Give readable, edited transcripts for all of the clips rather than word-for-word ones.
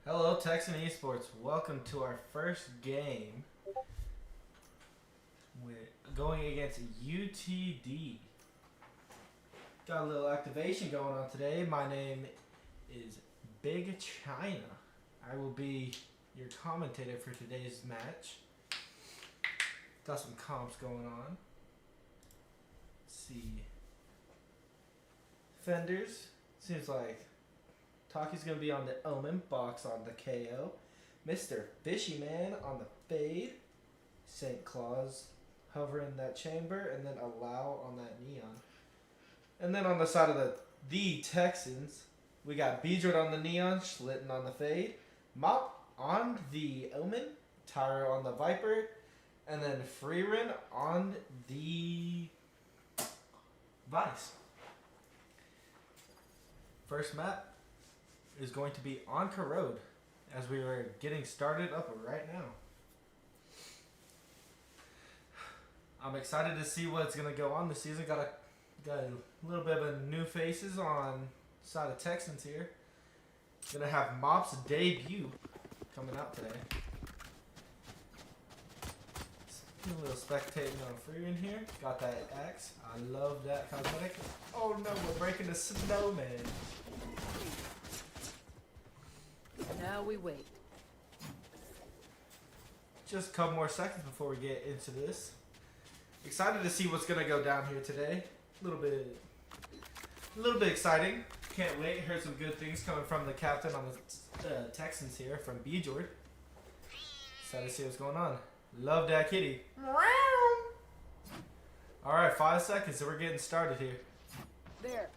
Hello, Texan Esports. Welcome to our first game. We're going against UTD. Got a little activation going on today. My name is Big China. I will be your commentator for today's match. Got some comps going on. Let's see. Fenders. Seems like Taki's going to be on the Omen, Box on the KO, Mr. Fishy Man on the Fade, St. Claus hovering that chamber, and then Allow on that Neon. And then on the side of the Texans, we got Beejord on the Neon, Schlitten on the Fade, Mop on the Omen, Tyro on the Viper, and then Freerin on the Vice. First map is going to be Anka Road, as we are getting started up right now. I'm excited to see what's going to go on this season. Got a little bit of new faces on the side of Texans here. Gonna have Mop's debut coming out today. A little spectating on free in here. Got that axe. I love that cosmetic. Oh no, we're breaking the snowman. Now we wait. Just a couple more seconds before we get into this. Excited to see what's gonna go down here today. A little bit exciting. Can't wait. Heard some good things coming from the captain on the Texans here from Beejord. Excited to see what's going on. Love that kitty. All right, 5 seconds, so we're getting started here. There.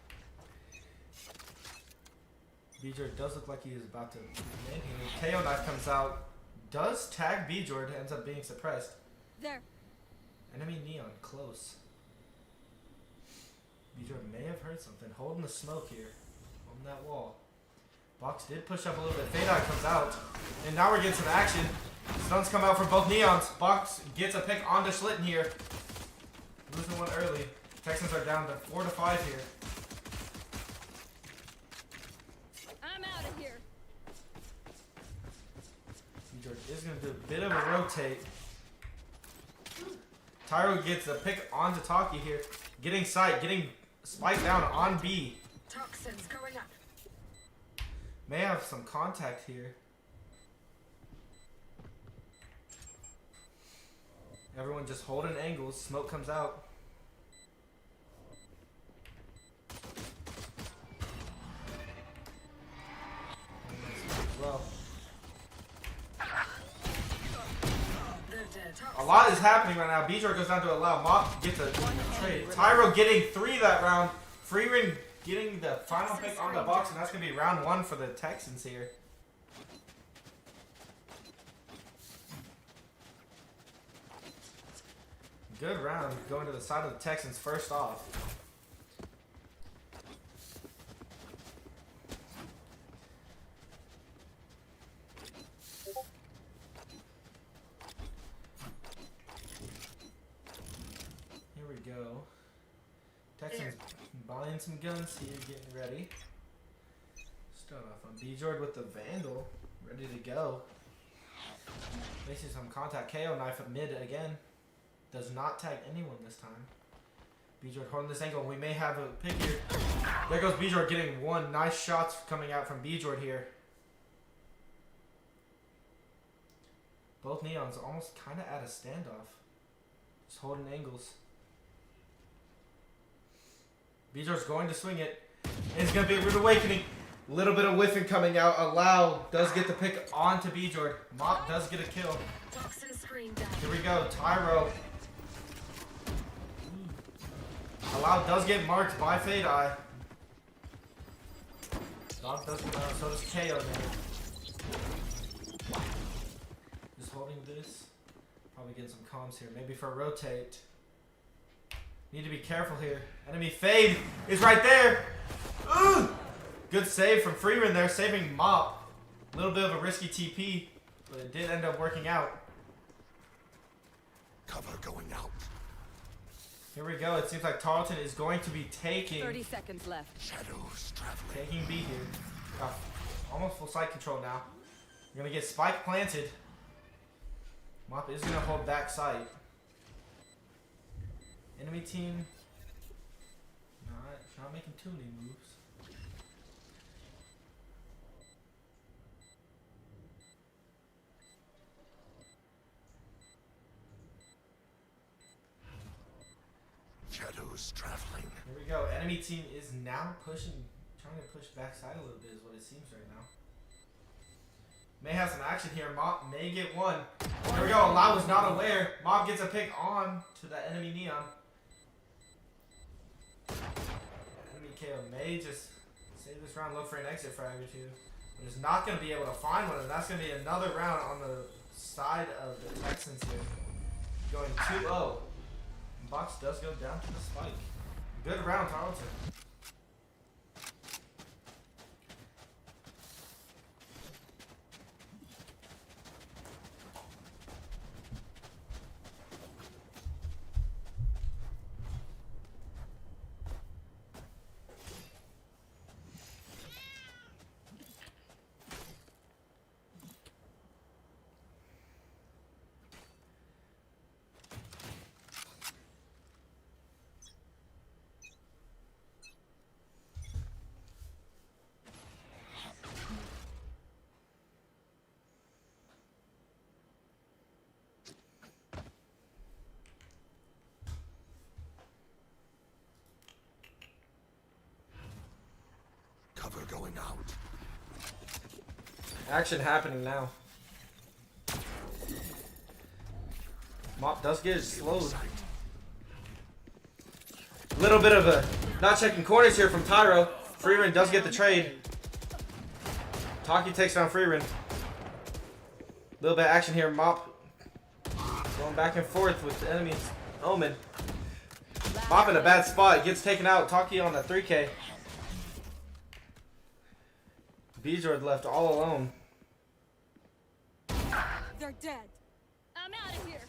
Beejord does look like he is about to win here. KO knife comes out, does tag Beejord, ends up being suppressed. There. Enemy Neon close. Beejord may have heard something. Holding the smoke here on that wall. Box did push up a little bit. Fade Eye comes out, and now we're getting some action. Stuns come out for both Neons. Box gets a pick onto Schlitten here. Losing one early. Texans are down to 4-5 here. I'm out of here. Beejord is going to do a bit of a rotate. Tyro gets a pick onto Taki here. Getting sight, getting spiked down on B. Toxins going up. May have some contact here. Everyone just holding angles. Smoke comes out. Well, a lot is happening right now. Beejord goes down to Allow. Mop gets a trade. Tyro getting 3 that round. Freerin getting the final pick on the box, and that's going to be round 1 for the Texans here. Good round going to the side of the Texans first off. Here we go. Texans buying some guns here, getting ready. Start off on Beejord with the Vandal, ready to go. Facing some contact. KO knife at mid again. Does not tag anyone this time. Beejord holding this angle. We may have a pick here. There goes Beejord getting one. Nice shots coming out from Beejord here. Both Neons almost kind of at a standoff. Just holding angles. Beejord's going to swing it. It's going to be a rude awakening. A little bit of whiffing coming out. Allow does get the pick onto Beejord. Mop does get a kill. Here we go. Tyro. Allow does get marked by Fade Eye. Dog does come out, so does KO there. Just holding this. Probably getting some comms here. Maybe for a rotate. Need to be careful here. Enemy Fade is right there. Ooh! Good save from Freeman there, saving Mop. A little bit of a risky TP, but it did end up working out. Cover going out. Here we go. It seems like Tarleton is going to be taking 30 seconds left. Shadows traveling. taking B here. Got almost full side control now. We're gonna get spike planted. Mop is gonna hold back sight. Enemy team not making too many moves. Shadows traveling. Here we go. Enemy team is now pushing, trying to push backside a little bit is what it seems right now. May have some action here. Mop may get one. There we go. Lau was not aware. Mop gets a pick on to that enemy neon. Enemy KO may just save this round, look for an exit frag or two. But is not going to be able to find one, and that's going to be another round on the side of the Texans here. Going 2-0. Box does go down to the spike. Good round, Tarleton. Cover going out. Action happening now. Mop does get slowed. Little bit of a not checking corners here from Tyro. Freeman does get the trade. Taki takes down Freeman. Little bit of action here. Mop going back and forth with the enemy's Omen. Mop in a bad spot. Gets taken out. Taki on the 3K. Beezord left all alone. They're dead. I'm out of here.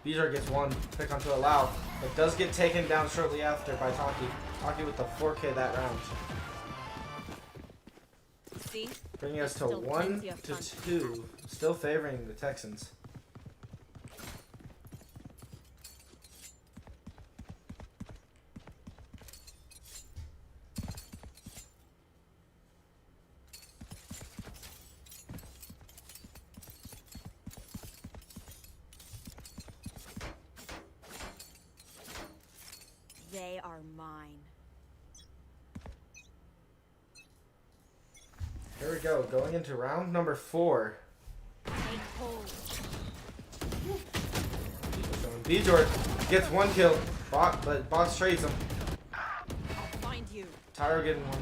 Beezord gets one. Pick onto a Lau. But does get taken down shortly after by Taki. Taki with the 4K that round. See? Bringing us to 1-2. Still favoring the Texans. They are mine. Here we go. Going into round number 4. Take hold. Beezord gets one kill, but Box trades him. I'll find you. Tyro getting one.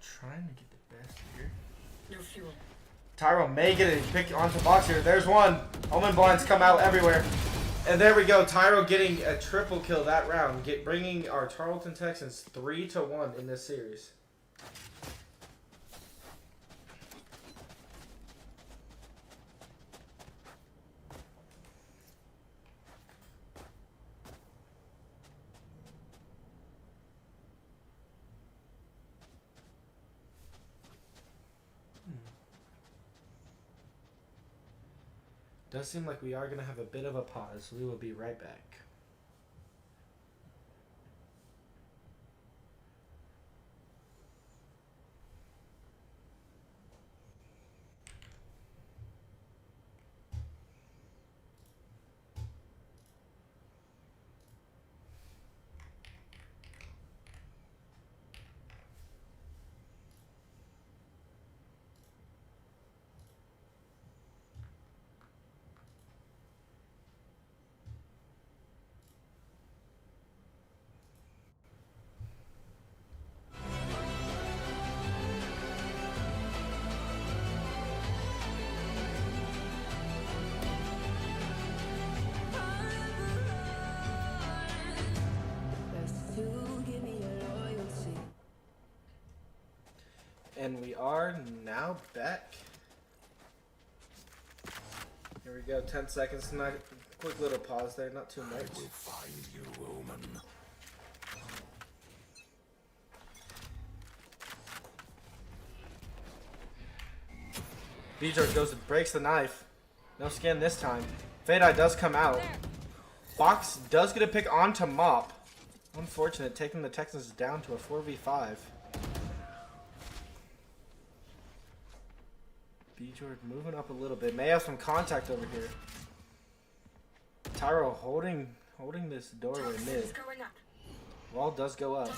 Trying to get the best here. No fuel. Tyro may get a pick onto Box here. There's one. Omen blinds come out everywhere. And there we go. Tyro getting a triple kill that round, bringing our Tarleton Texans 3-1 in this series. Does seem like we are going to have a bit of a pause. We will be right back. And we are now back. Here we go, 10 seconds. Not quick little pause there, not too much. I will find you, Omen. B-George breaks the knife. No skin this time. Fade-Eye does come out. Box does get a pick onto Mop. Unfortunate, taking the Texans down to a 4v5. B-George moving up a little bit. May have some contact over here. Tyro holding this doorway mid. Wall does go up.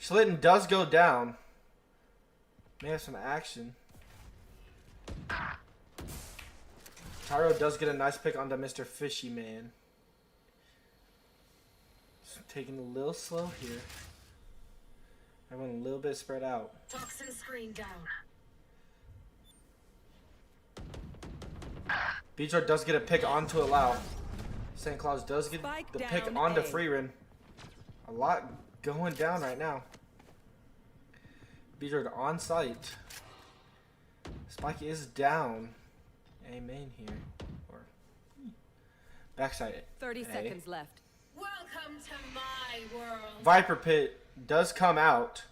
Schlitten does go down. May have some action. Tyro does get a nice pick onto Mr. Fishy Man. Just taking a little slow here. Everyone a little bit spread out. Toxin screen down. B-George does get a pick onto Allow. St. Claus does get Spike the pick down onto A. Freerin. A lot going down right now. B-George on site. Spike is down. A main here. Or backside. 30 A. seconds left. Welcome to my world. Viper Pit does come out.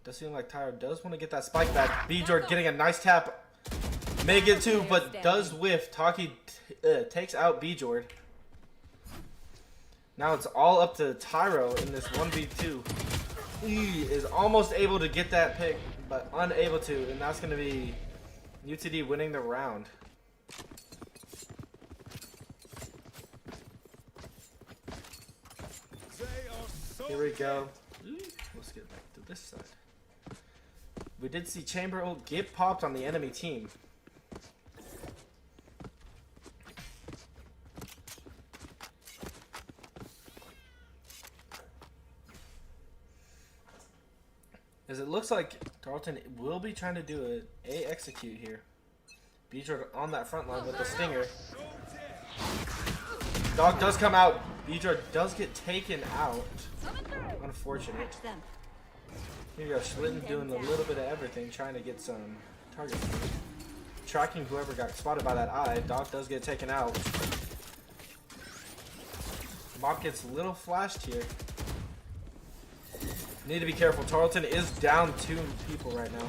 Does seem like Tyro does want to get that spike back. B-George getting a nice tap. May get two, but does whiff. Taki takes out B-George. Now it's all up to Tyro in this 1v2. He is almost able to get that pick, but unable to, and that's going to be UTD winning the round. Here we go. Let's get back to this side. We did see Chamber Ult get popped on the enemy team. As it looks like Tarleton will be trying to do a execute here. B-George on that front line with the stinger. Dog does come out. B-George does get taken out. Unfortunate. Here you go, Schlitten doing a little bit of everything, trying to get some target. Tracking whoever got spotted by that eye. Dog does get taken out. Mop gets a little flashed here. Need to be careful. Tarleton is down 2 people right now.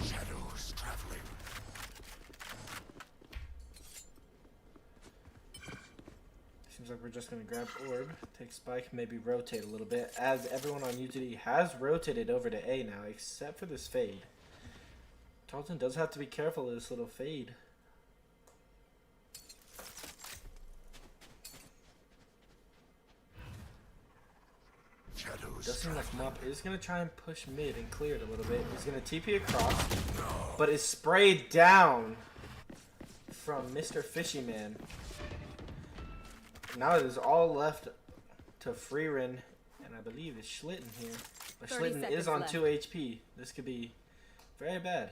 Shadows traveling. Seems like we're just going to grab Orb, take Spike, maybe rotate a little bit, as everyone on UTD has rotated over to A now, except for this Fade. Tarleton does have to be careful of this little Fade. Shadows Does seem like traveling. Mop is going to try and push mid and clear it a little bit. He's going to TP across, but is sprayed down from Mr. Fishy Man. Now it is all left to Freerin, and I believe it's Schlitten here. But 30 Schlitten is seconds on left. 2 HP. This could be very bad.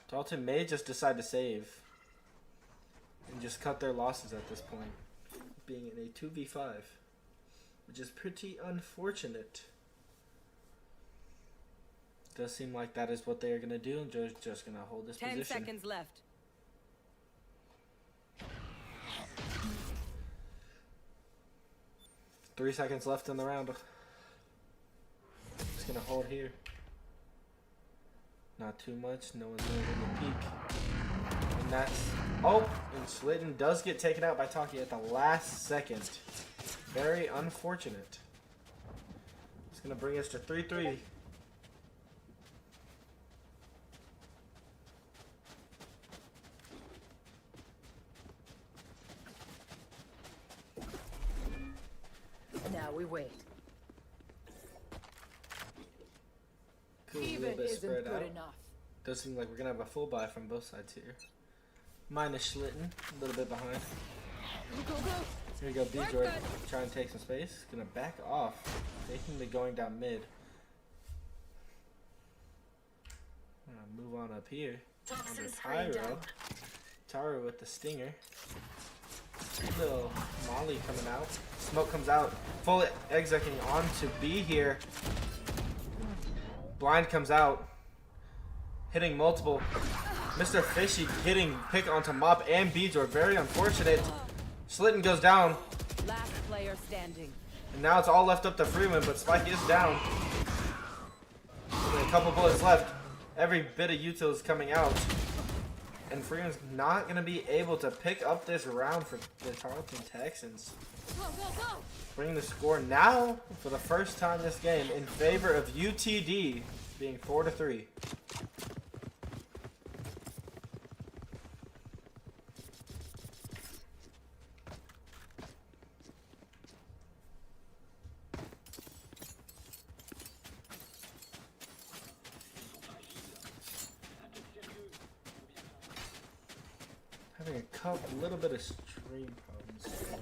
Tarleton may just decide to save and just cut their losses at this point, being in a 2v5. Which is pretty unfortunate. Does seem like that is what they are going to do, and Joe's just going to hold this 10 position. seconds left. Three seconds left in the round. Just going to hold here. Not too much. No one's going to peek. And that's... Oh! And Schlitten does get taken out by Taki at the last second. Very unfortunate. It's going to bring us to 3-3. Now we wait. Cool, a Even little bit isn't spread good out. enough. Does seem like we're going to have a full buy from both sides here. Minus Schlitten, a little bit behind. Go, go. Here we go, B-George trying to take some space. Gonna back off, taking the going down mid. Move on up here. Under Tyro. Tyro with the stinger. Little Molly coming out. Smoke comes out. Full execing onto B here. Blind comes out. Hitting multiple. Mr. Fishy getting picked onto Mop and B-George. Very unfortunate. Schlitten goes down. Last player standing. And now it's all left up to Freeman, but Spike is down. Only a couple bullets left. Every bit of util is coming out. And Freeman's not going to be able to pick up this round for the Tarleton Texans. Go, go, go! Bringing the score now, for the first time this game, in favor of UTD, being 4-3. Having a little bit of stream problems here.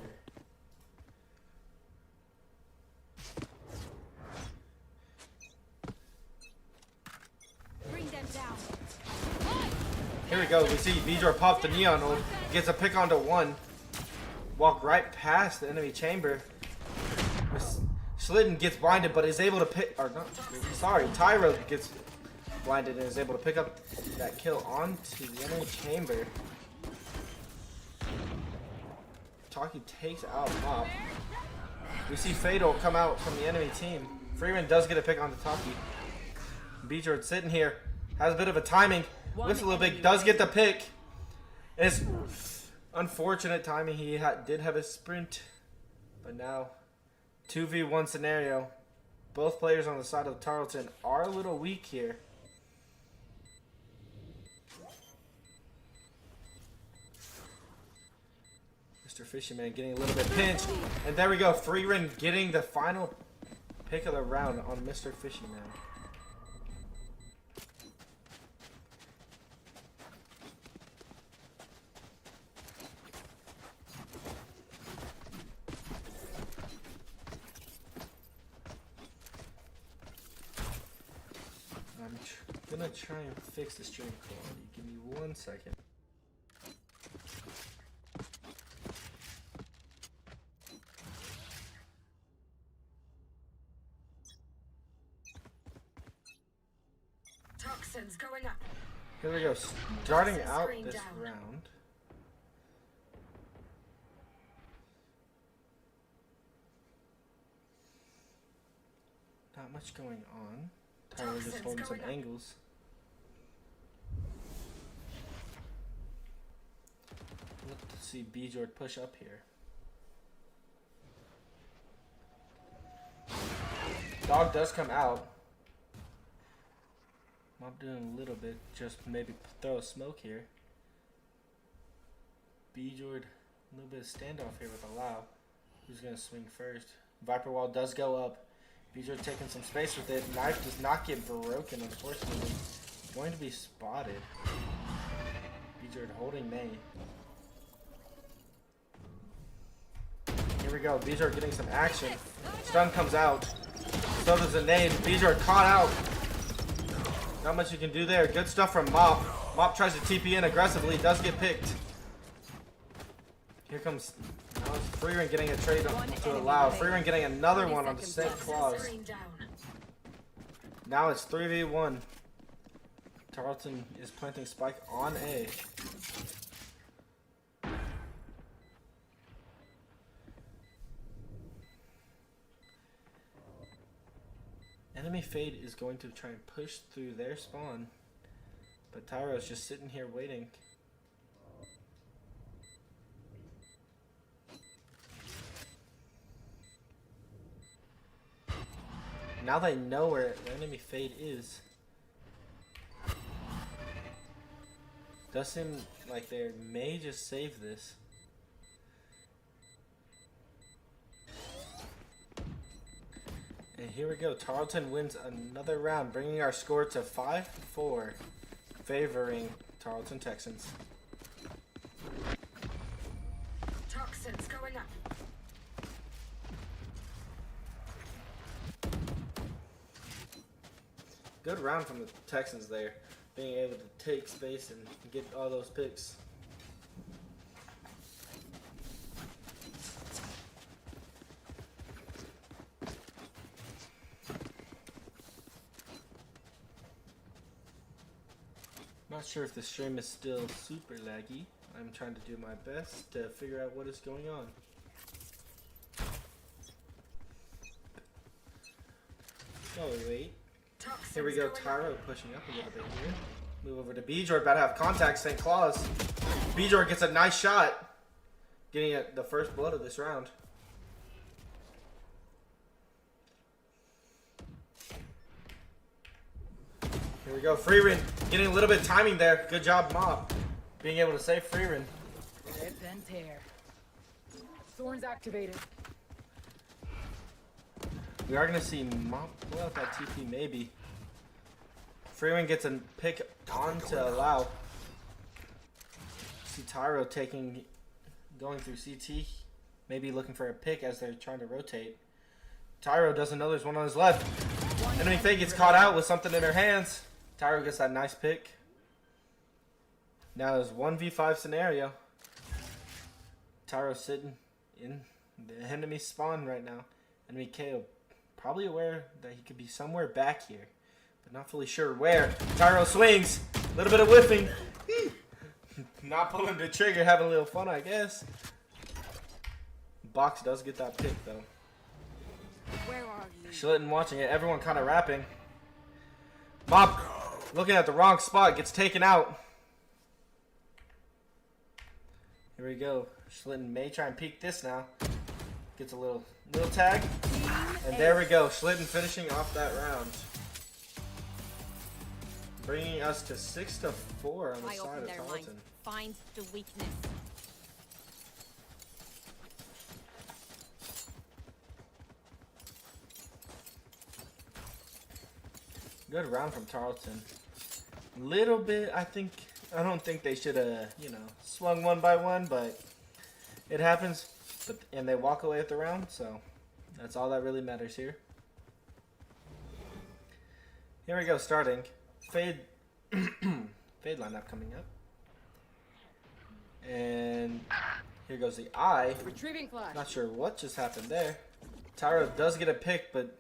Bring them down. Here we go. We see Vjor pop the neon ult, gets a pick onto one, walk right past the enemy chamber. Slitten gets blinded, but is able to pick. Or not. Sorry, Tyro gets blinded and is able to pick up that kill onto the enemy chamber. Taki takes out Mop. We see Fatal come out from the enemy team. Freeman does get a pick on the Taki. Bjord sitting here, has a bit of a timing, lifts a little bit, does get the pick. It's unfortunate timing. He did have a sprint, but now 2v1 scenario. Both players on the side of Tarleton are a little weak here. Mr. Fisherman getting a little bit pinched. And there we go. Freeman getting the final pick of the round on Mr. Fisherman. I'm gonna try and fix the stream quality. Give me 1 second. Toxins going up. Here we go. Starting out this round. Not much going on. Tyler just holding some angles. Let's see Bjord push up here. Dog does come out. Mob doing a little bit, just maybe throw a smoke here. Bjord, a little bit of standoff here with Allow. Who's gonna swing first? Viper Wall does go up. Bjord taking some space with it. Knife does not get broken, unfortunately. Going to be spotted. Bjord holding May. Here we go. Bjord getting some action. Stun comes out. So does the nade. Bjord caught out. Not much you can do there. Good stuff from Mop. Mop tries to TP in aggressively. Does get picked. Here comes Freeman getting a trade to Allow. Freeman getting another one on the same clause. Now it's 3v1. Tarleton is planting spike on A. Enemy Fade is going to try and push through their spawn, but Tyro's just sitting here waiting. Now they know where enemy Fade is. Does seem like they may just save this. And here we go. Tarleton wins another round, bringing our score to 5-4, favoring Tarleton Texans. Toxins going up. Good round from the Texans there, being able to take space and get all those picks. Not sure if the stream is still super laggy. I'm trying to do my best to figure out what is going on. While we wait, Toxins Here we go, going up. Tyro pushing up a little bit here. Move over to Bjord, about to have contact, St. Claus. Bjord gets a nice shot. Getting at the first blood of this round. Here we go, Freerin getting a little bit of timing there. Good job, Mob. Being able to save Freerin. Rip and tear. Thorns activated. We are going to see Mob pull out that TP maybe. Freeman gets a pick onto Allow. See Tyro going through CT. Maybe looking for a pick as they're trying to rotate. Tyro doesn't know there's one on his left. Enemy Faye gets caught out with something in her hands. Tyro gets that nice pick. Now it's 1v5 scenario. Tyro sitting in the enemy spawn right now. Enemy KO probably aware that he could be somewhere back here, but not fully sure where. Tyro swings. A little bit of whiffing. Not pulling the trigger, having a little fun, I guess. Box does get that pick though. Where are you? Schlitten watching it. Everyone kind of rapping. Mob looking at the wrong spot, gets taken out. Here we go. Schlitten may try and peek this now. Gets a little tag. And there we go. Schlitten finishing off that round. Bringing us to 6-4 on the I side open of their minds. Tarleton. Find the weakness. Good round from Tarleton. Little bit, I don't think they should have, swung one by one, but it happens. And they walk away with the round, so that's all that really matters here. Here we go, starting. Fade lineup coming up. And here goes the eye. Retrieving flash. Not sure what just happened there. Tyro does get a pick, but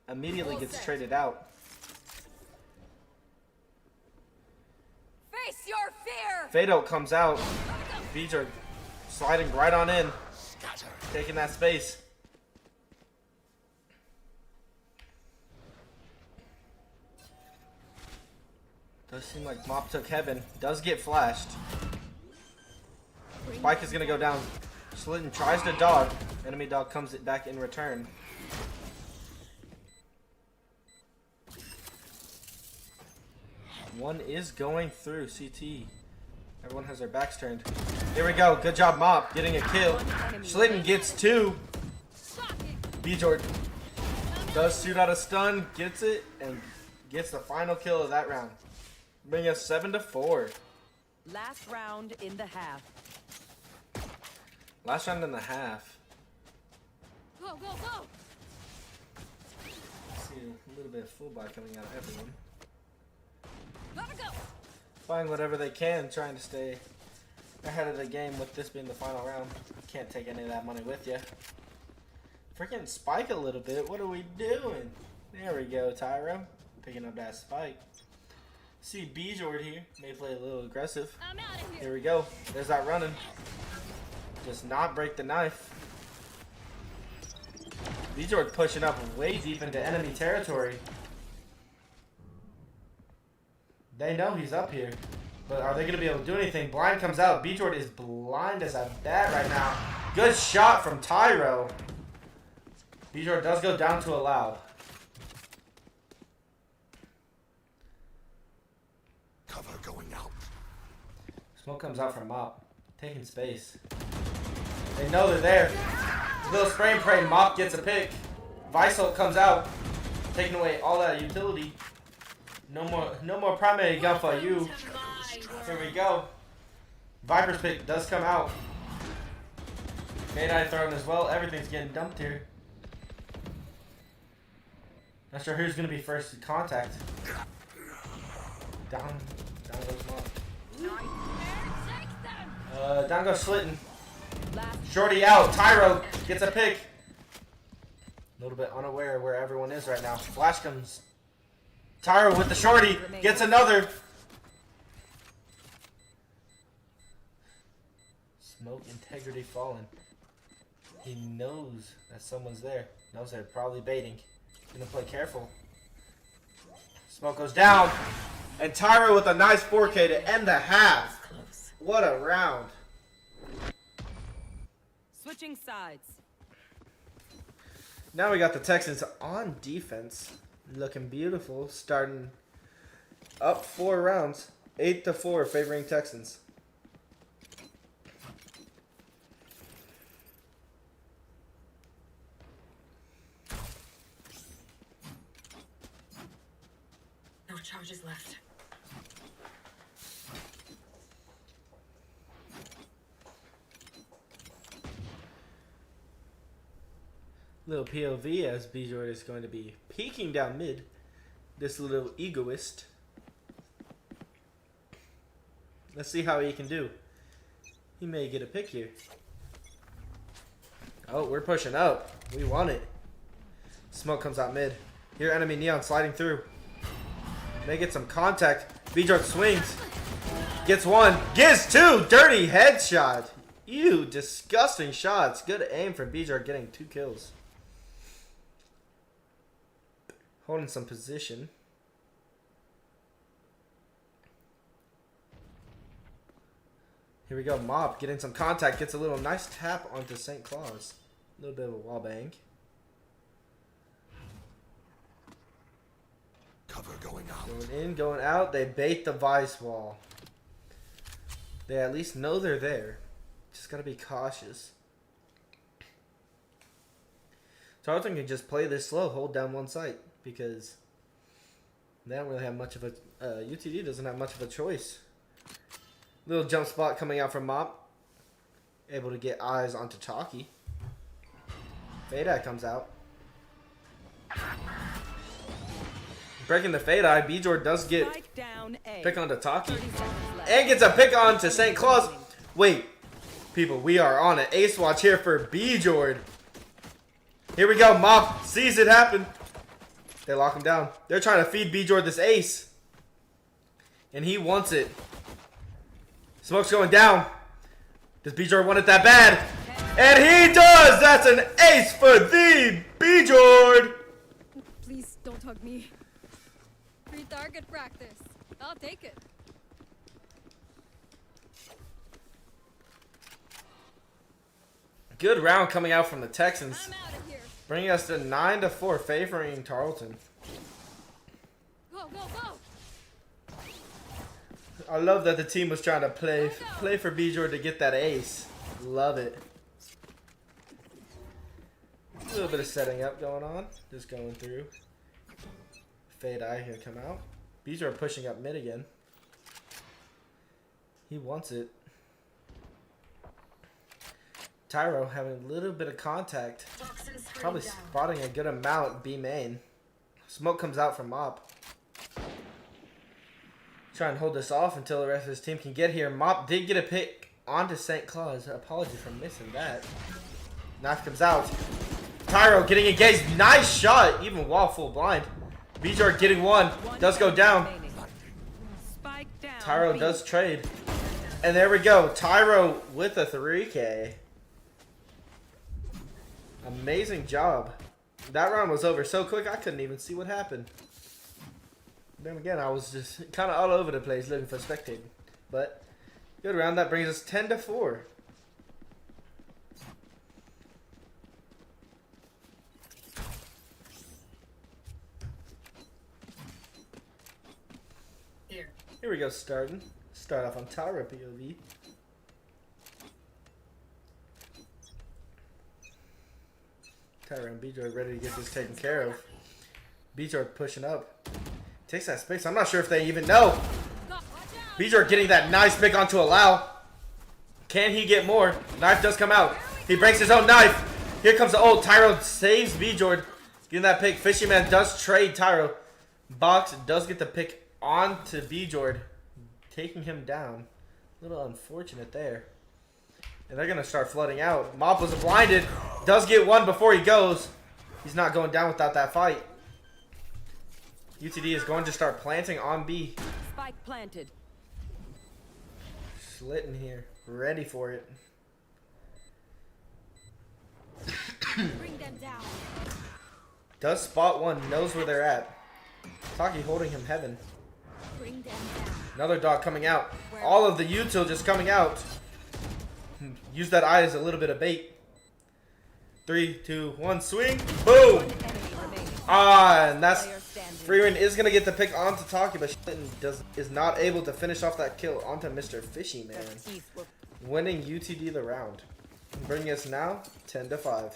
immediately gets traded out. Face your fear! Fado comes out. Beats are sliding right on in. Scatter. Taking that space. Does seem like Mop took heaven. Does get flashed. Spike is going to go down. Schlitten tries to dog. Enemy dog comes it back in return. One is going through CT. Everyone has their backs turned. Here we go. Good job, Mop. Getting a kill. Schlitten gets two. Bjord does shoot out a stun. Gets it. And gets the final kill of that round. Bring us 7-4. Last round in the half. Last round in the half. Go, go, go! See a little bit of full buy coming out of everyone. Gotta go! Buying whatever they can, trying to stay ahead of the game with this being the final round. Can't take any of that money with you. Freaking spike a little bit. What are we doing? There we go, Tyro. Picking up that spike. See Bjord here. May play a little aggressive. I'm out of here! Here we go. There's that running. Does not break the knife. Bjord pushing up way deep into enemy territory. They know he's up here. But are they going to be able to do anything? Blind comes out. Bjord is blind as a bat right now. Good shot from Tyro. Bjord does go down to Allow. Cover going out. Smoke comes out from Mop. Taking space. They know they're there. Little spray and pray. Mop gets a pick. Visol comes out. Taking away all that utility. No more primary gun for you. Here we go. Viper's pick does come out. Made-eye thrown as well. Everything's getting dumped here. Not sure who's going to be first to contact. Down goes Mop. Down goes Schlitten. Shorty out. Tyro gets a pick. A little bit unaware where everyone is right now. Flash comes. Tyro with the shorty. Gets another. Smoke integrity fallen. He knows that someone's there. Knows they're probably baiting. Gonna play careful. Smoke goes down. And Tyra with a nice 4K to end the half. What a round. Switching sides. Now we got the Texans on defense. Looking beautiful. Starting up 4 rounds. 8-4 favoring Texans. No charges left. Little POV as Bjord is going to be peeking down mid. This little egoist. Let's see how he can do. He may get a pick here. Oh, we're pushing up. We want it. Smoke comes out mid. Here, enemy Neon sliding through. May get some contact. Bjord swings. Gets 1. Gets 2. Dirty headshot. Ew, disgusting shots. Good aim from Bjord getting 2 kills. Holding some position. Here we go. Mop getting some contact. Gets a little nice tap onto St. Claus. A little bit of a wall bang. Cover going out. Going in, going out. They bait the vice wall. They at least know they're there. Just gotta be cautious. Tarleton can just play this slow, hold down one site, because they don't really have much of a UTD doesn't have much of a choice. Little jump spot coming out from Mop. Able to get eyes onto Chalky. Fade-Eye comes out. Breaking the Fade-Eye. Bjord does get Spike down A. pick onto Taki. 30 seconds left. And gets a pick on to St. Claus. Wait. People, we are on an ace watch here for Bjord. Here we go. Mop sees it happen. They lock him down. They're trying to feed Bjord this ace. And he wants it. Smoke's going down. Does Bjord want it that bad? And he does! That's an ace for the Bjord! Please don't hug me. Free target practice. I'll take it. Good round coming out from the Texans. I'm out of here. Bringing us to 9-4 favoring Tarleton. Go, go, go. I love that the team was trying to play for Bjord to get that ace. Love it. A little bit of setting up going on. Just going through. Fade-Eye here come out. Bjord pushing up mid again. He wants it. Tyro having a little bit of contact. Probably spotting a good amount B main. Smoke comes out from Mop. Try and hold this off until the rest of his team can get here. Mop did get a pick onto St. Claus. Apologies for missing that. Knife comes out. Tyro getting engaged. Nice shot. Even while full blind. Bjord getting 1. Does go down. Spike down. Tyro B. does trade. And there we go. Tyro with a 3K. Amazing job. That round was over so quick I couldn't even see what happened. Then again, I was just kind of all over the place looking for spectating. But good round. That brings us 10-4. Here we go. Start off on Tyra POV. Tyra and Bjord ready to get this taken care of. Bjord pushing up. Takes that space. I'm not sure if they even know. Bjord getting that nice pick onto Allow. Can he get more? Knife does come out. He breaks his own knife. Here comes the ult. Tyro saves Bjord. Getting that pick. Fishyman does trade Tyro. Box does get the pick onto Bjord. Taking him down. A little unfortunate there. And they're going to start flooding out. Mop was blinded. Does get 1 before he goes. He's not going down without that fight. UTD is going to start planting on B. Spike planted. Slitting here. Ready for it. Bring them down. Does spot 1. Knows where they're at. Taki holding him heaven. Bring them down. Another dog coming out. All of the util just coming out. Use that eye as a little bit of bait. 3, 2, 1, swing. Boom! Enemy remaining. And that's Player standing. Freeman is gonna get the pick onto Taki, but is not able to finish off that kill onto Mr. Fishy Man, Their teeth were winning UTD the round, bringing us now 10-5.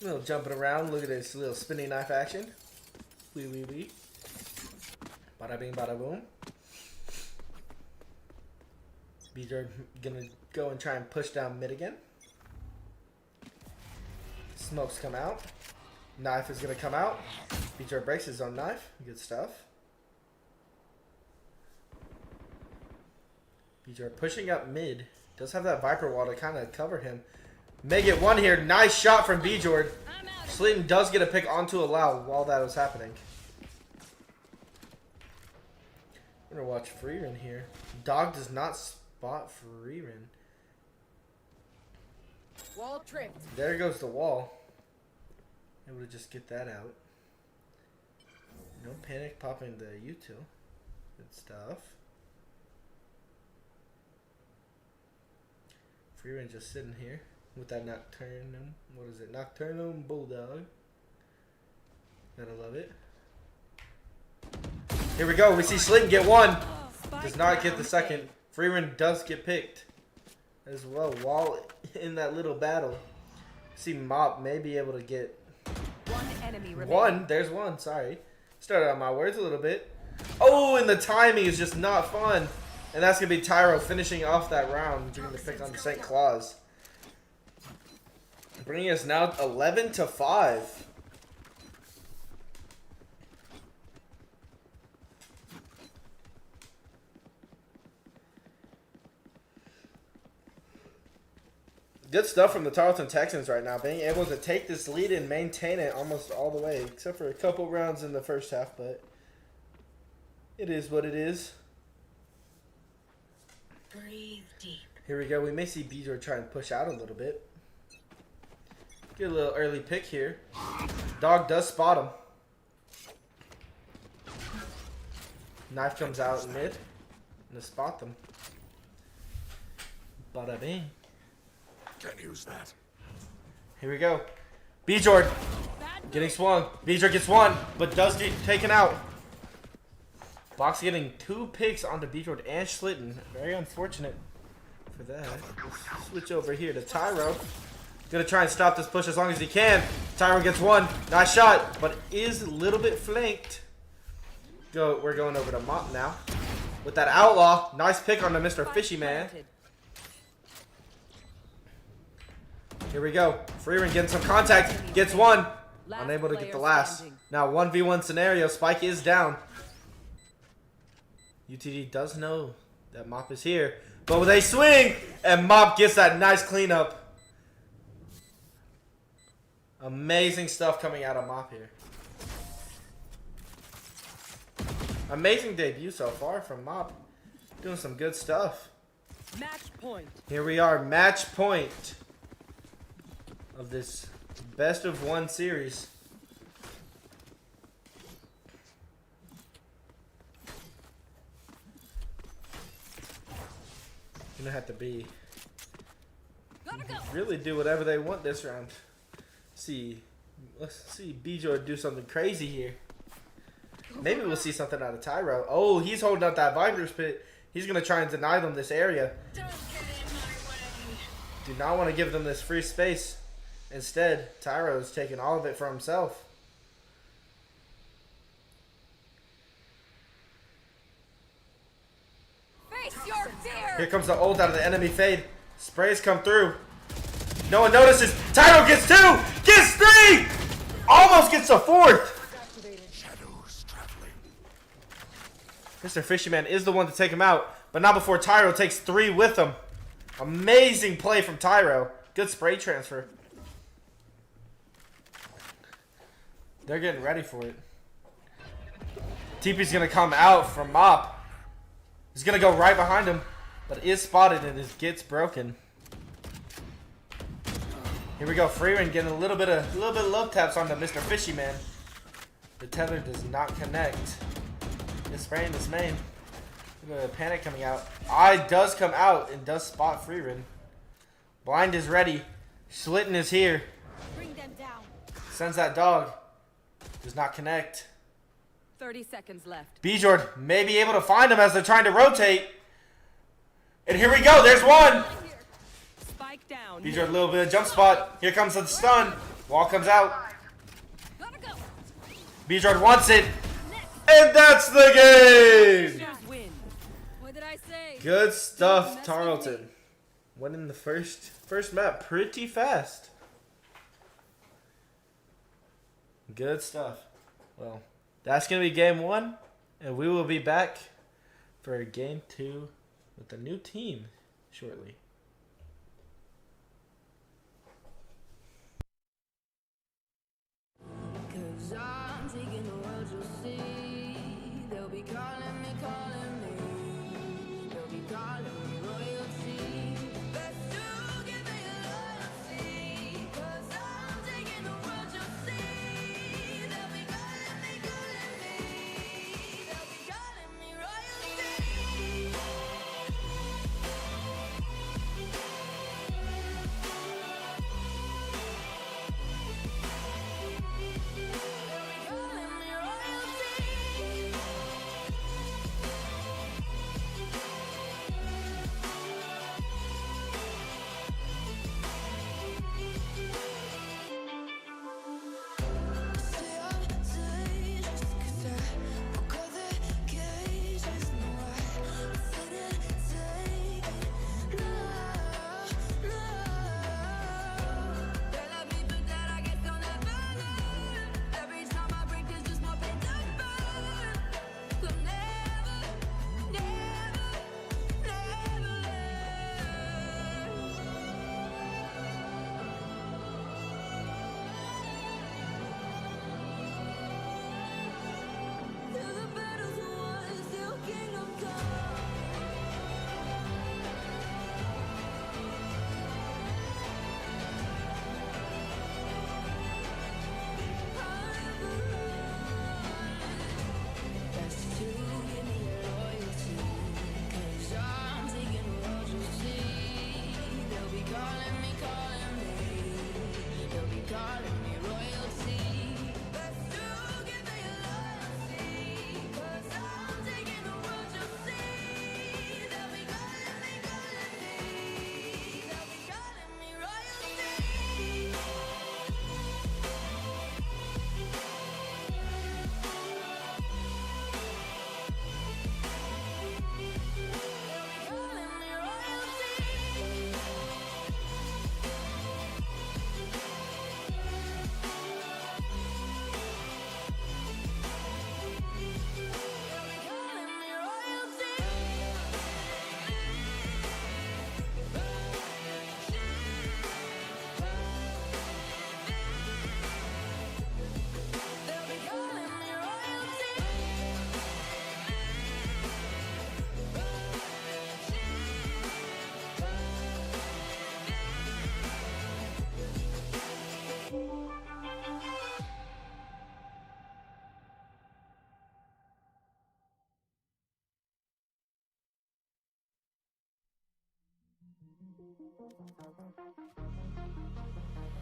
Little jumping around. Look at this little spinning knife action. Wee wee wee. Bada bing, bada boom. BJ gonna go and try and push down mid again. Smokes come out. Knife is gonna come out. BJ breaks his own knife. Good stuff. BJ pushing up mid. Does have that Viper wall to kind of cover him. May get one here. Nice shot from B-Jord. Slayton does get a pick onto Allow while that was happening. I'm going to watch Freerin here. Dog does not spot Freerin. wall tripped. There goes the wall. Able to just get that out. No panic popping the util. Good stuff. Freerin just sitting here with that Nocturnum. What is it? Nocturnum Bulldog. Gotta love it. Here we go. We see Slayton get one. Does not get the second. Freeman does get picked as well while in that little battle. See Mop may be able to get One enemy remaining. one. There's one. Sorry. Started on my words a little bit. Oh, and the timing is just not fun. And that's going to be Tyro finishing off that round, doing the pick on St. Claus. Bringing us now 11-5. Good stuff from the Tarleton Texans right now, being able to take this lead and maintain it almost all the way, except for a couple rounds in the first half, but it is what it is. Breathe deep. Here we go. We may see Beedor try and push out a little bit. Get a little early pick here. Dog does spot him. Knife comes out in mid. And to spot them. Bada bing. Can't use that. Here we go. Beedor getting swung. Beedor gets one, but does get taken out. Box getting 2 picks onto Beedor and Schlitten. Very unfortunate for that. Let's switch over here to Tyro. Gonna try and stop this push as long as he can. Tyro gets one. Nice shot, but is a little bit flanked. We're going over to Mop now. With that Outlaw. Nice pick on the Mr. Fishy Man. Here we go. Freeman getting some contact. Gets one. Unable to get the last. Now 1v1 scenario. Spike is down. UTD does know that Mop is here. But with a swing, and Mop gets that nice cleanup. Amazing stuff coming out of Mop here. Amazing debut so far from Mop. Doing some good stuff. Match point. Here we are, match point of this best of 1 series. Gonna have to be really do whatever they want this round. Let's see Beedor do something crazy here. Maybe we'll see something out of Tyro. Oh, he's holding up that Viper's pit. He's gonna try and deny them this area. Don't get in my way. Do not want to give them this free space. Instead, Tyro's taking all of it for himself. Face your fear! Here comes the ult out of the enemy fade. Sprays come through. No one notices. Tyro gets 2! Gets 3! Almost gets a 4th! Shadows traveling. Mr. Fishyman is the one to take him out, but not before Tyro takes 3 with him. Amazing play from Tyro. Good spray transfer. They're getting ready for it. TP's gonna come out from Mop. He's gonna go right behind him, but is spotted and it gets broken. Here we go, Freeman getting a little bit of love taps on the Mr. Fishy Man. The tether does not connect. It's spraying this main. Look at the panic coming out. Eye does come out and does spot Freeman. Blind is ready. Schlitten is here. Bring them down. Sends that dog. Does not connect. 30 seconds left. Bjord may be able to find him as they're trying to rotate. And here we go. There's one. Spike down. Bjord, a little bit of jump spot. Here comes the stun. Wall comes out. Gotta go. Bjord wants it. And that's the game. Losers win. What did I say? Good stuff, Tarleton. Winning the first map pretty fast. Good stuff. Well, that's going to be game 1. And we will be back for game 2 with a new team shortly. Cause I'm taking the world, you'll see. They'll be calling me. They'll be calling me royalty. Best to give me loyalty. Cause I'm taking the world, you'll see. They'll be calling me. They'll be calling me royalty.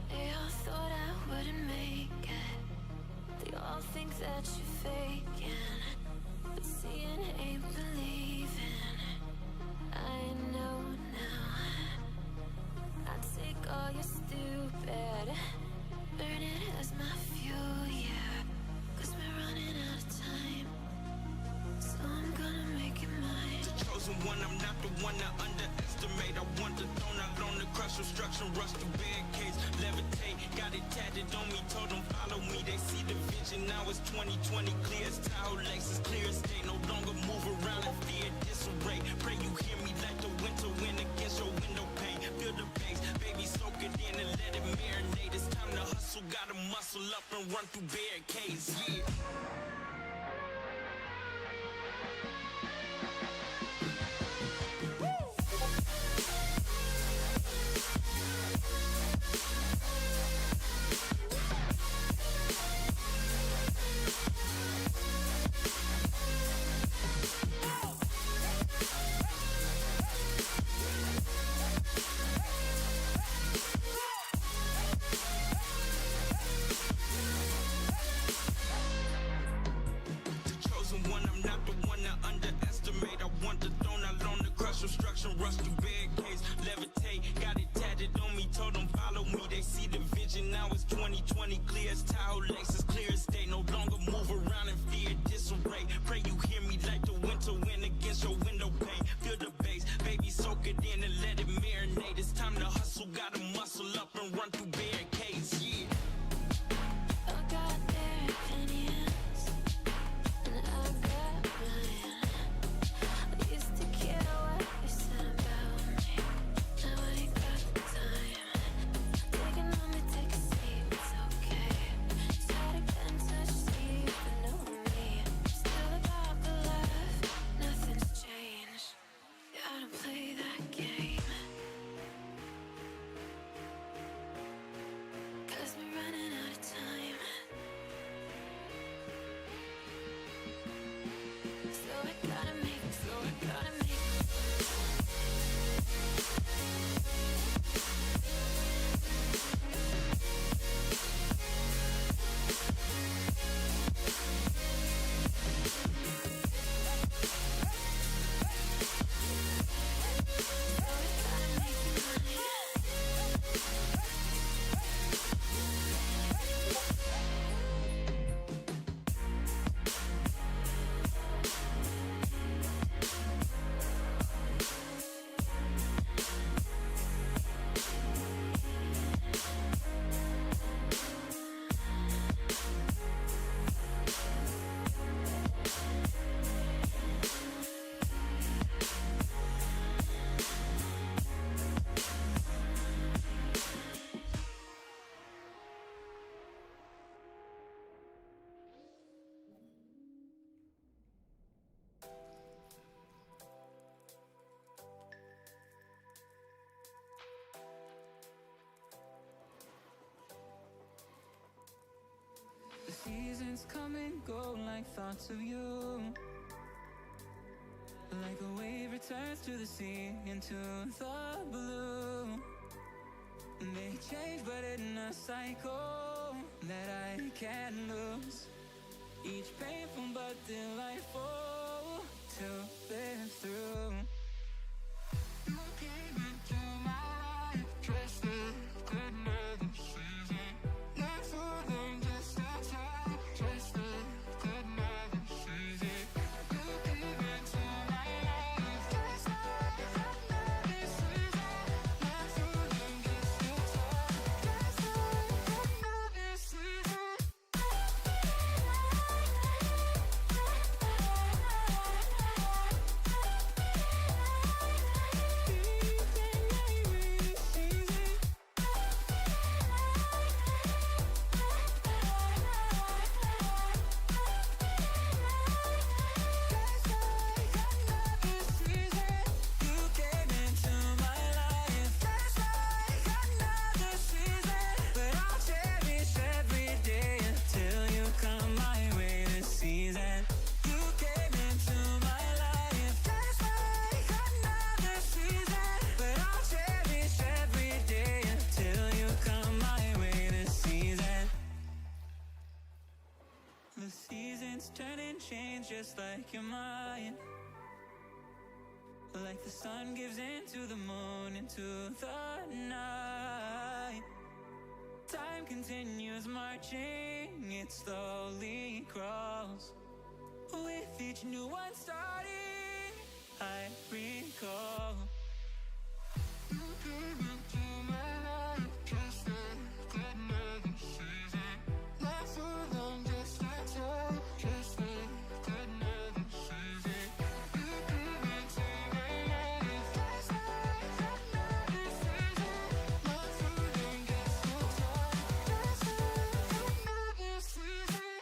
They all thought I wouldn't make it. They all think that you're faking, but seeing ain't believing. I know now. I take all your stupid, burn it as my fuel, yeah. 'Cause we're running out of time, so I'm gonna make it mine. The chosen one, I'm not the one to underestimate. I want the throne, I learned the crush obstruction, rush the barricades, levitate. Got it tatted on me, told them follow me. They see the vision, now it's 2020 clear as Tahoe Lexus, clear as day. No longer move around in fear, disarray. Pray you hear me like the winter wind against your window pane. Feel the bass, baby, soak it in and let it marinate. It's time to hustle, gotta muscle up and run through barricades, yeah. rush through barricades, levitate, got it tatted on me, told them follow me, they see the vision, now it's 2020, clear as Tahoe, Lexus, clear as day, no longer move around in fear, disarray, pray you hear me like the winter wind against your window pane, feel the bass, baby soak it in and let it marinate, it's time to hustle, gotta muscle up and run through barricades, yeah. I got their opinions, and I got mine. I used to care what you said about me. Now I ain't got the time. Taking on me, take a seat, it's okay. Just had to get in touch, see if you know me. Still about the life, nothing's changed. Gotta play that game. 'Cause we're running out of time. So I gotta make The seasons come and go like thoughts of you. Like a wave returns to the sea into the blue. They change but in a cycle that I can't lose. Each painful but delightful to live through. You came into my life just like another season. Not for long, just a time, just like another season. You came into my life just like another season. Not for long, just a time, just like another season. The seasons turn and change just like your mind. Like the sun gives into the moon, into the night. Time continues marching, it slowly crawls. With each new one starting, I recall. You came into my life just like another season. Not so long, just a time, just like another season. You came into my life just like another season. Not so long, just a time, just like another season.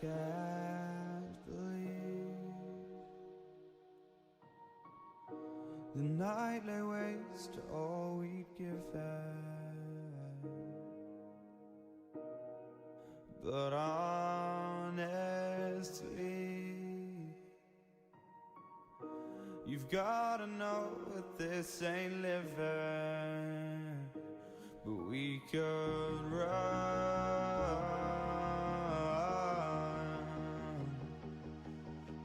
can't believe the night lay waste to all we'd given. But honestly, you've gotta know that this ain't living. But we could run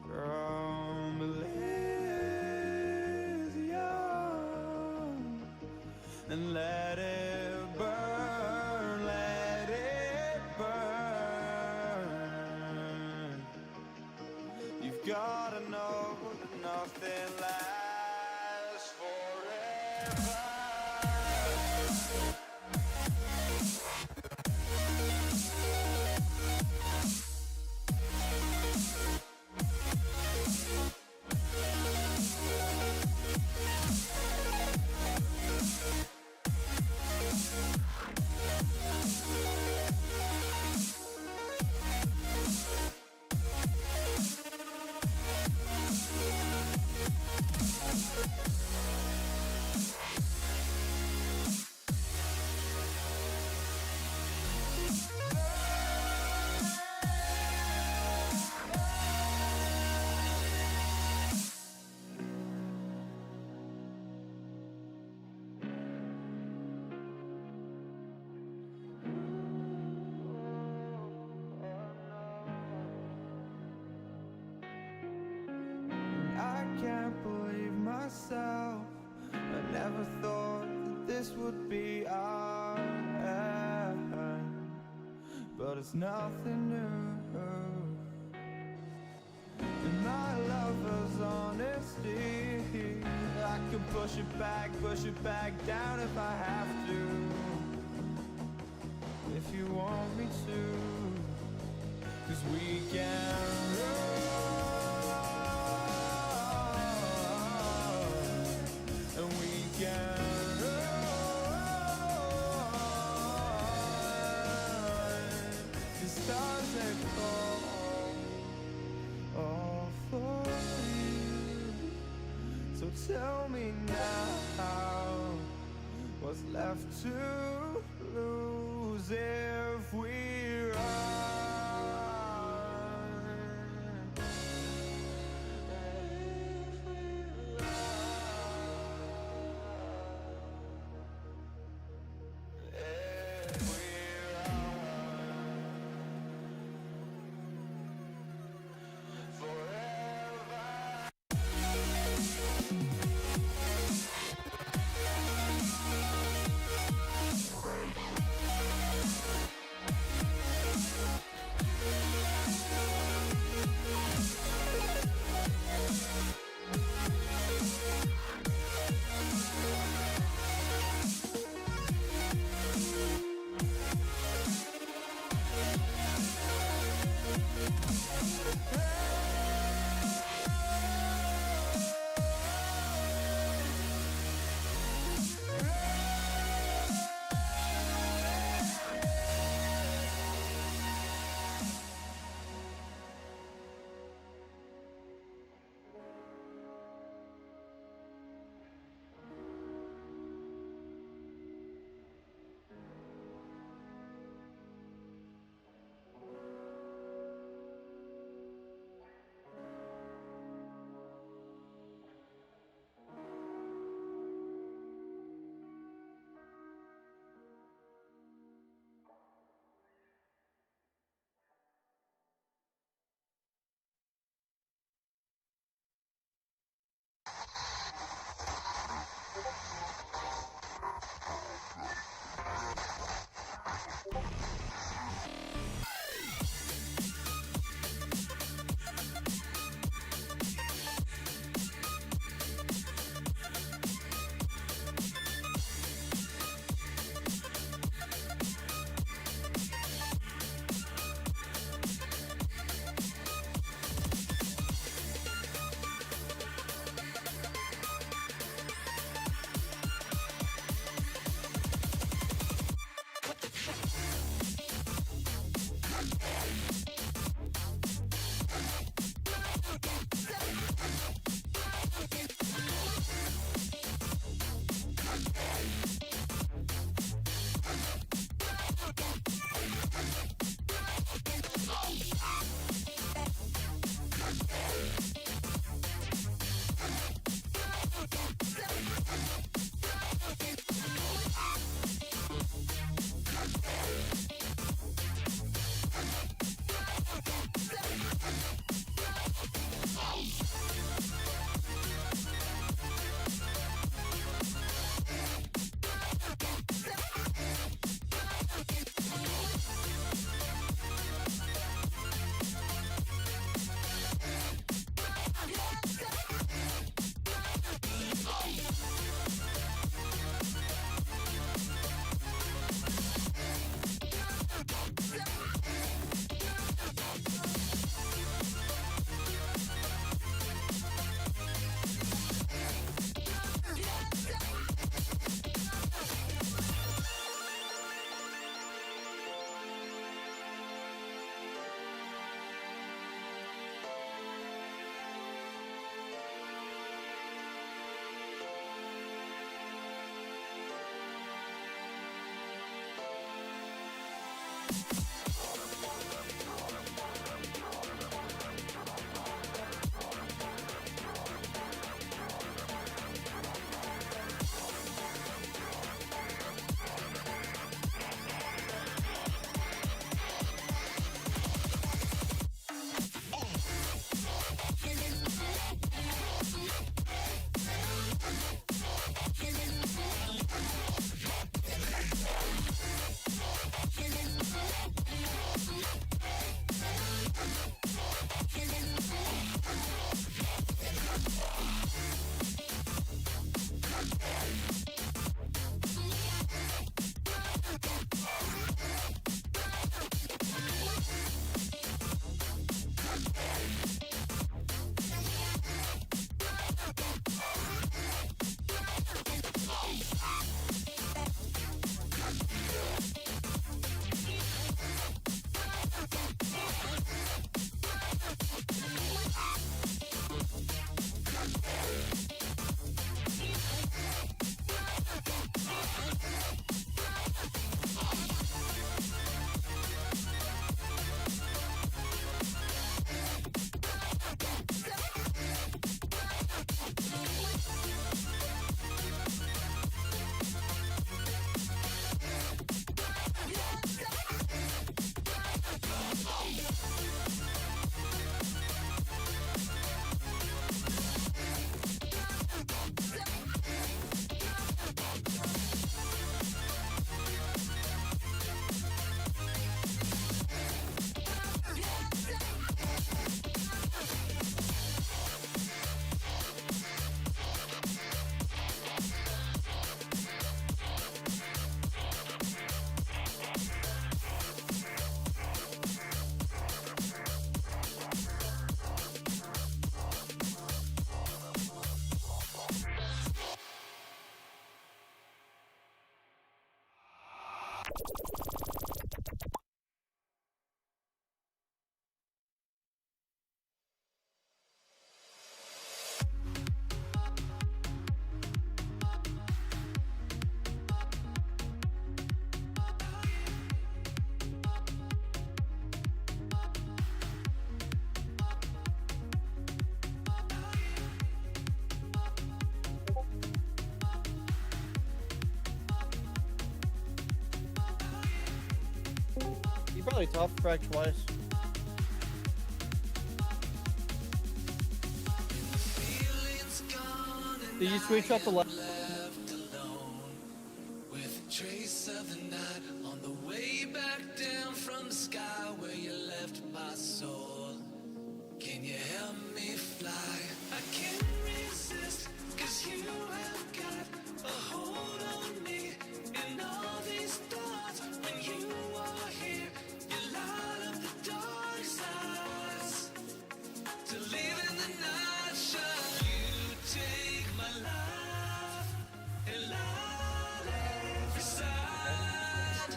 from Elysium and let it burn, let it burn. You've gotta know that nothing lasts forever. I can't believe myself. I never thought that this would be our end, but it's nothing new. And my lover's honesty, I can push it back down if I have to. If you want me to, 'cause we can run. The stars that fall all for you. So tell me now, what's left to lose if we run? You probably top frag twice. Did you switch up the left? With a trace of the night on the way back down from the sky where you left my soul. Can you help me fly? I can't resist, cause you have got a hold on me. And all these thoughts, when you are here, you light up the dark sides. To live in the night shine, you take my life and light every side.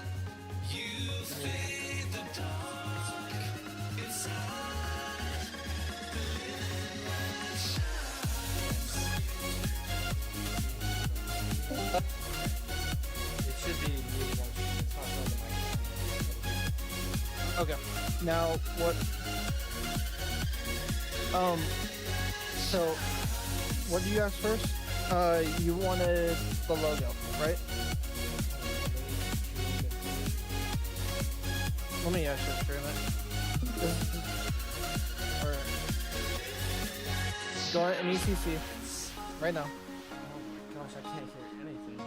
You fade the dark inside. The living light shines. It should be muted on stream. It's not on the mic. Okay. Now what? So what do you ask first? You wanted the logo, right? Let me actually stream it. Alright. Go on NECC right now. Oh gosh, I can't hear anything.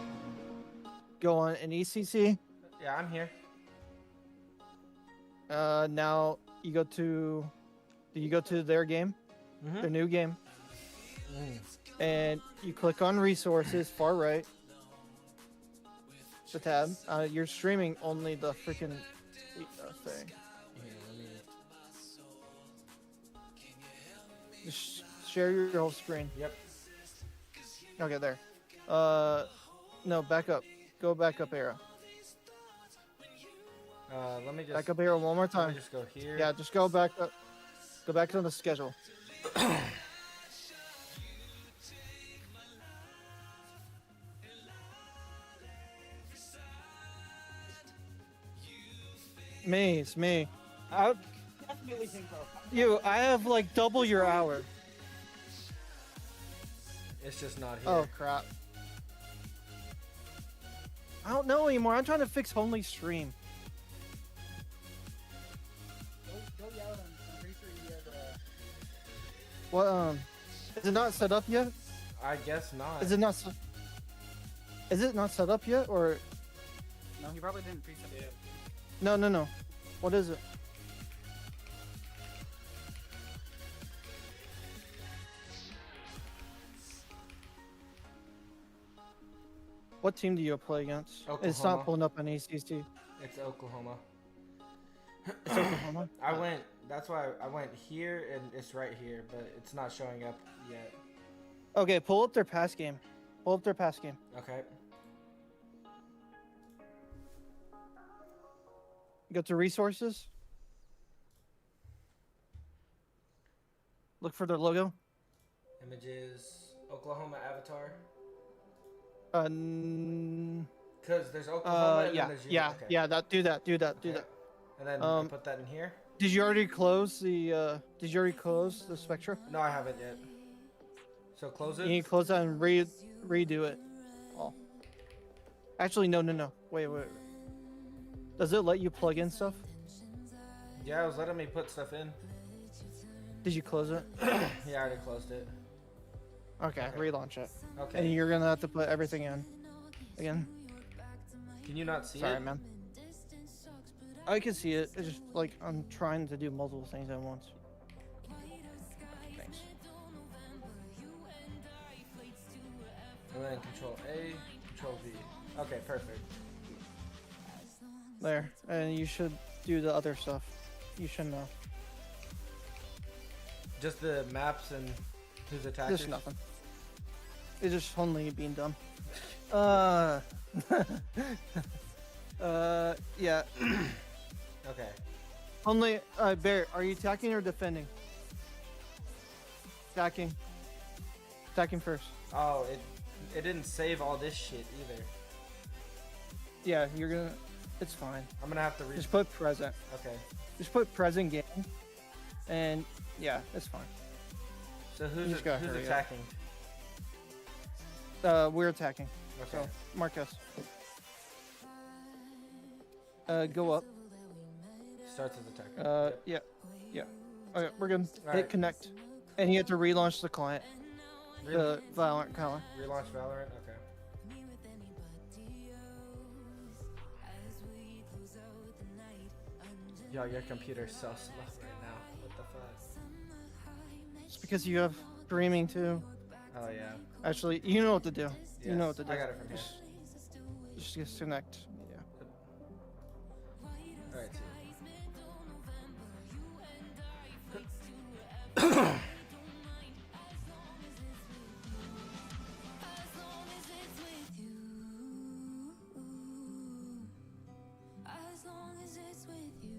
Go on NECC. Yeah, I'm here. Now you go to. Do you go to their game? Their new game. And you click on resources, far right. The tab. You're streaming only the freaking thing. Just share your whole screen. Yep. Okay, there. No, back up. Go back up arrow. Let me just Back up arrow one more Let time. me just go here. Yeah, just go back up. Go back to the schedule. Me, it's me. I definitely think so. You, I have like double your hour. It's just not here. Oh crap. I don't know anymore. I'm trying to fix Hoanli stream. What is it not set up yet? I guess not. Is it not Is it not set up yet or No, he probably didn't preset it. No. What is it? What team do you play against? It's Oklahoma. not pulling up on ACC. It's Oklahoma. It's Oklahoma. That's why I went here and it's right here, but it's not showing up yet. Okay, pull up their pass game. Pull up their pass game. Okay. Go to resources. Look for their logo. Images, Oklahoma avatar. Because there's Oklahoma and yeah, then there's you. yeah, Okay. yeah. Do that. Okay. And then I put that in here. Did you already close the? Did you already close the Spectra? No, I haven't yet. So close it. You need to close that and redo it. Oh. Actually, no. Wait. Does it let you plug in stuff? Yeah, it was letting me put stuff in. Did you close it? Yeah, I already closed it. Okay, relaunch it. Okay. And you're gonna have to put everything in again. Can you not see Sorry, it? man. I can see it. It's just like I'm trying to do multiple things at once. Thanks. And then Control A, Control V. Okay, perfect. There, and you should do the other stuff. You should know. Just the maps and who's attackers? Just nothing. It's just only being done. Yeah. Okay. Only, Bear, are you attacking or defending? Attacking. Attacking first. Oh, it didn't save all this shit either. Yeah, you're gonna. It's fine. I'm gonna have to Just put present. Okay. Just put present game, and yeah, it's fine. So You who's just gotta who's hurry up. attacking? We're attacking. Okay. So Marcus. Go up. Starts as attacking. Yeah, yeah. Okay, we're good. All Hit right. connect, and you have to relaunch the client. The Valorant client. Relaunch Valorant. Okay. Yo, your computer's so slow right now. What the fuck? It's because you have streaming too. Oh yeah. Actually, you know what to do. You know what Yes, to do. I got it from here. Just disconnect. Yeah. All right. As long as it's with you.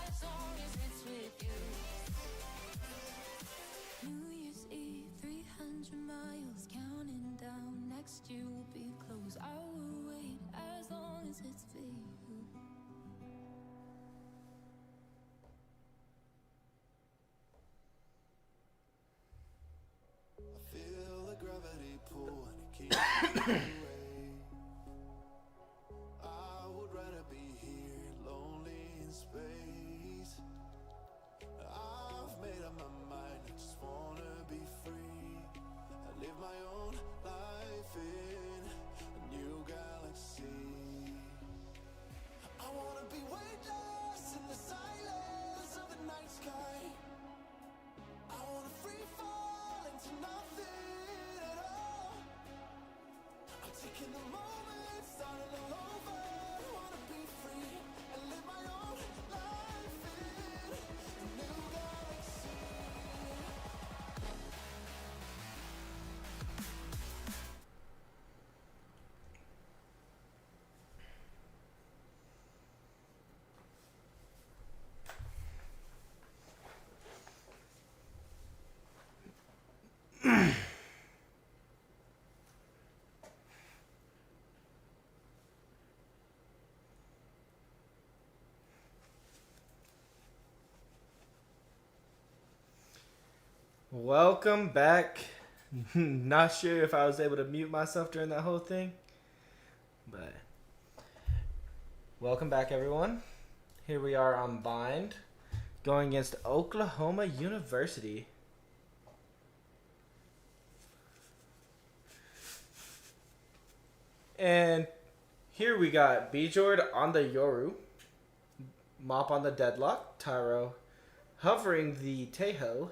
As long as it's with you. New Year's Eve, 300 miles, counting down. Next year will be close. I will wait as long as it's for you. I feel the gravity pull and it keeps me away. I would rather be here, lonely in space. I've made up my mind, I just wanna be free. I live my own life in a new galaxy. I wanna be weightless in the silence of the night sky. I wanna free fall into nothing at all. I'm taking the moment, starting all over. I wanna be free and live my own life in a new galaxy. Welcome back. Not sure if I was able to mute myself during that whole thing, but welcome back, everyone. Here we are on Bind, going against Oklahoma University. And here we got Bjord on the Yoru, Mop on the Deadlock, Tyro hovering the Teho,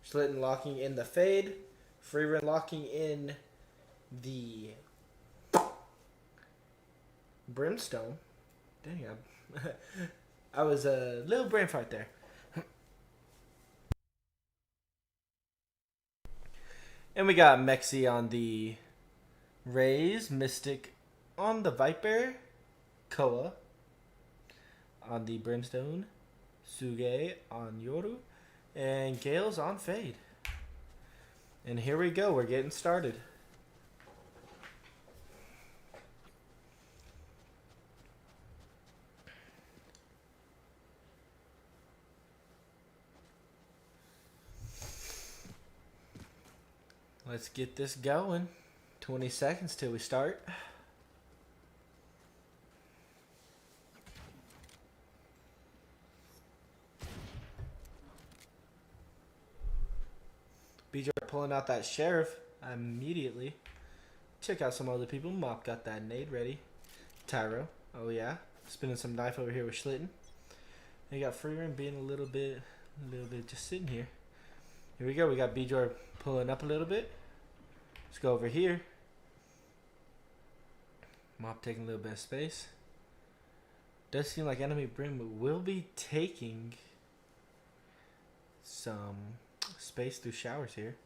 Schlitten locking in the Fade, Freeran locking in the Brimstone. Dang, I was a little brain fart there. And we got Mexi on the Rays, Mystic on the Viper, Koa on the Brimstone, Suge on Yoru, and Gale's on Fade. And here we go, we're getting started. Let's get this going. 20 seconds till we start. BJ pulling out that sheriff immediately. Check out some other people. Mop got that nade ready. Tyro. Oh yeah. Spinning some knife over here with Schlitten. They got Freeman being a little bit just sitting here. Here we go. We got BJ pulling up a little bit. Let's go over here. Mop taking a little bit of space. Does seem like enemy Brim will be taking some space through showers here.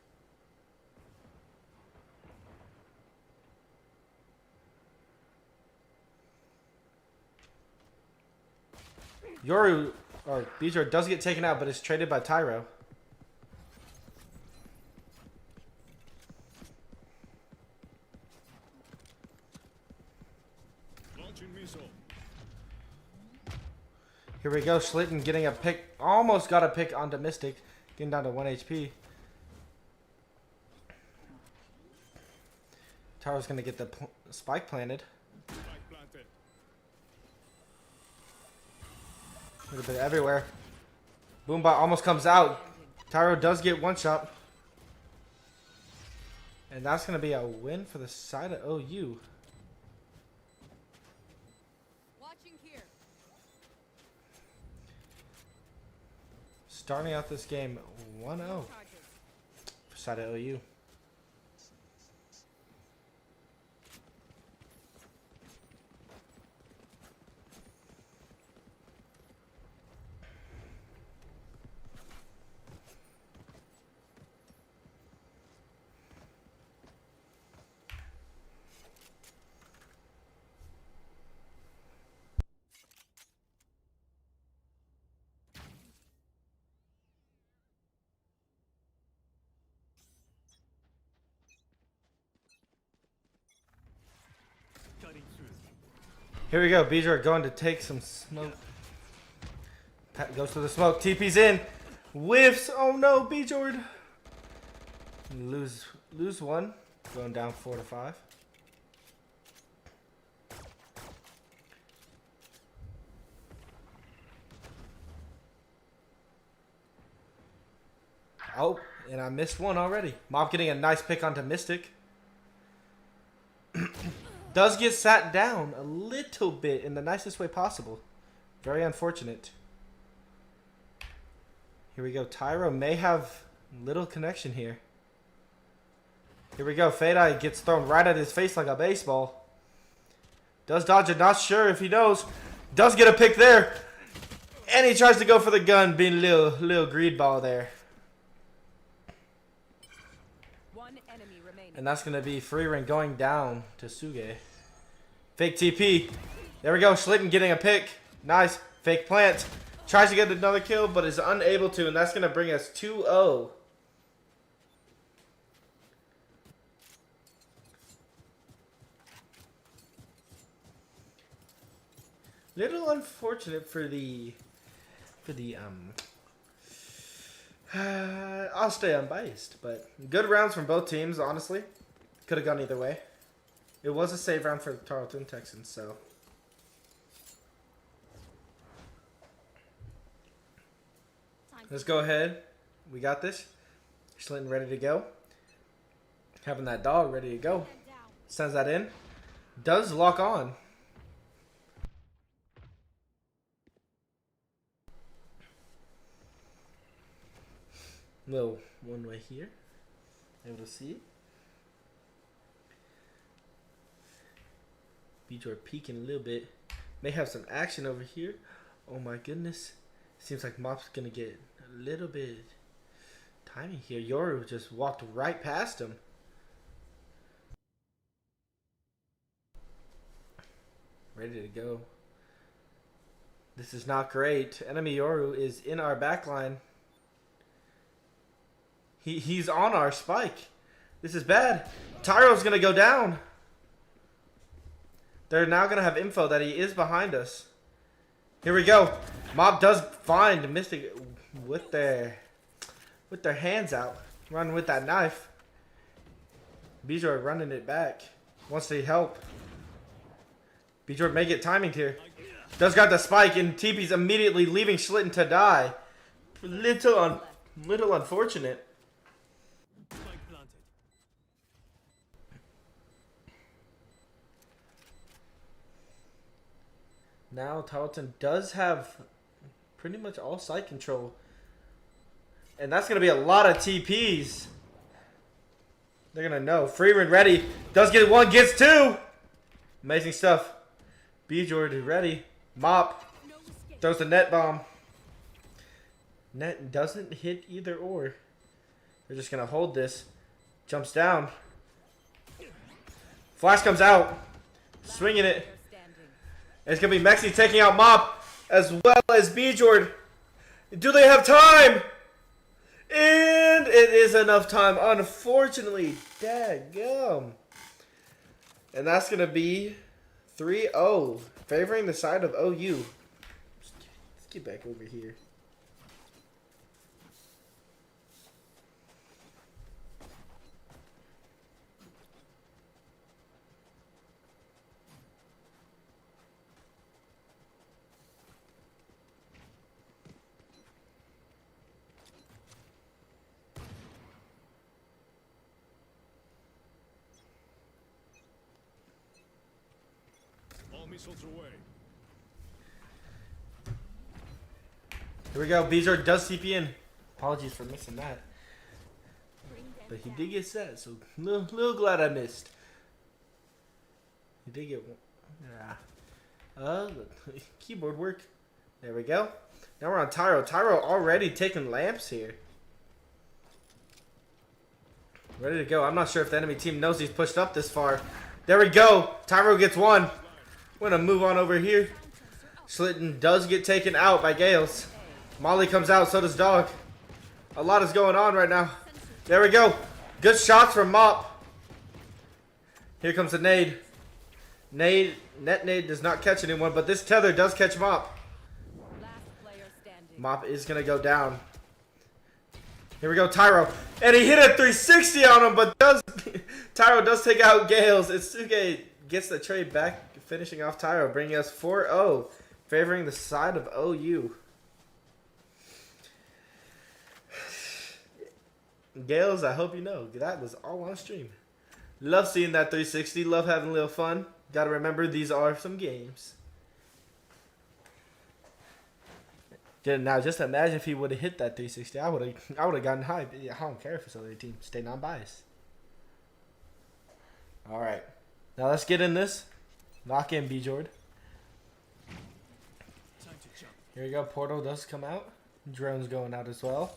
Yoru or Bijor does get taken out, but is traded by Tyro. Here we go, Schlitten getting a pick, almost got a pick onto Mystic, getting down to 1 HP. Tyro's gonna get the spike planted. A little bit everywhere. Boombot almost comes out. Tyro does get one shot. And that's going to be a win for the side of OU. Watching here. Starting out this game 1-0 for side of OU. Here we go. Bijor going to take some smoke. Goes for the smoke. TP's in. Whiffs. Oh no, Bijord. Lose one. Going down 4-5. Oh, and I missed one already. Mob getting a nice pick onto Mystic. Does get sat down a little bit in the nicest way possible. Very unfortunate. Here we go. Tyro may have little connection here. Here we go. Fade gets thrown right at his face like a baseball. Does dodge it. Not sure if he knows. Does get a pick there. And he tries to go for the gun, being a little greed ball there. And that's going to be free ring going down to Suge. Fake TP. There we go. Schlitten getting a pick. Nice. Fake plant. Tries to get another kill, but is unable to. And that's going to bring us 2-0. Little unfortunate for the I'll stay unbiased, but good rounds from both teams, honestly. Could have gone either way. It was a save round for the Tarleton Texans, so. Let's go ahead. We got this. Schlitten ready to go. Having that dog ready to go. Sends that in. Does lock on. Little one way here. Able to see it. Bijor peeking a little bit. May have some action over here. Oh my goodness. Seems like Mop's gonna get a little bit timing here. Yoru just walked right past him. Ready to go. This is not great. Enemy Yoru is in our backline. He's on our spike. This is bad. Tyro's going to go down. They're now going to have info that he is behind us. Here we go. Mob does find Mystic with their hands out. Running with that knife. Bijor running it back. Wants to help. Bijor may get timing here. Does got the spike and TP's immediately leaving Schlitten to die. Little unfortunate. Now Tarleton does have pretty much all site control. And that's going to be a lot of TPs. They're going to know. Freeman ready. Does get one, gets two. Amazing stuff. B-Jordan ready. Mop. Throws the net bomb. Net doesn't hit either or. They're just going to hold this. Jumps down. Flash comes out. Swinging it. And it's going to be Mexi taking out Mop as well as B-Jordan. Do they have time? And it is enough time, unfortunately. Dadgum. And that's going to be 3-0, favoring the side of OU. Let's get back over here. Missiles away. Here we go. Beezer does CP in. Apologies for missing that. But he did get set, so little glad I missed. He did get one. Keyboard work. There we go. Now we're on Tyro. Tyro already taking lamps here. Ready to go. I'm not sure if the enemy team knows he's pushed up this far. There we go. Tyro gets one. We're going to move on over here. Slitten does get taken out by Gales. Molly comes out, so does Dog. A lot is going on right now. There we go. Good shots from Mop. Here comes the nade. Net nade does not catch anyone, but this tether does catch Mop. Mop is going to go down. Here we go, Tyro. And he hit a 360 on him, but Tyro does take out Gales. Itsuge gets the trade back. Finishing off Tyro, bringing us 4-0, favoring the side of OU. Gales, I hope you know, that was all on stream. Love seeing that 360, love having a little fun. Gotta remember, these are some games. Now, just imagine if he would have hit that 360. I would have gotten hype. I don't care if it's other team. Stay non-biased. All right. Now, let's get in this. Lock in, B-Jord. Here we go. Portal does come out. Drone's going out as well.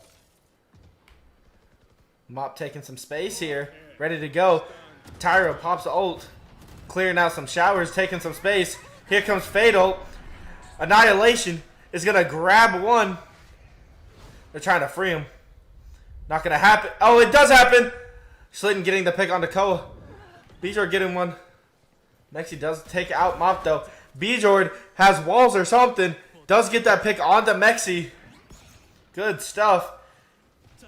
Mop taking some space here. Ready to go. Tyro pops ult. Clearing out some showers. Taking some space. Here comes Fatal. Annihilation is going to grab one. They're trying to free him. Not going to happen. Oh, it does happen. Slitten getting the pick on the Koa. B-Jord getting one. Mexi does take out Mop though. B-Jord has walls or something. Does get that pick onto Mexi. Good stuff.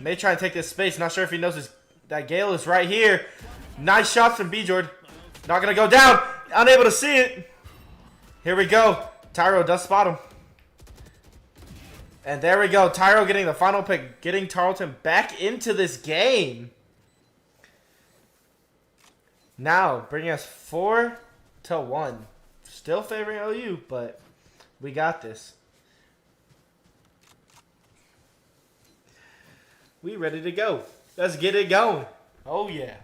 May try and take this space. Not sure if he knows that Gale is right here. Nice shots from B-Jord. Not going to go down. Unable to see it. Here we go. Tyro does spot him. And there we go. Tyro getting the final pick. Getting Tarleton back into this game. Now, bringing us 4-1. Still favoring OU, but we got this. We ready to go. Let's get it going. Oh, yeah.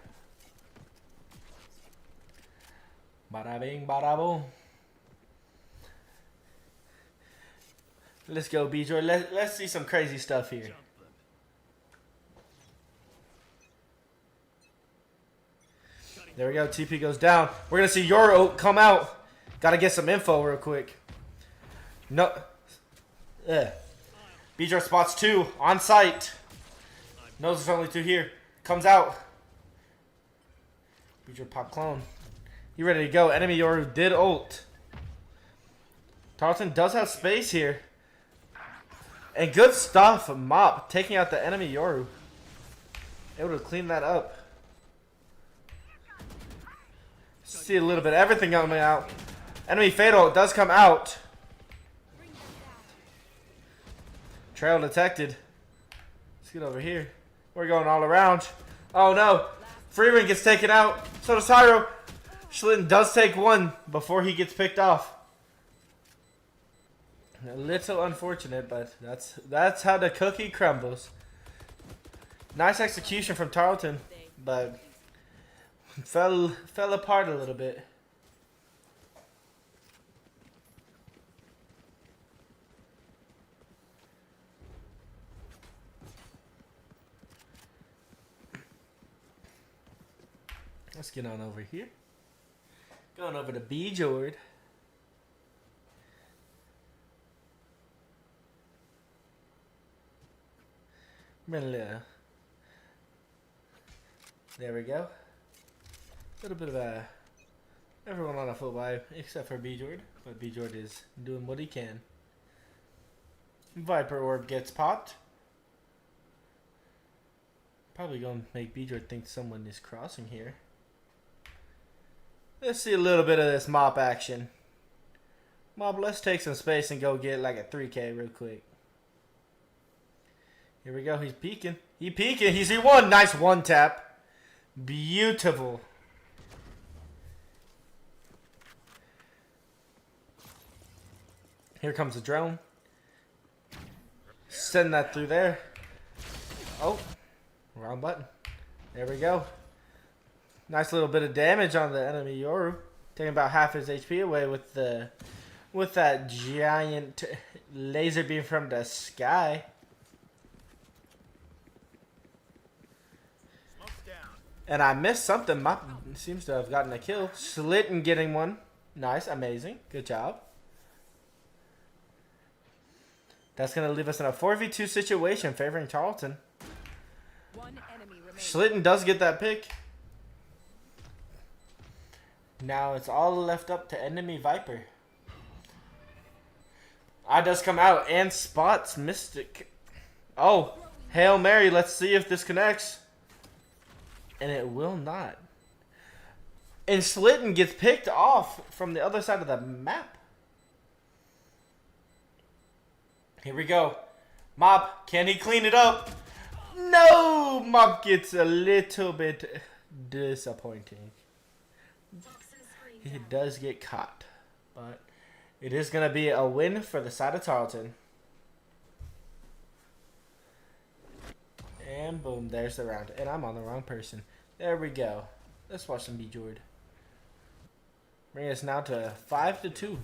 Bada bing, bada boom. Let's go, B-Joy. Let's see some crazy stuff here. There we go. TP goes down. We're going to see Yoro come out. Got to get some info real quick. No. B-Joy spots 2 on site. Knows there's only 2 here. Comes out. B-Joy pop clone. You ready to go. Enemy Yoru did ult. Tarleton does have space here. And good stuff. Mop taking out the enemy Yoru. Able to clean that up. See a little bit of everything coming out. Enemy Fatal does come out. Trail detected. Let's get over here. We're going all around. Oh no. Freeman gets taken out. So does Tyro. Schlitten does take one before he gets picked off. A little unfortunate, but that's how the cookie crumbles. Nice execution from Tarleton, but fell apart a little bit. Let's get on over here. Going over to B Jord. There we go. A little bit of everyone on a full buy except for B Jord, but B Jord is doing what he can. Viper Orb gets popped. Probably gonna make B Jord think someone is crossing here. Let's see a little bit of this mop action. Mob, let's take some space and go get like a 3K real quick. Here we go. He's peeking. He peeking. He's E1. Nice one tap. Beautiful. Here comes the drone. Send that through there. Oh, wrong button. There we go. Nice little bit of damage on the enemy Yoru. Taking about half his HP away with that giant laser beam from the sky. And I missed something. Mop seems to have gotten a kill. Slitten getting one. Nice, amazing. Good job. That's going to leave us in a 4v2 situation favoring Tarleton. Slitten does get that pick. Now it's all left up to enemy Viper. I does come out and spots Mystic. Oh, Hail Mary. Let's see if this connects. And it will not. And Slitten gets picked off from the other side of the map. Here we go. Mop, can he clean it up? No! Mop gets a little bit disappointing. He does get caught. But it is going to be a win for the side of Tarleton. And boom, there's the round. And I'm on the wrong person. There we go. Let's watch some B Jord. Bring us now to 5-2.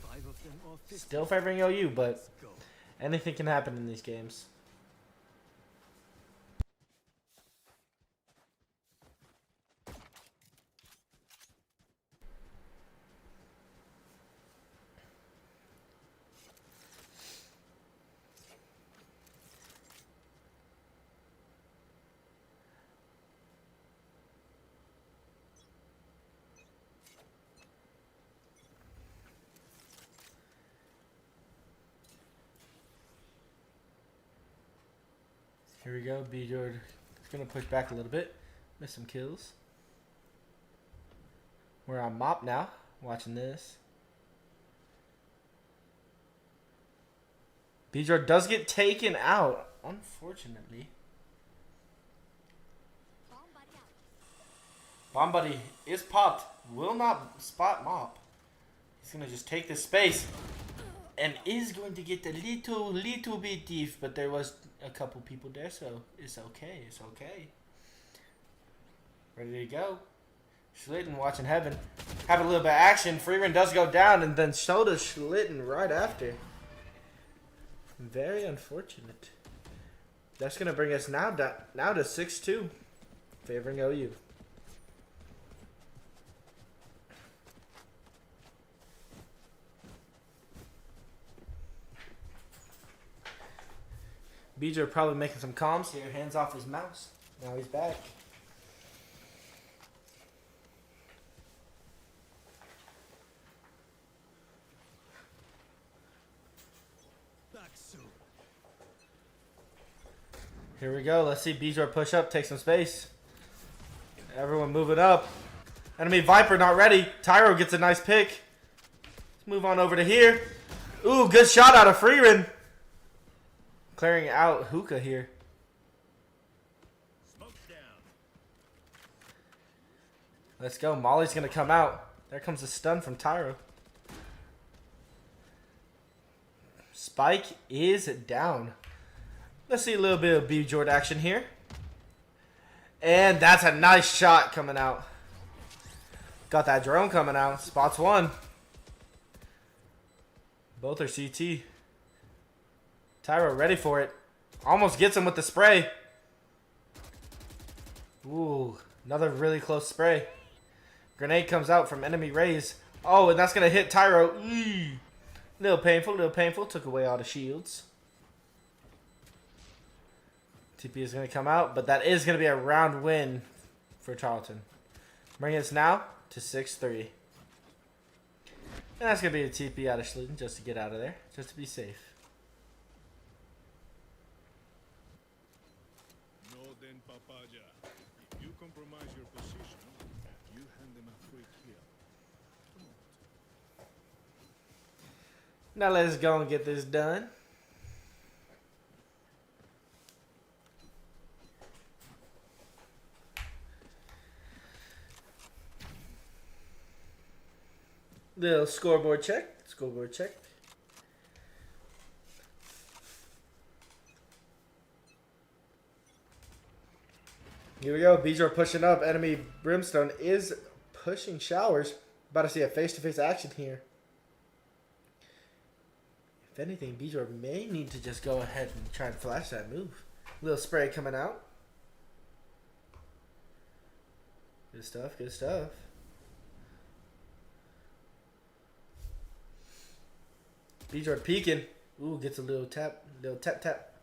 Still favoring OU, but anything can happen in these games. Here we go. B Jord is going to push back a little bit. Miss some kills. We're on Mop now. Watching this. B Jord does get taken out. Unfortunately. Bomb Buddy is popped. Will not spot Mop. He's going to just take this space. And is going to get a little bit deep. But there was a couple people there, so it's okay. It's okay. Ready to go. Slitten watching heaven. Have a little bit of action. Freeman does go down, and then so does Slitten right after. Very unfortunate. That's going to bring us now to 6-2. Favoring OU. BJ probably making some comms here. Hands off his mouse. Now he's back. Here we go. Let's see BJ push up, take some space. Everyone moving up. Enemy Viper not ready. Tyro gets a nice pick. Let's move on over to here. Ooh, good shot out of Freeman. Clearing out Hookah here. Let's go. Molly's going to come out. There comes a stun from Tyro. Spot Spike is down. Let's see a little bit of B-Jord action here. And that's a nice shot coming out. Got that drone coming out. Spots one. Both are CT. Tyro ready for it. Almost gets him with the spray. Ooh, another really close spray. Grenade comes out from enemy raise. Oh, and that's going to hit Tyro. Little painful, little painful. Took away all the shields. TP is going to come out, but that is going to be a round win for Tarleton. Bringing us now to 6-3. And that's going to be a TP out of Schlitten just to get out of there, just to be safe. No, then, Papaja. If you compromise your position, you hand them a free kill. Now let's go and get this done. Little scoreboard check. Scoreboard check. Here we go. B-Jord pushing up. Enemy Brimstone is pushing showers. About to see a face-to-face action here. If anything, B-Jord may need to just go ahead and try and flash that move. Little spray coming out. Good stuff. Good stuff. B-Jord peeking. Ooh, gets a little tap. Little tap tap.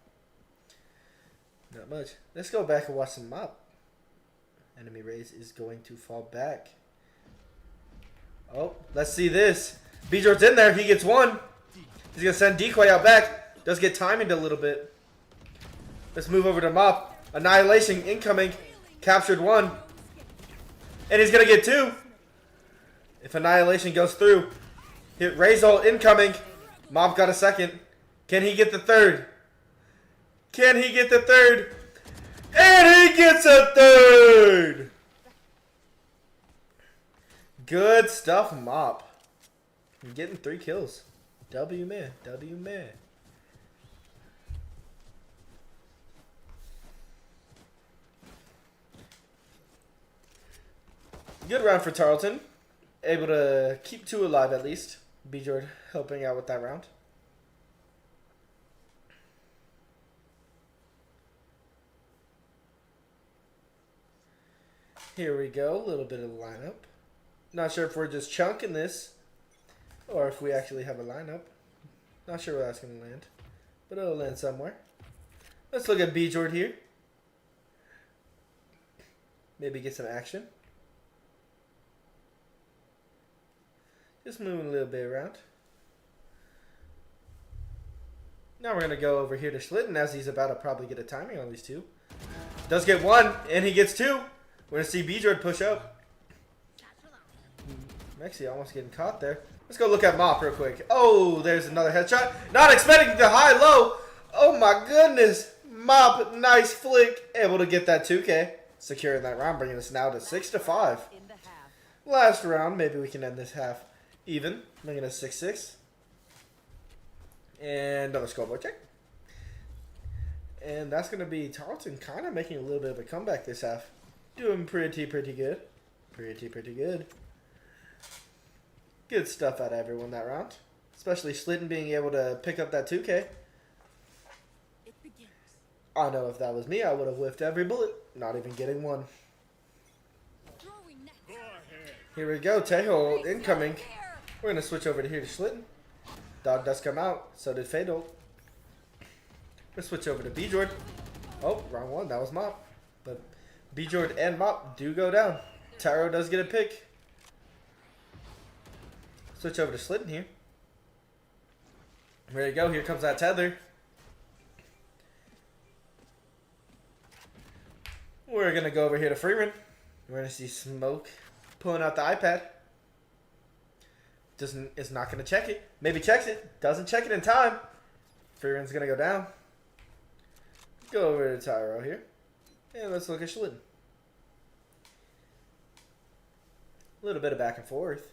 Not much. Let's go back and watch some mop. Enemy raise is going to fall back. Oh, let's see this. B-Jord's in there. He gets one. He's going to send Decoy out back. Does get timed a little bit. Let's move over to mop. Annihilation incoming. Captured one. And he's going to get two. If Annihilation goes through. Hit raise ult incoming. Mop got a second. Can he get the third? Can he get the third? And he gets a third! Good stuff, Mop. You're getting 3 kills. W man. W man. Good round for Tarleton. Able to keep 2 alive at least. B-Jord helping out with that round. Here we go, a little bit of lineup. Not sure if we're just chunking this or if we actually have a lineup. Not sure where that's going to land, but it'll land somewhere. Let's look at B-Jord here. Maybe get some action. Just moving a little bit around. Now we're going to go over here to Schlitten as he's about to probably get a timing on these two. Does get one, and he gets two. We're going to see B-Jord push up. Mexi almost getting caught there. Let's go look at Mop real quick. Oh, there's another headshot. Not expecting the high-low. Oh my goodness. Mop, nice flick. Able to get that 2K. Securing that round, bringing us now to 6-5. Last round, maybe we can end this half even. Making us 6-6. And another scoreboard check. And that's going to be Tarleton kind of making a little bit of a comeback this half. Doing pretty good. Pretty good. Good stuff out of everyone that round. Especially Schlitten being able to pick up that 2K. I know if that was me, I would have whiffed every bullet. Not even getting one. Here we go. Tejo incoming. We're going to switch over to here to Schlitten. Dog does come out. So did Fatal. Let's switch over to B-Jord. Oh, wrong one. That was Mop. But B-Jord and Mop do go down. Tyro does get a pick. Switch over to Schlitten here. There you go. Here comes that tether. We're going to go over here to Freeman. We're going to see Smoke pulling out the iPad. Is not going to check it. Maybe checks it. Doesn't check it in time. Freeman's going to go down. Go over to Tyro here. And let's look at Schlitten. A little bit of back and forth.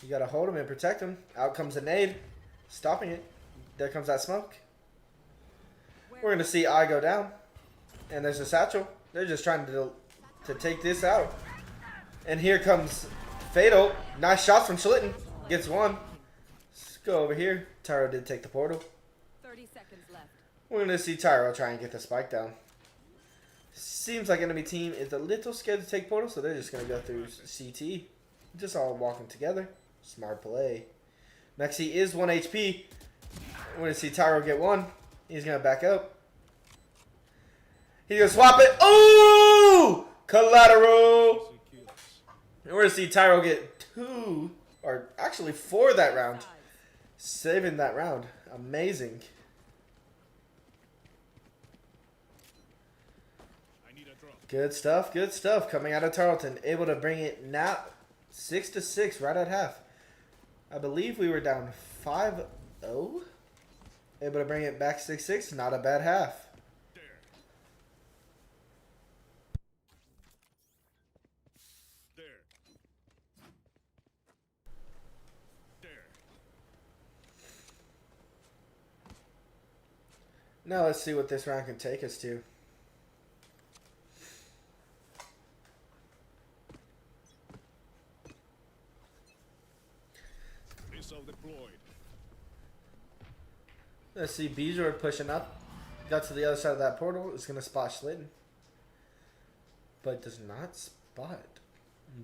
You got to hold him and protect him. Out comes a nade. stopping it. There comes that smoke. We're going to see I go down. And there's a satchel. They're just trying to take this out. And here comes Fatal. Nice shots from Schlitten. Gets one. Let's go over here. Tyro did take the portal. 30 seconds left. We're going to see Tyro try and get the spike down. Seems like enemy team is a little scared to take portal, so they're just going to go through CT. Just all walking together. Smart play. Mexi is 1 HP. We're going to see Tyro get one. He's going to back up. He's going to swap it. Ooh! Collateral. And we're going to see Tyro get 2, or actually 4 that round. Saving that round. Amazing. Good stuff, good stuff. Coming out of Tarleton. Able to bring it now 6-6 right at half. I believe we were down 5-0. Able to bring it back 6-6. Not a bad half. Now let's see what this round can take us to. Let's see Bjord pushing up. Got to the other side of that portal. Is going to spot Schlitten. But does not spot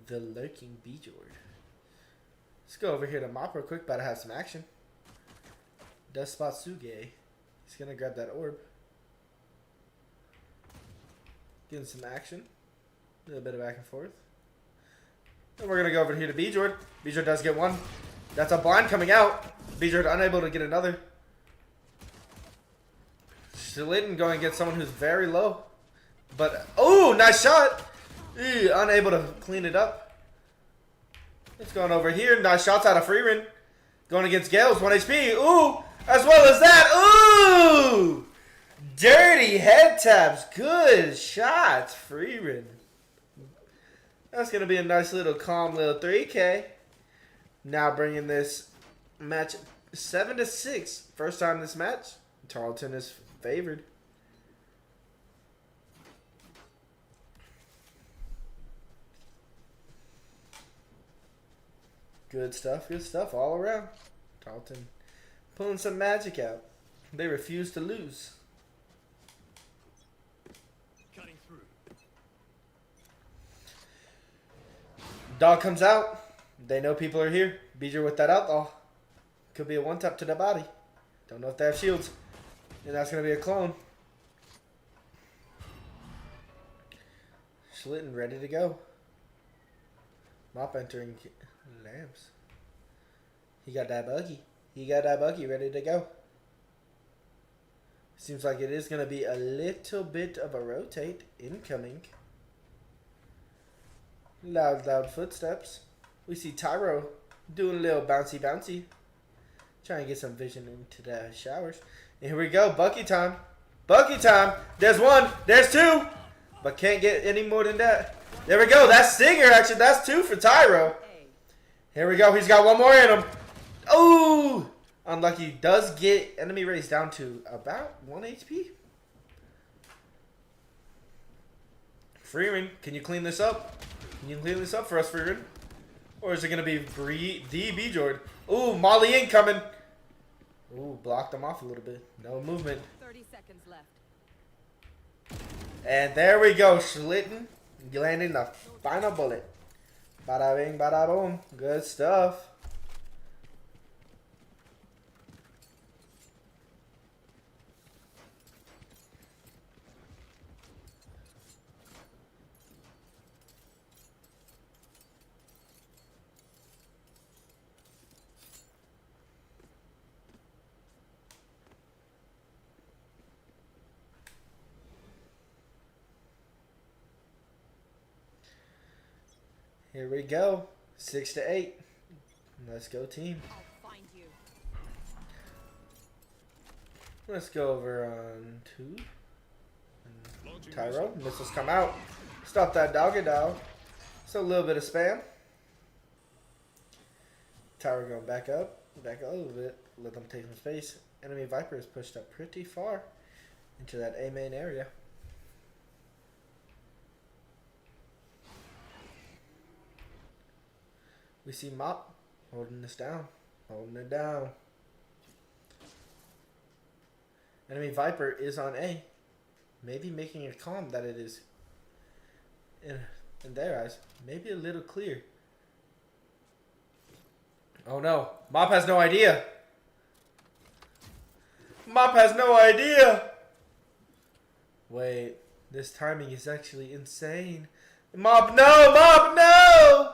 the lurking Bjord. Let's go over here to Mop real quick. About to have some action. Does spot Suge. He's going to grab that orb. Getting some action. A little bit of back and forth. And we're going to go over here to Bjord. Bjord does get one. That's a blind coming out. Bjord unable to get another. Schlitten going to get someone who's very low. But, oh, nice shot. Unable to clean it up. It's going over here. Nice shots out of Freeman. Going against Gales. 1 HP. Ooh. As well as that. Ooh! Dirty head taps. Good shots, Freeman. That's going to be a nice little calm little 3K. Now bringing this match 7-6. First time this match. Tarleton is favored. Good stuff all around. Tarleton pulling some magic out. They refuse to lose. Cutting through. Dog comes out. They know people are here. Bjord with that outlaw. Could be a one-tap to the body. Don't know if they have shields. And that's going to be a clone. Schlitten ready to go. Mop entering lamps. He got that buggy. He got that buggy ready to go. Seems like it is going to be a little bit of a rotate incoming. Loud footsteps. We see Tyro doing a little bouncy. Trying to get some vision into the showers. And here we go. Bucky time. Bucky time. There's one. There's two. But can't get any more than that. There we go. That's Stinger, actually. That's 2 for Tyro. Here we go. He's got one more in him. Oh! Unlucky. Does get enemy race down to about 1 HP. Freeman, can you clean this up? Can you clean this up for us, Freeman? Or is it going to be the Bjord? Ooh, Molly incoming. Ooh, blocked him off a little bit. No movement. 30 seconds left. And there we go. Schlitten landing the final bullet. Bada bing, bada boom. Good stuff. Here we go. 6-8. Let's go, team. I'll find you. Let's go over on 2. Tyro. Missiles come out. Stop that doggy dog. So a little bit of spam. Tyro going back up. Back a little bit. let them take some space. Enemy Viper is pushed up pretty far into that A main area. We see Mop holding this down, holding it down. Enemy Viper is on A, maybe making it calm that it is in their eyes, maybe a little clear. Oh no, Mop has no idea. Mop has no idea. Wait, this timing is actually insane. Mop, no! Mop, no!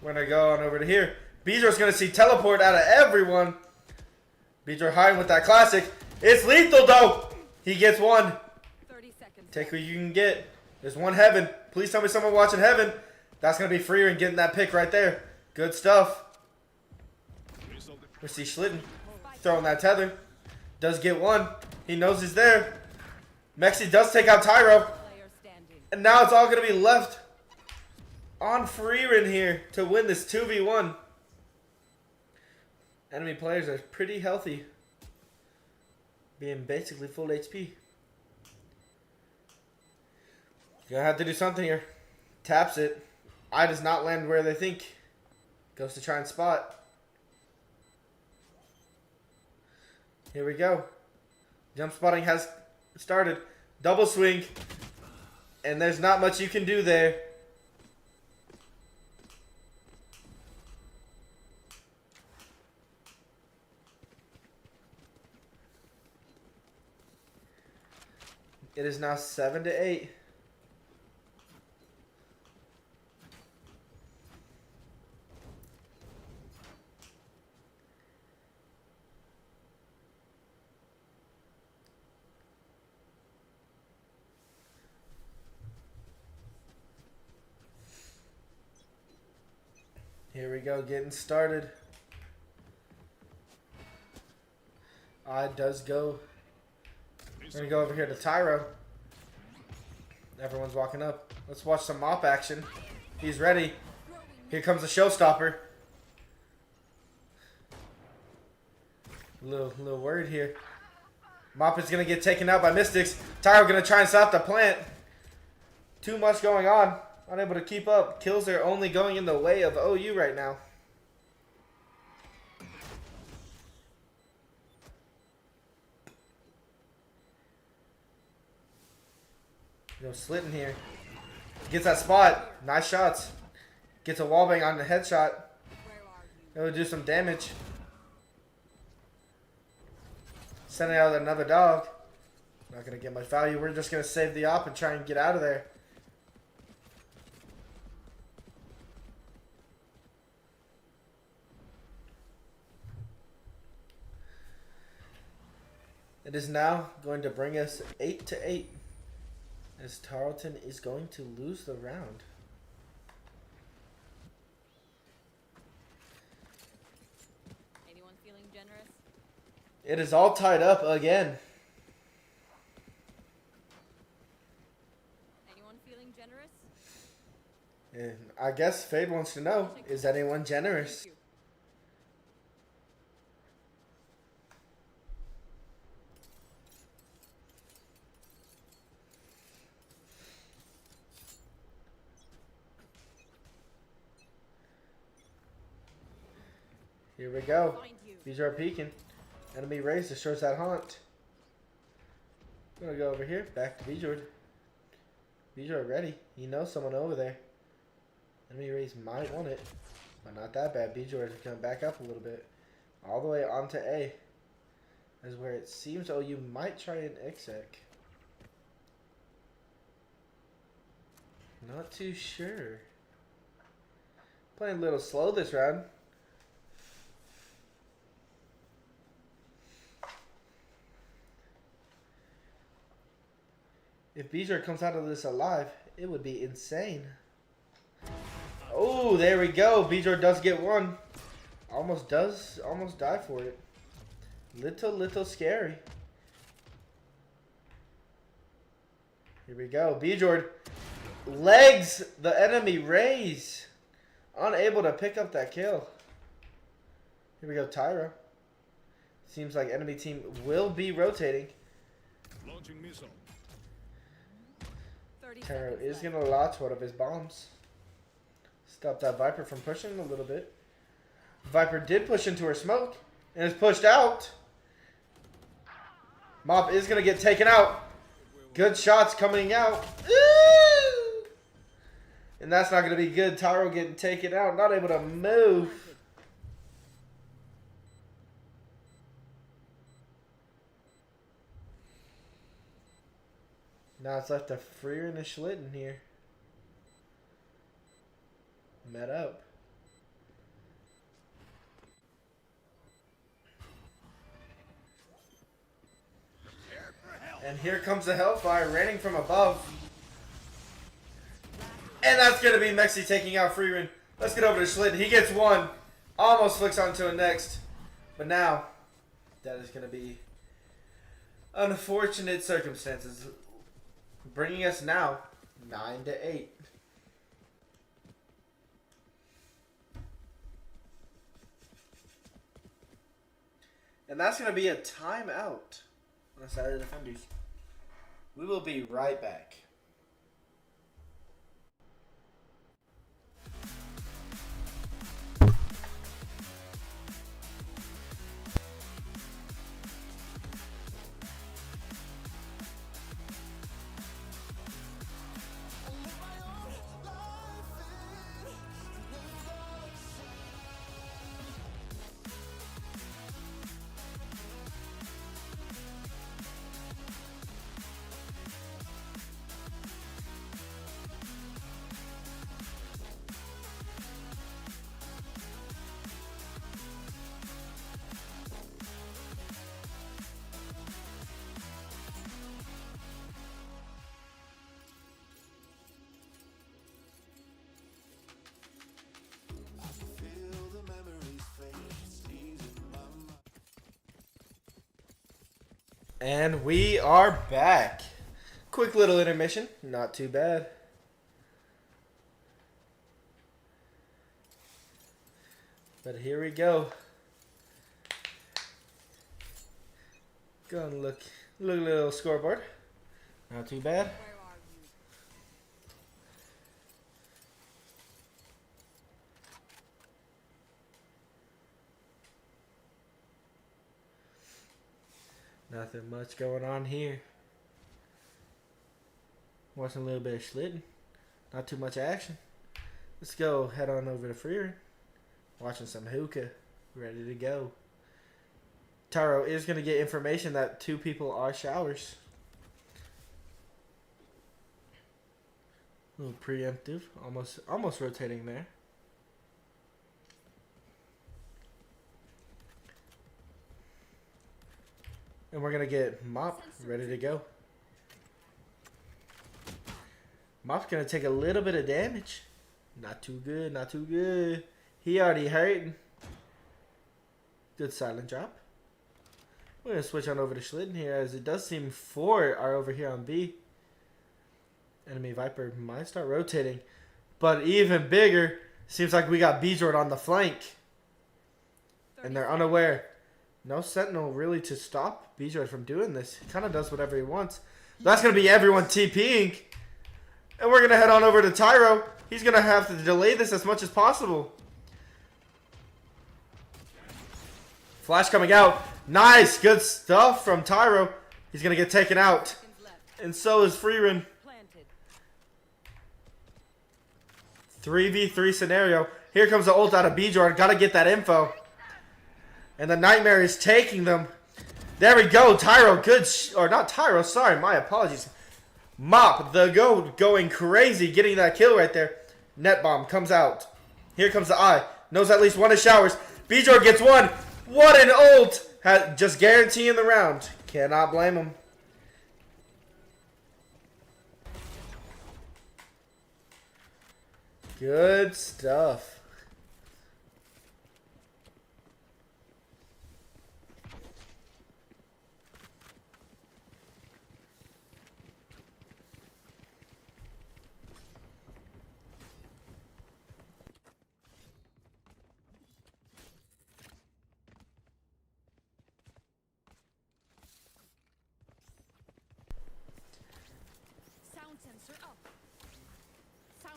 We're gonna go on over to here. Beezor's gonna see teleport out of everyone. Beezor hiding with that classic. It's lethal though. He gets one. 30 seconds. Take what you can get. There's one heaven. Please tell me someone watching heaven. That's gonna be Freer and getting that pick right there. Good stuff. We see Schlitten throwing that tether. Does get one. He knows he's there. Mexi does take out Tyro. And now it's all gonna be left on Freer in here to win this 2v1. Enemy players are pretty healthy, being basically full HP. You're gonna have to do something here. Taps it. I does not land where they think. Goes to try and spot. Here we go. Jump spotting has started. Double swing. And there's not much you can do there. It is now 7-8. Here we go, getting started. I does go. We're gonna go over here to Tyro. Everyone's walking up. Let's watch some Mop action. He's ready. Here comes the showstopper. Little worried here. Mop is gonna get taken out by Mystics. Tyro gonna try and stop the plant. Too much going on. Unable to keep up. Kills are only going in the way of OU right now. No Slitting here. Gets that spot. Nice shots. Gets a wallbang on the headshot. It'll do some damage. Sending out another dog. Not going to get much value. We're just going to save the op and try and get out of there. It is now going to bring us 8-8. As Tarleton is going to lose the round. Anyone feeling generous? It is all tied up again. Anyone feeling generous? And I guess Fade wants to know, is anyone generous? Here we go. These are peeking. Enemy raise destroys that haunt. I'm gonna go over here. Back to Bijord. Bijord ready. He knows someone over there. Enemy raise might want it. But not that bad. Bijord is gonna back up a little bit. All the way onto A. That's where it seems OU might try an exec. Not too sure. Playing a little slow this round. If Bijord comes out of this alive, it would be insane. Oh, there we go. Bijord does get one. Almost die for it. Little scary. Here we go. Bijord legs the enemy raise. Unable to pick up that kill. Here we go, Tyro. Seems like enemy team will be rotating. Launching missile. Tyro is going to launch one of his bombs. Stop that Viper from pushing a little bit. Viper did push into her smoke and is pushed out. Mop is going to get taken out. Good shots coming out. Ooh! And that's not going to be good. Tyro getting taken out. Not able to move. Now it's left to Freer and a Schlitten here. Met up. And here comes the Hellfire raining from above. And that's going to be Mexi taking out Freeman. Let's get over to Schlitten. He gets one. Almost flicks onto a next. But now, that is going to be unfortunate circumstances. Bringing us now 9-8. And that's going to be a timeout on the side of the defenders. We will be right back. And we are back. Quick little intermission. Not too bad. But here we go. Go and look at the little scoreboard. Not too bad. Nothing much going on here. Watching a little bit of Schlitten. Not too much action. Let's go head on over to Freer. Watching some hookah. Ready to go. Tyro is going to get information that two people are showers. A little preemptive. Almost rotating there. And we're going to get Mop ready to go. Mop's going to take a little bit of damage. Not too good, not too good. He already hurting. Good silent drop. We're going to switch on over to Schlitten here, as it does seem 4 are over here on B. Enemy Viper might start rotating. But even bigger, seems like we got Bjord on the flank. And they're unaware. No Sentinel really to stop Bjord from doing this. He kind of does whatever he wants. That's going to be everyone TPing. And we're going to head on over to Tyro. He's going to have to delay this as much as possible. Flash coming out. Nice. Good stuff from Tyro. He's going to get taken out. And so is Freeman. 3v3 scenario. Here comes the ult out of Bjord. Got to get that info. And the Nightmare is taking them. There we go. Tyro, good. Or not Tyro, sorry. My apologies. Mop, the goat, going crazy. Getting that kill right there. Net bomb comes out. Here comes the eye. Knows at least one of showers. Bjord gets one. What an ult. Just guaranteeing the round. Cannot blame him. Good stuff.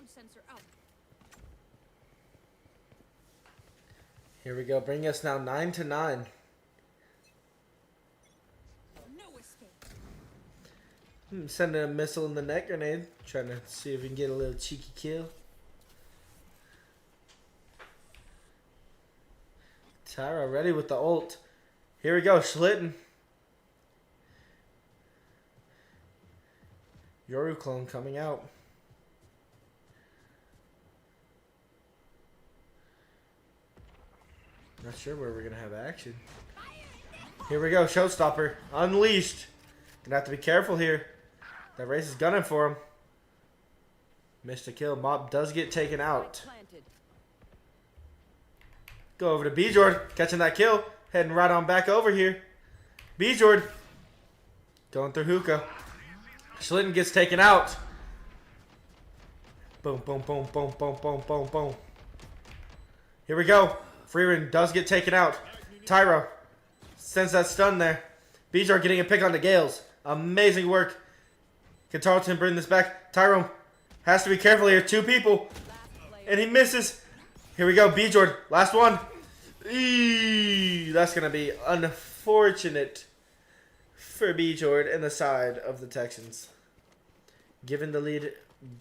Sound sensor out. Here we go. Bring us now 9-9. No escape. Sending a missile in the net grenade. Trying to see if we can get a little cheeky kill. Tyra ready with the ult. Here we go. Schlitten. Yoru clone coming out. Not sure where we're going to have action. Here we go. Showstopper. Unleashed. Gonna have to be careful here. That race is gunning for him. Missed a kill. Mop does get taken out. Go over to Bjord. Catching that kill. Heading right on back over here. Bjord. Going through hookah. Schlitten gets taken out. Boom, boom, boom, boom, boom, boom, boom, boom. Here we go. Freeman does get taken out. Tyro sends that stun there. Bjord getting a pick on the Gales. Amazing work. Can Tarleton bring this back? Tyrone has to be careful here. 2 people. And he misses. Here we go. Bjord. Last one. Eee, that's going to be unfortunate for Bjord and the side of the Texans. Giving the lead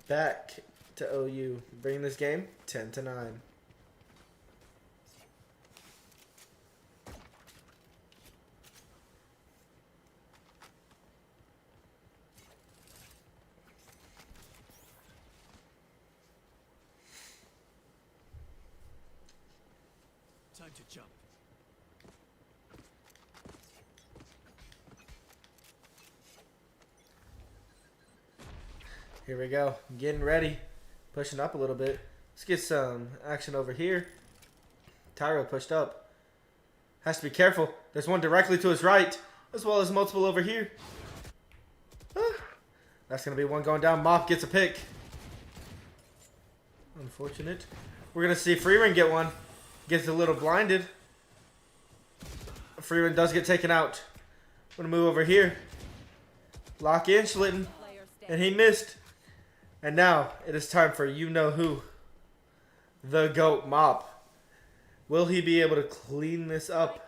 back to OU. Bringing this game 10-9. Time to jump. Here we go. Getting ready. Pushing up a little bit. Let's get some action over here. Tyro pushed up. Has to be careful. There's one directly to his right, as well as multiple over here. That's going to be one going down. Mop gets a pick. Unfortunate. We're going to see Freeman get one. Gets a little blinded. Freeman does get taken out. I'm going to move over here. Lock in Schlitten. And he missed. And now it is time for you-know-who. The GOAT Mop. Will he be able to clean this up?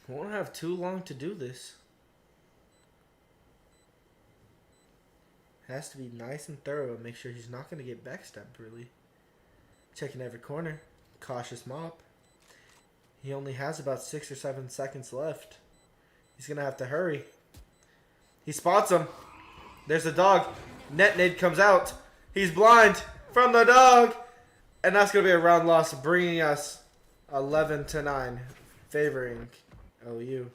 Won't have too long to do this. Has to be nice and thorough and make sure he's not going to get backstabbed, really. Checking every corner. Cautious Mop. He only has about 6 or 7 seconds left. He's going to have to hurry. He spots him. There's the dog. Net nade comes out. He's blind from the dog. And that's going to be a round loss, bringing us 11-9, favoring OU.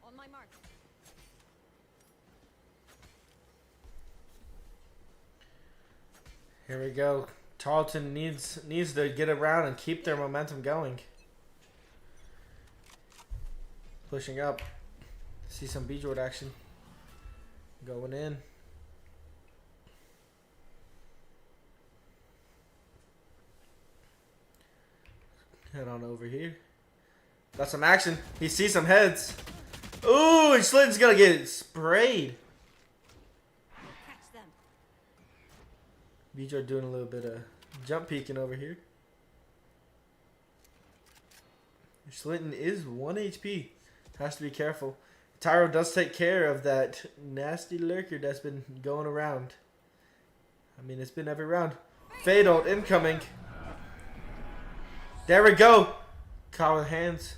On my mark. Here we go. Tarleton needs to get around and keep their momentum going. Pushing up. See some Bjord action. Going in. Head on over here. Got some action. He sees some heads. Ooh, and Schlitten's gonna get sprayed. Catch them. Bjord doing a little bit of jump peeking over here. Schlitten is 1 HP. Has to be careful. Tyro does take care of that nasty lurker that's been going around. I mean, it's been every round. Fade ult incoming. There we go. Caught with hands.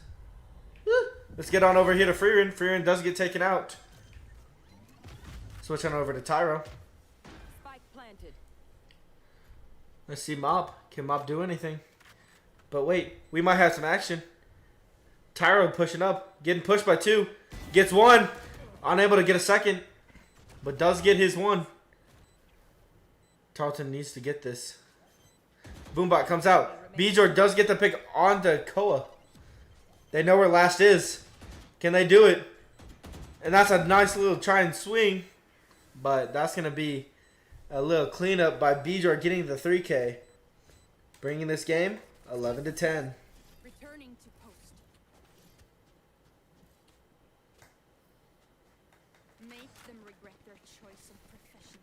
Woo. Let's get on over here to Freeman. Freeman does get taken out. Switch on over to Tyro. Spike planted. Let's see Mop. Can Mop do anything? But wait, we might have some action. Tyro pushing up, getting pushed by 2, gets 1, unable to get a second, but does get his 1. Tarleton needs to get this. Boombot comes out. Bjord does get the pick onto Koa. They know where last is. Can they do it? And that's a nice little try and swing. But that's going to be a little cleanup by Bjord getting the 3K. Bringing this game 11-10. Returning to post. Make them regret their choice of profession.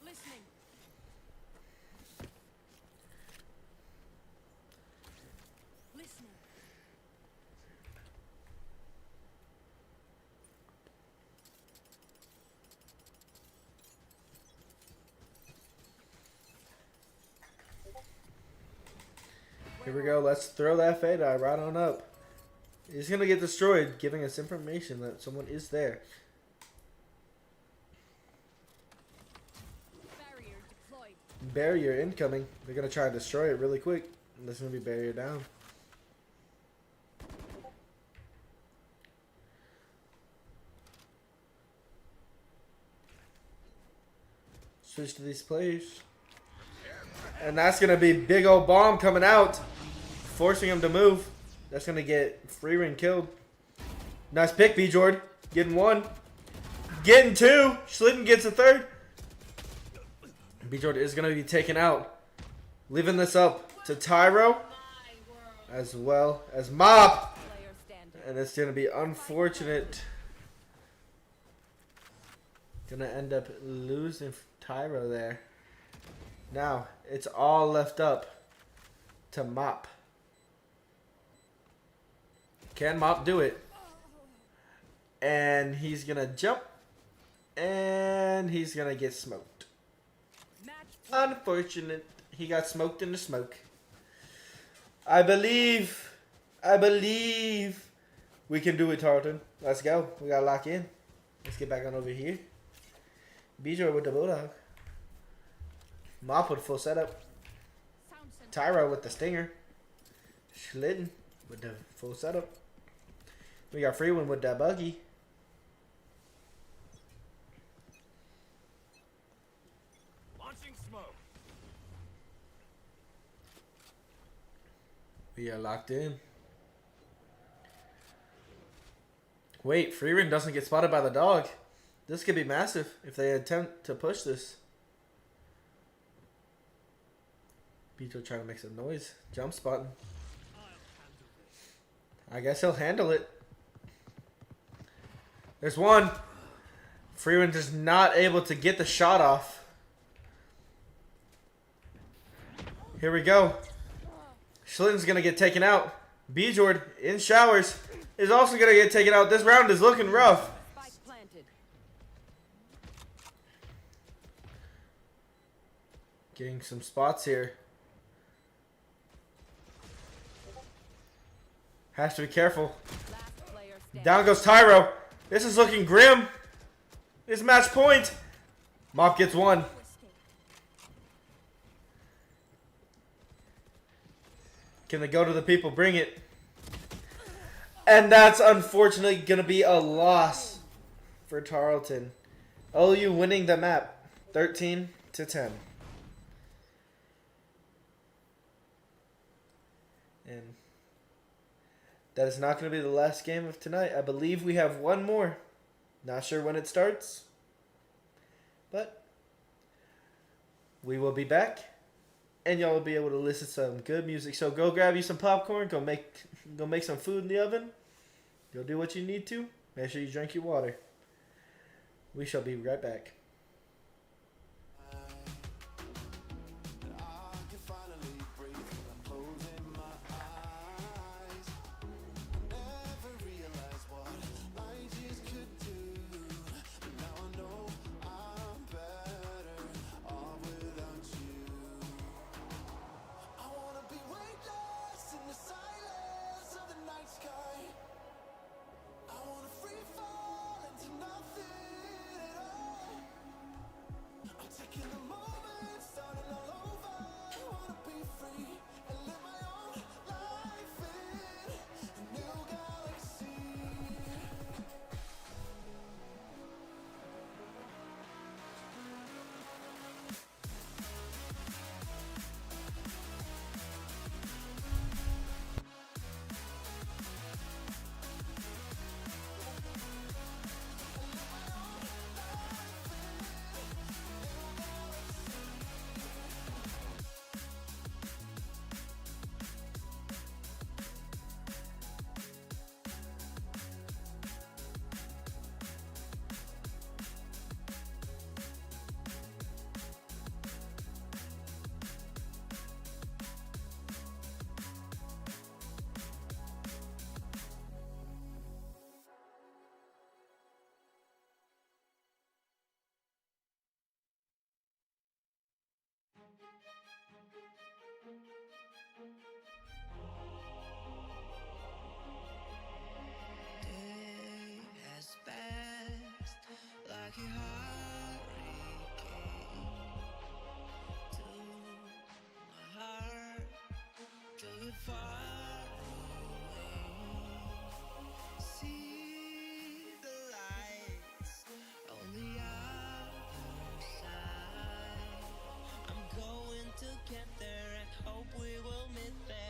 Listening. Listening. Here we go. Let's throw that fade eye right on up. He's going to get destroyed, giving us information that someone is there. Barrier deployed. Barrier incoming. They're going to try to destroy it really quick. And there's going to be barrier down. Switch to these players. And that's going to be big old bomb coming out. Forcing him to move. That's going to get Freeman killed. Nice pick, Bjord. Getting one. Getting two. Schlitten gets a third. Bjord is going to be taken out. Leaving this up to Tyro. As well as Mop. Player standing. And it's going to be unfortunate. Going to end up losing Tyro there. Now, it's all left up to Mop. Can Mop do it? And he's going to jump. And he's going to get smoked. Unfortunate. He got smoked in the smoke. I believe we can do it, Tarleton. Let's go. We got to lock in. Let's get back on over here. Bjord with the Bulldog. Mop with full setup. Tyro with the stinger. Schlitten with the full setup. We got Freeman with that buggy. Launching smoke. We are locked in. Wait, Freeman doesn't get spotted by the dog. This could be massive if they attempt to push this. Beto trying to make some noise. Jump spotting. I guess he'll handle it. There's one. Freeman just not able to get the shot off. Here we go. Schlitten's going to get taken out. Bjord in showers is also going to get taken out. This round is looking rough. Spike planted. Getting some spots here. Has to be careful. Last player standing. Down goes Tyro. This is looking grim. It's match point. Mop gets one. Can they go to the people? Bring it. And that's unfortunately going to be a loss for Tarleton. OU winning the map 13-10. And that is not going to be the last game of tonight. I believe we have one more. Not sure when it starts. But we will be back. And y'all will be able to listen to some good music. So go grab you some popcorn. Go make some food in the oven. Go do what you need to. Make sure you drink your water. We shall be right back. like a hurricane to my heart, to it far away. See the lights on the other side. I'm going to get there and hope we will meet there.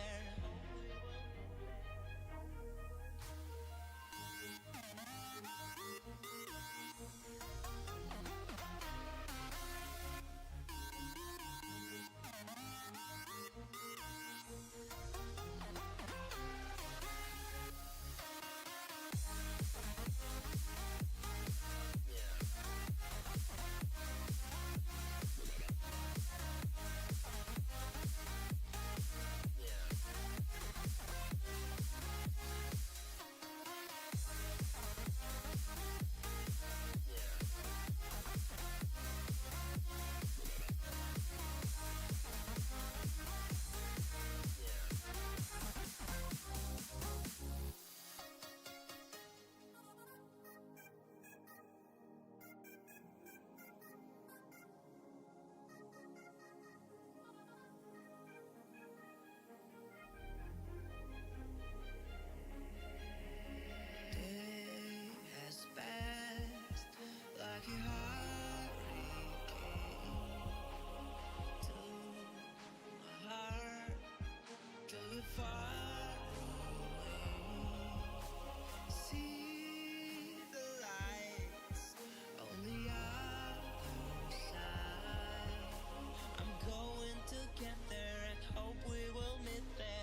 Like a hurricane to my heart, to it far away. See the lights on the other side. I'm going to get there and hope we will meet there.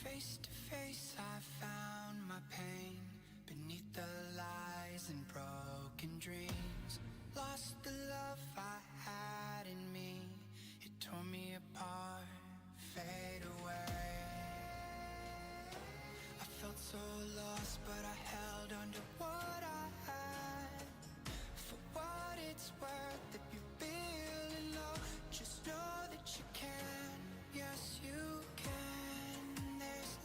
Face to face, I found my pain beneath the lies and broken dreams. Lost the love I had in me. It tore me apart, fade away. I felt so lost, but I held on to what I had. For what it's worth, if you're feeling low, just know that you can. Yes, you can.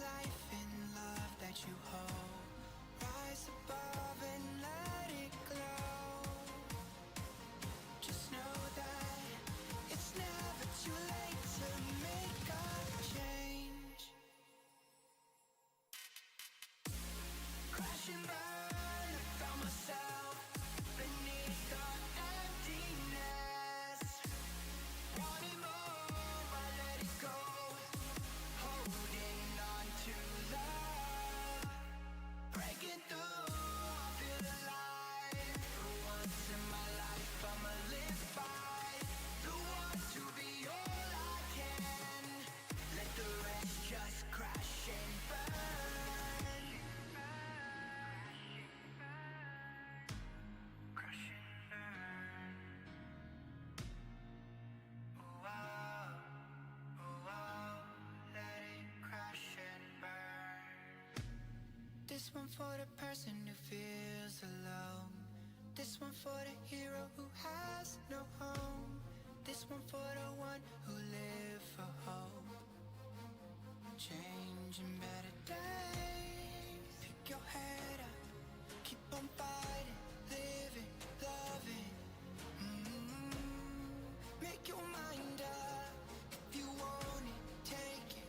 Life in love that you hold. Rise above and let it glow. Just know that it's never too late to make a change. Crash and burn, I found myself beneath the emptiness. Wanting more, I let it go. Holding on to love, breaking through, I feel alive. For once in my life, I'ma live by the want to be all I can. Let the rest just crash and burn. Crash and burn. Oh, wow. Oh, wow. Let it crash and burn. This one for the person who feels alone. This one for the hero who has no home. This one for the one who live for hope. Changing better days. Pick your head up, keep on fighting, living, loving. Make your mind up. If you want it, take it,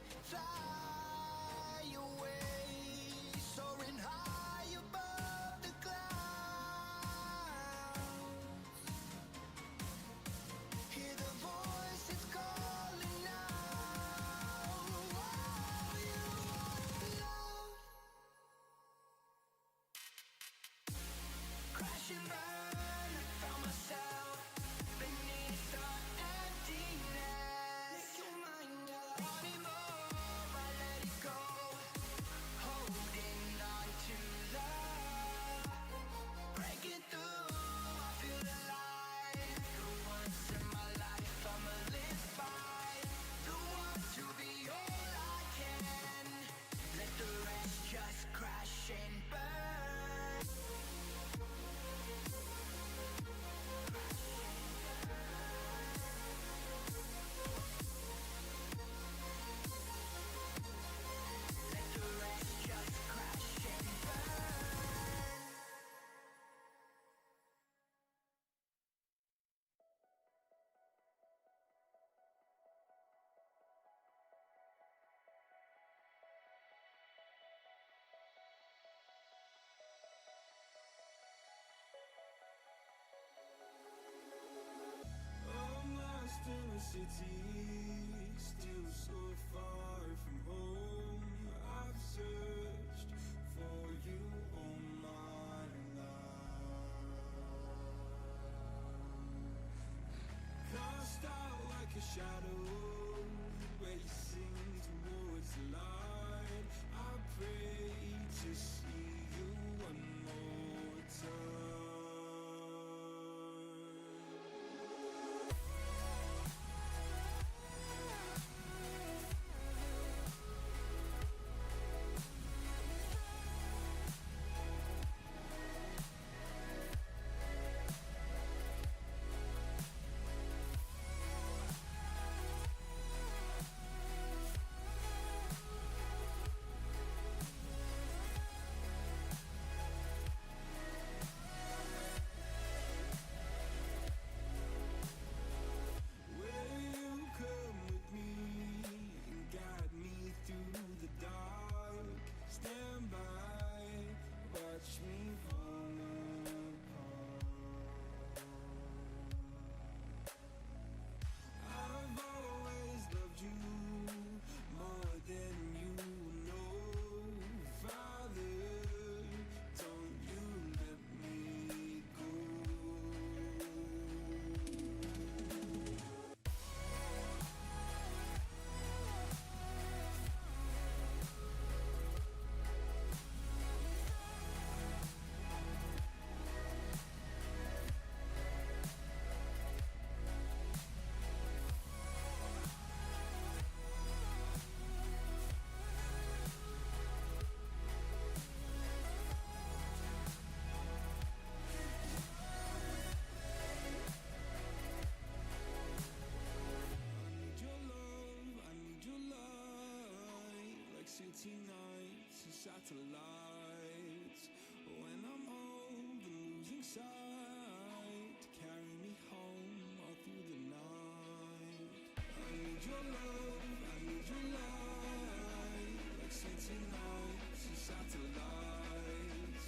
city nights and satellites. When I'm old and losing sight, carry me home all through the night. I need your love, I need your light, like city nights and satellites.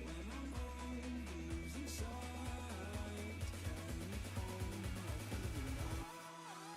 When I'm old and losing sight, carry me home all through the night.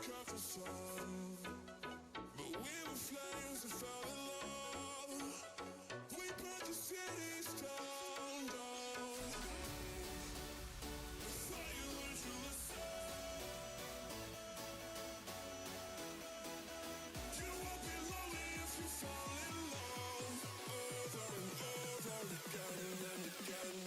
crack the sun. But we were flames and fell in love. We burnt the cities down, down. Thought you learned to listen. You won't be lonely if you fall in love. Over and over again and again.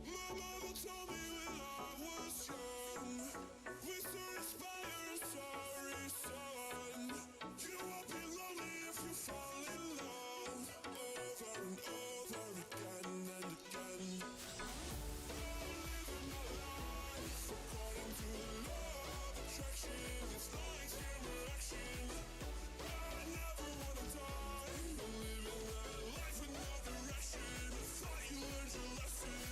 My mama told me when I was young, we should inspire a sorry son. You won't be lonely if you fall in love. Over and over again and again. I'm living my life according to the law of attraction. It's like interaction. I never wanna die. I'm living that life with no direction. I thought you learned your lesson.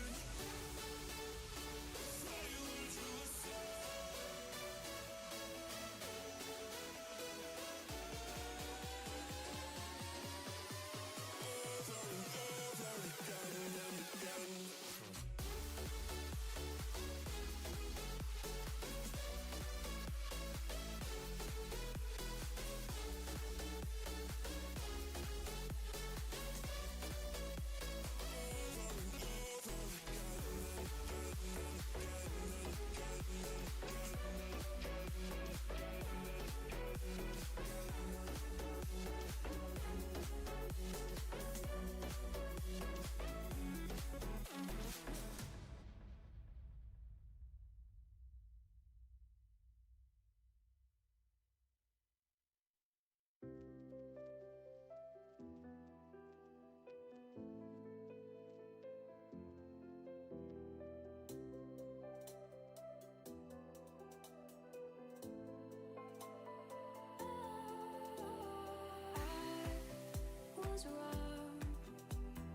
Was wrong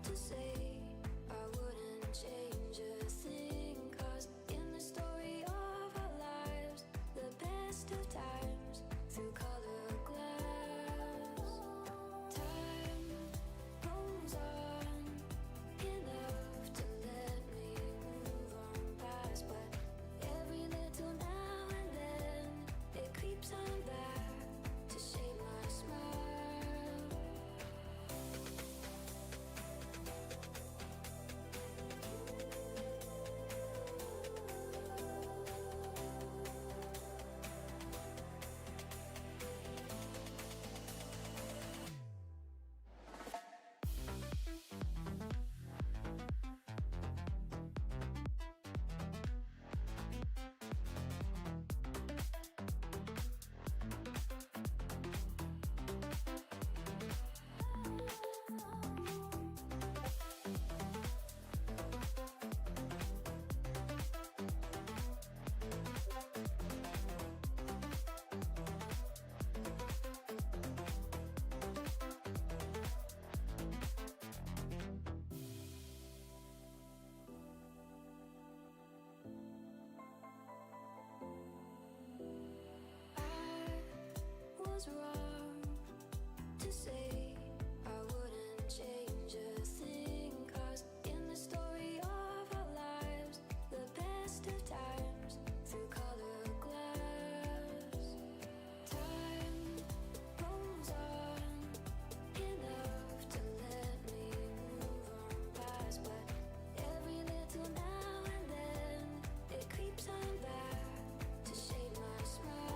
to say I wouldn't change a thing, 'cause in the story of our lives, the best of times through color glass, time rolls on enough to let me move on past, but every little now and then it creeps on back to shade my smile. Was wrong to say I wouldn't change a thing, 'cause in the story of our lives, the best of times through color glass, time rolls on enough to let me move on past, but every little now and then it creeps on back to shade my smile.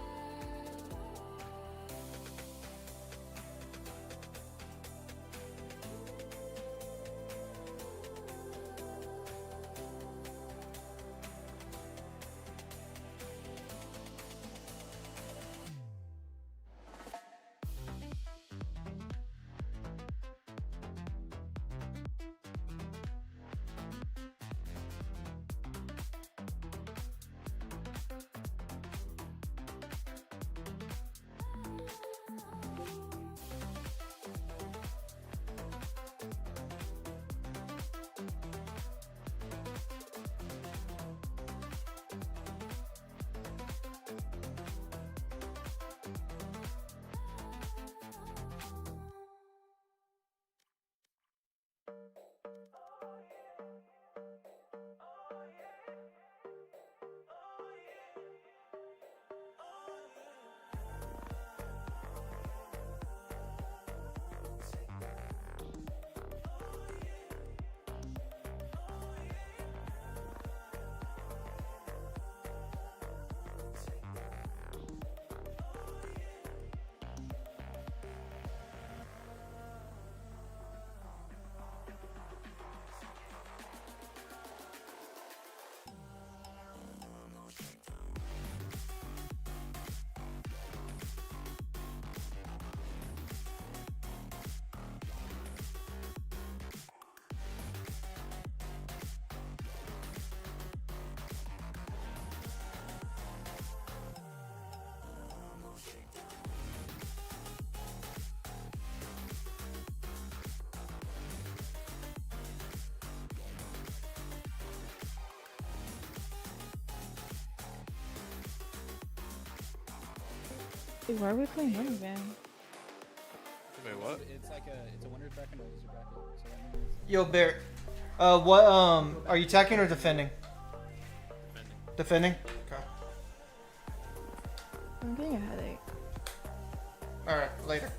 Wait, why are we playing money van? Wait, what? It's a winner's bracket and a loser bracket. So that means Yo, Bear. What are you attacking or defending? Defending. Okay. I'm getting a headache. All right, later.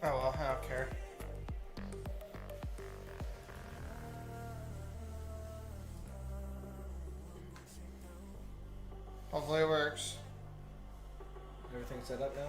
Oh well, I don't care. Hopefully it works. Everything set up now?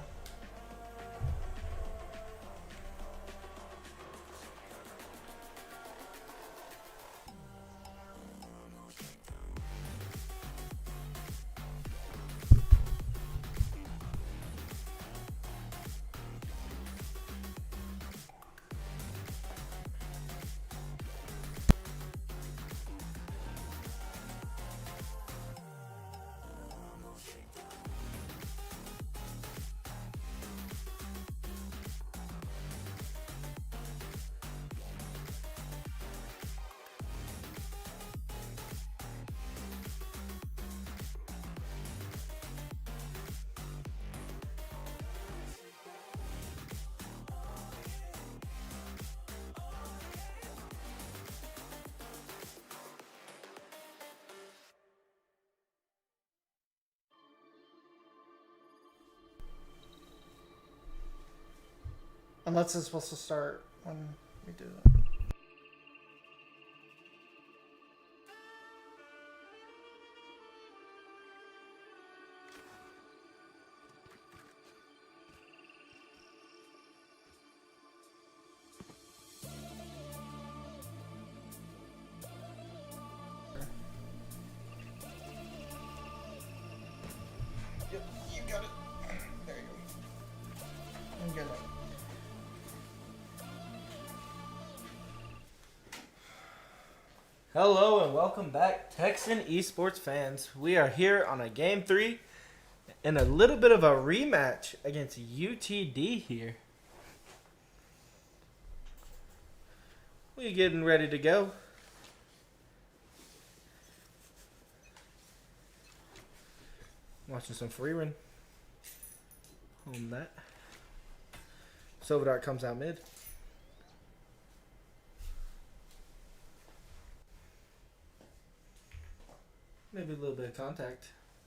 Unless it's supposed to start when we do that. Yep, you got it. There you go. I'm good. Hello and welcome back, Texan Esports fans. We are here on a Game 3 and a little bit of a rematch against UTD here. We getting ready to go. Watching some free run. On that. Silverdart comes out mid. Maybe a little bit of contact.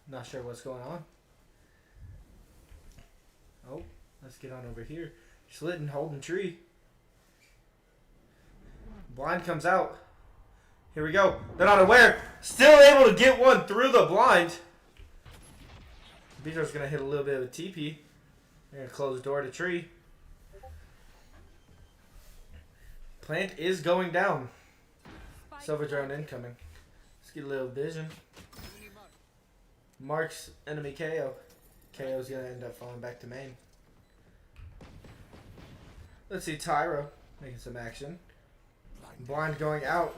Not sure what's going on. Oh, let's get on over here. Slitting, holding tree. Blind comes out. Here we go. They're not aware. Still able to get one through the blind. Beater's going to hit a little bit of a TP. They're going to close the door to tree. Plant is going down. Silver drone incoming. Let's get a little vision. Marks enemy KO. KO's going to end up falling back to main. Let's see Tyro making some action. Blind going out.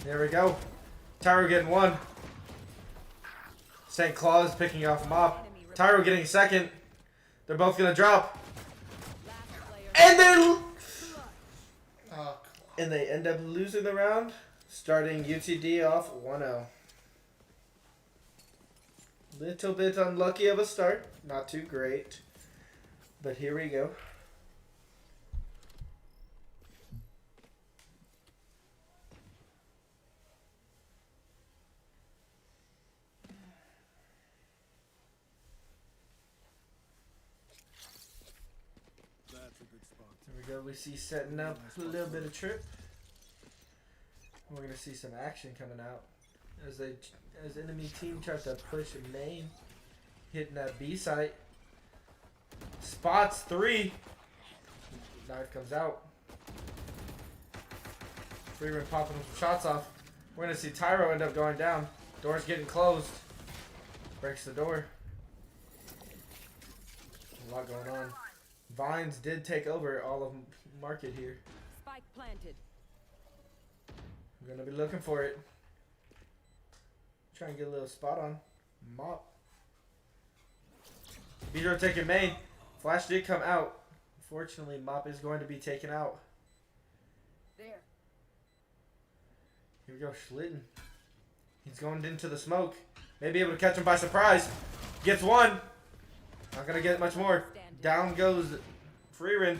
There we go. Tyro getting one. St. Claus picking off Mop. Tyro getting second. They're both going to drop. And they end up losing the round, starting UTD off 1-0. Little bit unlucky of a start. Not too great. But here we go. There we go. We see setting up a little bit of trip. We're gonna see some action coming out as enemy team tries to push main, hitting that B site. Spots 3. Knife comes out. Free run popping some shots off. We're gonna see Tyro end up going down. Door's getting closed. Breaks the door. A lot going on. Vines did take over all of market here. Spike planted. I'm gonna be looking for it. Try and get a little spot on. Mop. Beater taking main. Flash did come out. Unfortunately, Mop is going to be taken out. There. Here we go, Schlitten. He's going into the smoke. Maybe able to catch him by surprise. Gets one. Not going to get much more. Down goes Freerin.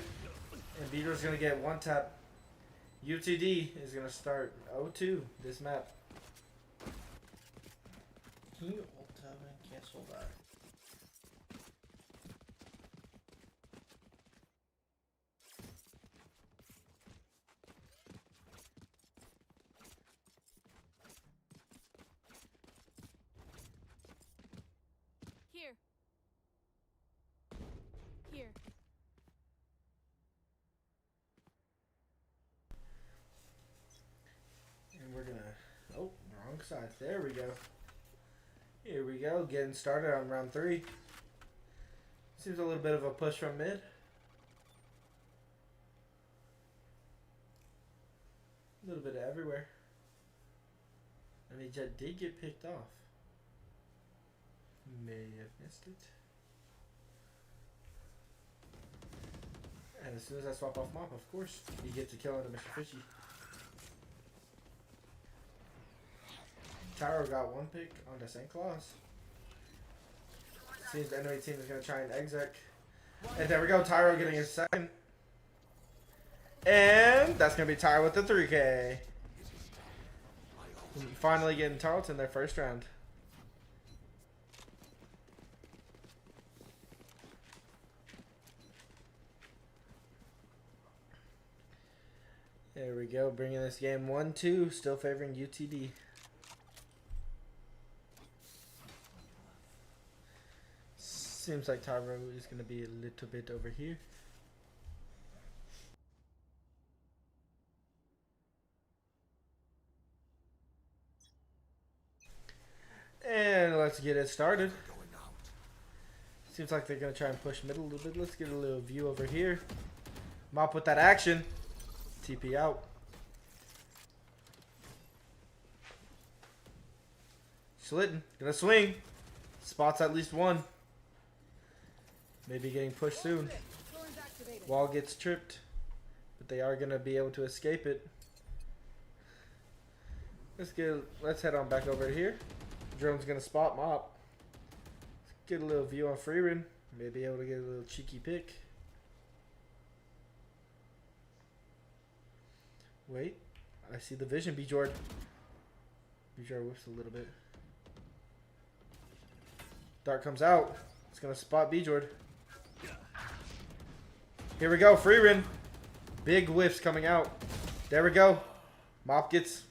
And Vito's going to get one tap. UTD is going to start 0-2 this map. Can you ult tab and cancel that? Here. Here. And we're gonna, oh, wrong side. There we go. Here we go, getting started on round 3. Seems a little bit of a push from mid. A little bit of everywhere. And he just did get picked off. May have missed it. And as soon as I swap off Mop, of course, he gets a kill on Mr. Fishy. Tyro got one pick on the St. Claus. Seems the enemy team is going to try and exec. And there we go, Tyro getting his second. And that's going to be Tyro with the 3K. Finally getting Tarleton their first round. There we go, bringing this game 1-2, still favoring UTD. Seems like Tyro is going to be a little bit over here. And let's get it started. Seems like they're going to try and push middle a little bit. Let's get a little view over here. Mop with that action. TP out. Schlitten, gonna swing. Spots at least one. Maybe getting pushed soon. Wall gets tripped, but they are gonna be able to escape it. Let's head on back over here. Drone's gonna spot Mop. Let's get a little view on Freerin. Maybe able to get a little cheeky pick. Wait, I see the vision, B-Jord. B-Jord whips a little bit. Dark comes out. It's going to spot B-Jord. Here we go, Freerin. Big whiffs coming out. There we go. Mop gets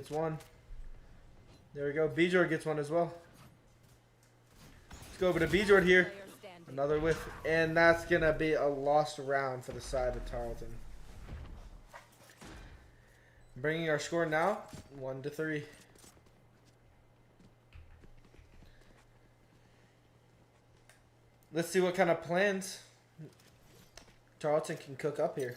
one. There we go. B-Jord gets one as well. Let's go over to B-Jord here. Another whiff. And that's going to be a lost round for the side of Tarleton. Bringing our score now 1-3. Let's see what kind of plans Tarleton can cook up here.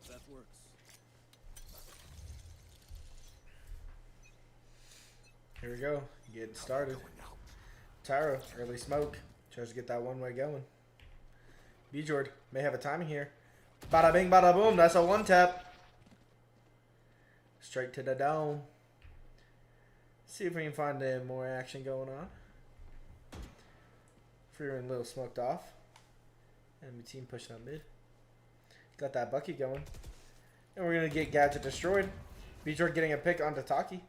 That works. Here we go. Getting started. Tyro, early smoke. Tries to get that one way going. B-Jord may have a timing here. Bada bing, bada boom. That's a one tap. Straight to the dome. See if we can find more action going on. Freerin a little smoked off. Enemy team pushing up mid. Got that Bucky going. And we're going to get Gadget destroyed. B-Jord getting a pick onto Taki.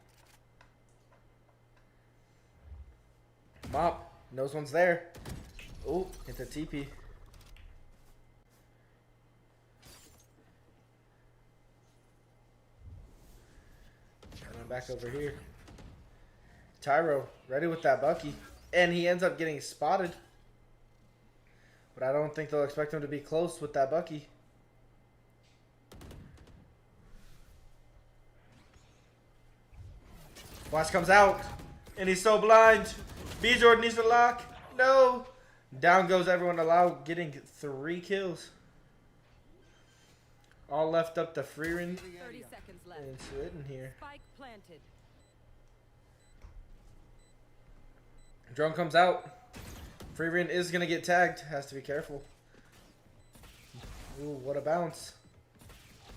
Mop knows one's there. Oh, hit the TP. And I'm back over here. Tyro ready with that Bucky. And he ends up getting spotted. But I don't think they'll expect him to be close with that Bucky. Flash comes out. And he's so blind. B-Jord needs to lock. No. Down goes everyone allowed, getting 3 kills. All left up to Freerin 30 seconds left. and Slitten here. Spike planted. Drone comes out. Freerin is gonna get tagged. Has to be careful. Ooh, what a bounce.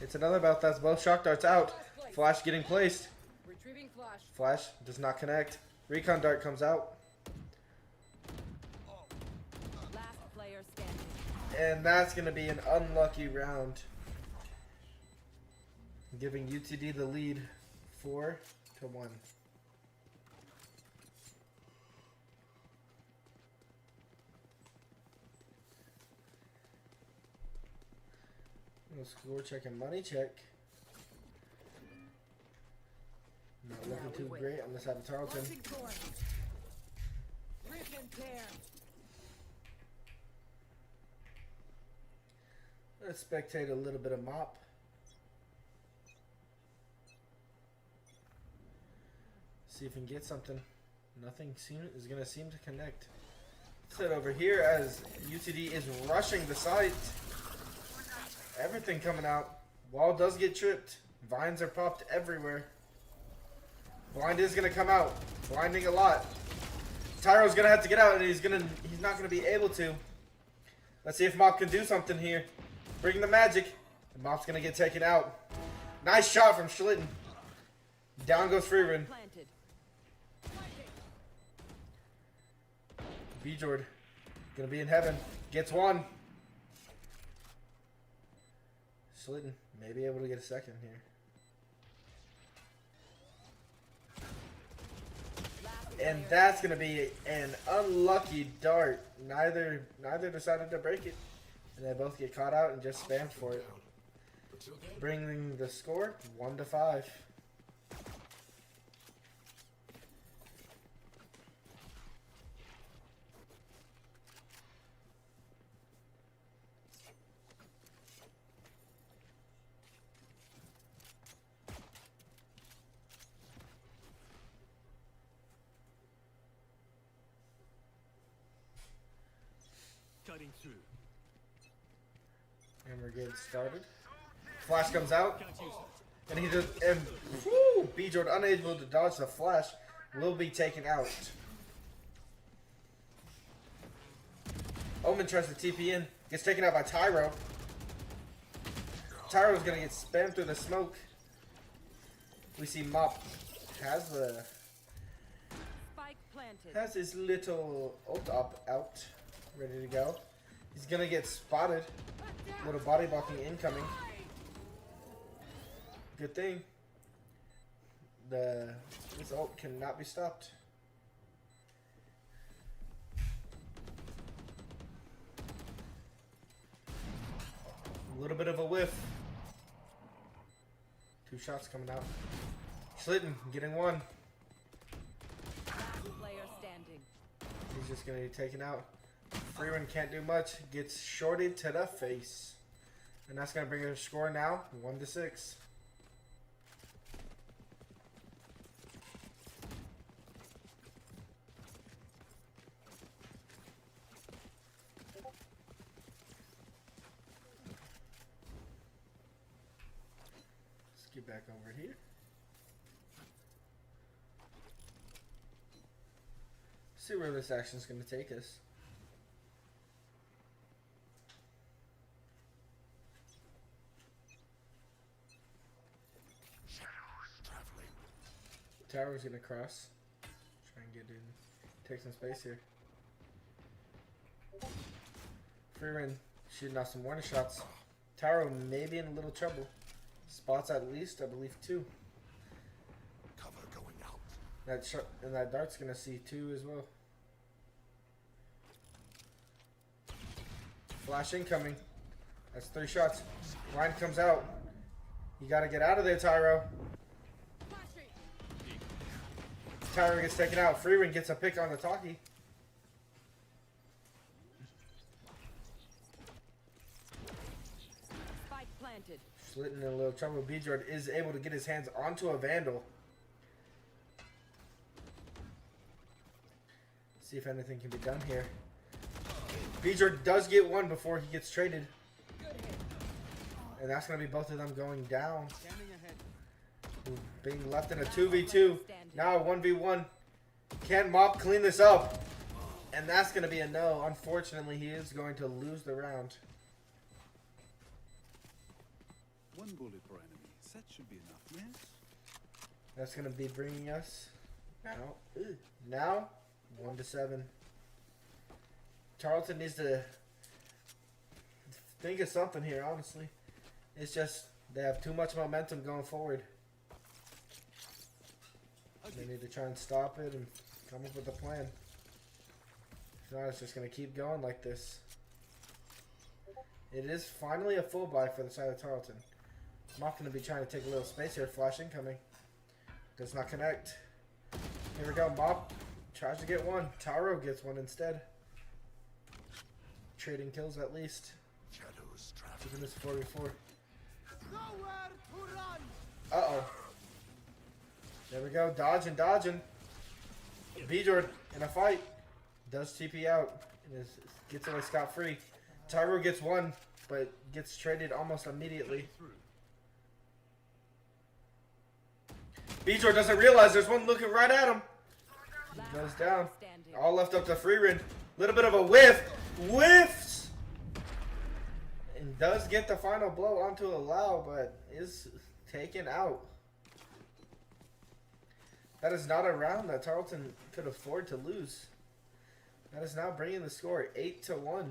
It's another bounce. That's both shock darts out. Flash getting placed. Retrieving flash. Flash does not connect. Recon dart comes out. Last player standing. And that's gonna be an unlucky round. Giving UTD the lead 4-1. Score check and money check. Not looking too great on the side of Tarleton. Let's spectate a little bit of mop. See if we can get something. Nothing is going to seem to connect. Sit over here as UTD is rushing the site. Everything coming out. Wall does get tripped. Vines are popped everywhere. Blind is gonna come out. Blinding a lot. Tyro's gonna have to get out and he's not gonna be able to. Let's see if Mop can do something here. Bring the magic. And Mop's gonna get taken out. Nice shot from Schlitten. Down goes Freerin. B-Jord gonna be in heaven. Gets one. Slitten may be able to get a second here. And that's going to be an unlucky dart. Neither decided to break it. And they both get caught out and just spammed for it. Bringing the score 1-5. Through. And we're getting started. Flash comes out. And he just B-Jord unable to dodge the flash will be taken out. Omen tries to TP in. Gets taken out by Tyro. Tyro's gonna get spammed through the smoke. We see Mop has his little ult up out. Ready to go. He's gonna get spotted. Little body blocking incoming. Good thing. This ult cannot be stopped. A little bit of a whiff. 2 shots coming out. Schlitten getting one. Player standing. He's just gonna be taken out. Freeman can't do much. Gets shorted to the face. And that's going to bring her score now 1-6. Let's get back over here. See where this action is going to take us. Tower's gonna cross. Try and get in. Take some space here. Freeman shooting off some warning shots. Tower may be in a little trouble. Spots at least, I believe, 2. Cover going out. And that dart's gonna see 2 as well. Flash incoming. That's 3 shots. Line comes out. You gotta get out of there, Tyro. Tyro gets taken out. Freeman gets a pick on the talkie. Spike planted. Slitten in a little trouble. B-Jord is able to get his hands onto a Vandal. See if anything can be done here. B-Jord does get one before he gets traded. And that's going to be both of them going down. Being left in a 2v2. Now a 1v1. Can Mop clean this up? And that's going to be a no. Unfortunately, he is going to lose the round. One bullet per enemy. That should be enough, yes? That's going to be bringing us now 1-7. Tarleton needs to think of something here, honestly. It's just they have too much momentum going forward. They need to try and stop it and come up with a plan. If not, it's just going to keep going like this. It is finally a full buy for the side of Tarleton. I'm not going to be trying to take a little space here. Flash incoming. Does not connect. Here we go. Mop tries to get one. Taro gets one instead. Trading kills at least. Keeping this 44. Uh-oh. There we go. Dodging, dodging. B-Jord in a fight. Does TP out. And gets away scot-free. Taro gets one, but gets traded almost immediately. B-Jord doesn't realize there's one looking right at him. He goes down. All left up to Freerin. Little bit of a whiff. Whiffs! And does get the final blow onto a Lau, but is taken out. That is not a round that Tarleton could afford to lose. That is now bringing the score 8-1.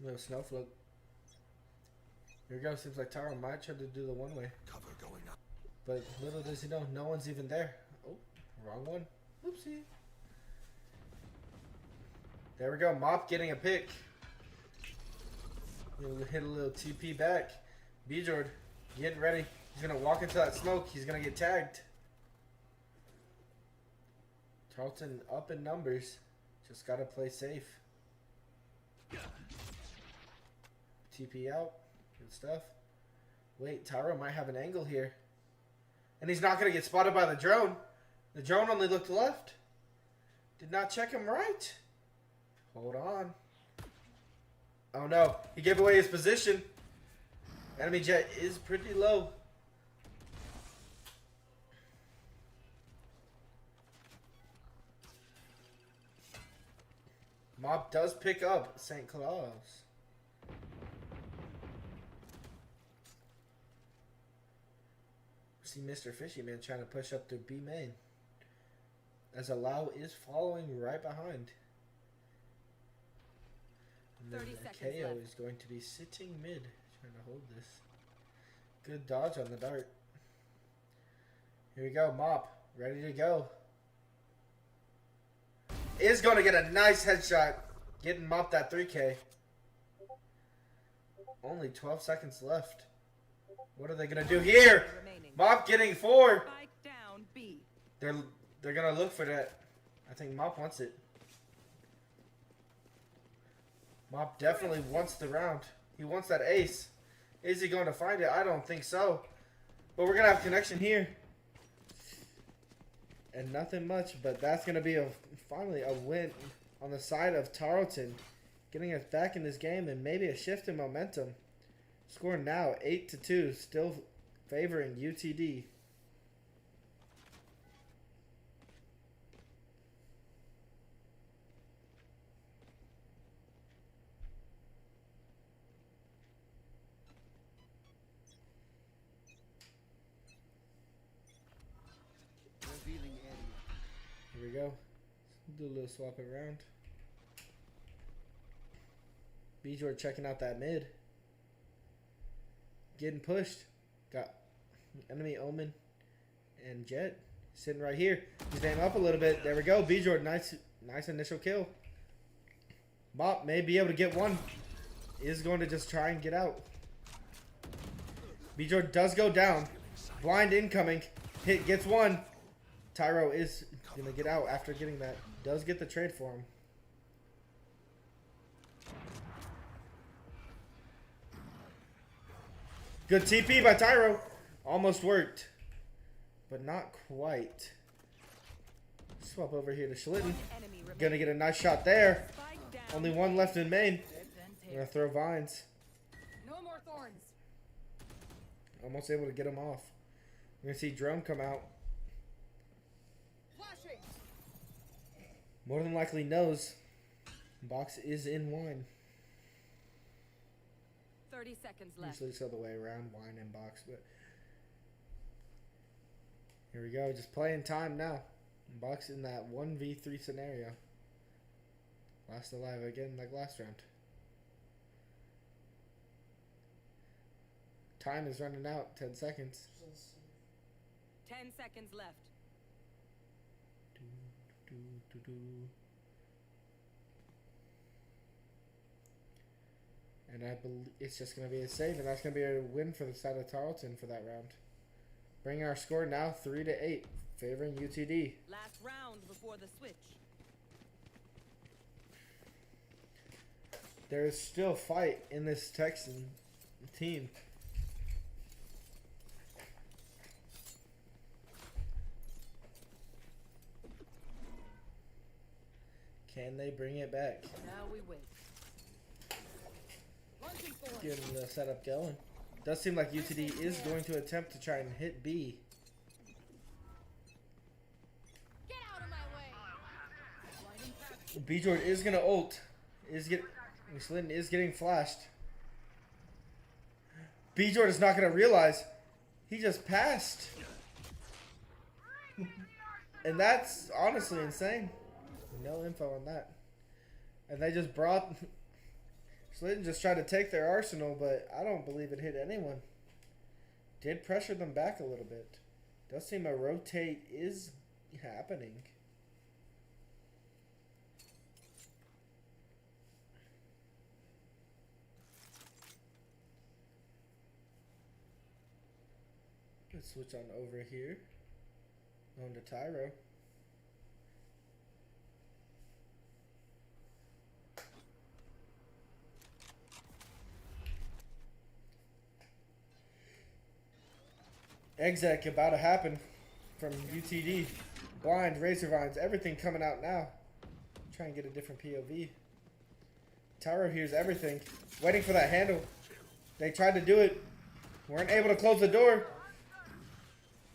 Little snowflake. Here we go. Seems like Taro might try to do the one-way. Cover going up. But little does he know, no one's even there. Oh, wrong one. Oopsie. There we go. Mop getting a pick. He'll hit a little TP back. B-Jord getting ready. He's going to walk into that smoke. He's going to get tagged. Tarleton up in numbers. Just got to play safe. TP out. Good stuff. Wait, Taro might have an angle here. And he's not going to get spotted by the drone. The drone only looked left. Did not check him right. Hold on. Oh no. He gave away his position. Enemy jet is pretty low. Mob does pick up St. Claus. See Mr. Fishy Man trying to push up to B main. As a Lau is following right behind. And then the KO left. Is going to be sitting mid. Trying to hold this. Good dodge on the dart. Here we go. Mop. Ready to go. Is going to get a nice headshot. Getting Mop that 3K. Only 12 seconds left. What are they going to do here? Mop getting 4. Down, B. They're going to look for that. I think Mop wants it. Mop definitely wants the round. He wants that ace. Is he going to find it? I don't think so. But we're going to have connection here. And nothing much, but that's going to be finally a win on the side of Tarleton. Getting us back in this game and maybe a shift in momentum. Score now 8-2, still favoring UTD. Here we go. Do a little swap around. B-Jord checking out that mid. Getting pushed. Got enemy Omen and Jet sitting right here. He's aiming up a little bit. There we go. B-Jord, nice initial kill. Mop may be able to get one. Is going to just try and get out. B-Jord does go down. Blind incoming. Hit gets one. Taro is going to get out after getting that. Does get the trade for him. Good TP by Tyro. Almost worked. But not quite. Swap over here to Schlitten. Gonna get a nice shot there. Only one left in main. I'm gonna throw vines. No more thorns. Almost able to get him off. We're gonna see Drone come out. Flashing. More than likely knows. Box is in wine. 30 seconds left. Usually it's the other way around, wine and box, but here we go. Just playing time now. Box in that 1v3 scenario. Last alive again like last round. Time is running out. 10 seconds. 10 seconds left. And I believe it's just going to be a save, and that's going to be a win for the side of Tarleton for that round. Bringing our score now 3-8, favoring UTD. Last round before the switch. There is still fight in this Texan team. Can they bring it back? Now we wait. Getting the setup going. Does seem like UTD is going to attempt to try and hit B. Get out of my way. B-Jord is going to ult. Slitten is getting flashed. B-Jord is not going to realize he just passed. And that's honestly insane. No info on that. And they just brought... Slitten just tried to take their arsenal, but I don't believe it hit anyone. Did pressure them back a little bit. Does seem a rotate is happening. Let's switch on over here. On to Tyro. Exec about to happen from UTD. Blind, Razor Vines, everything coming out now. Try and get a different POV. Tyro hears everything. Waiting for that handle. They tried to do it. Weren't able to close the door.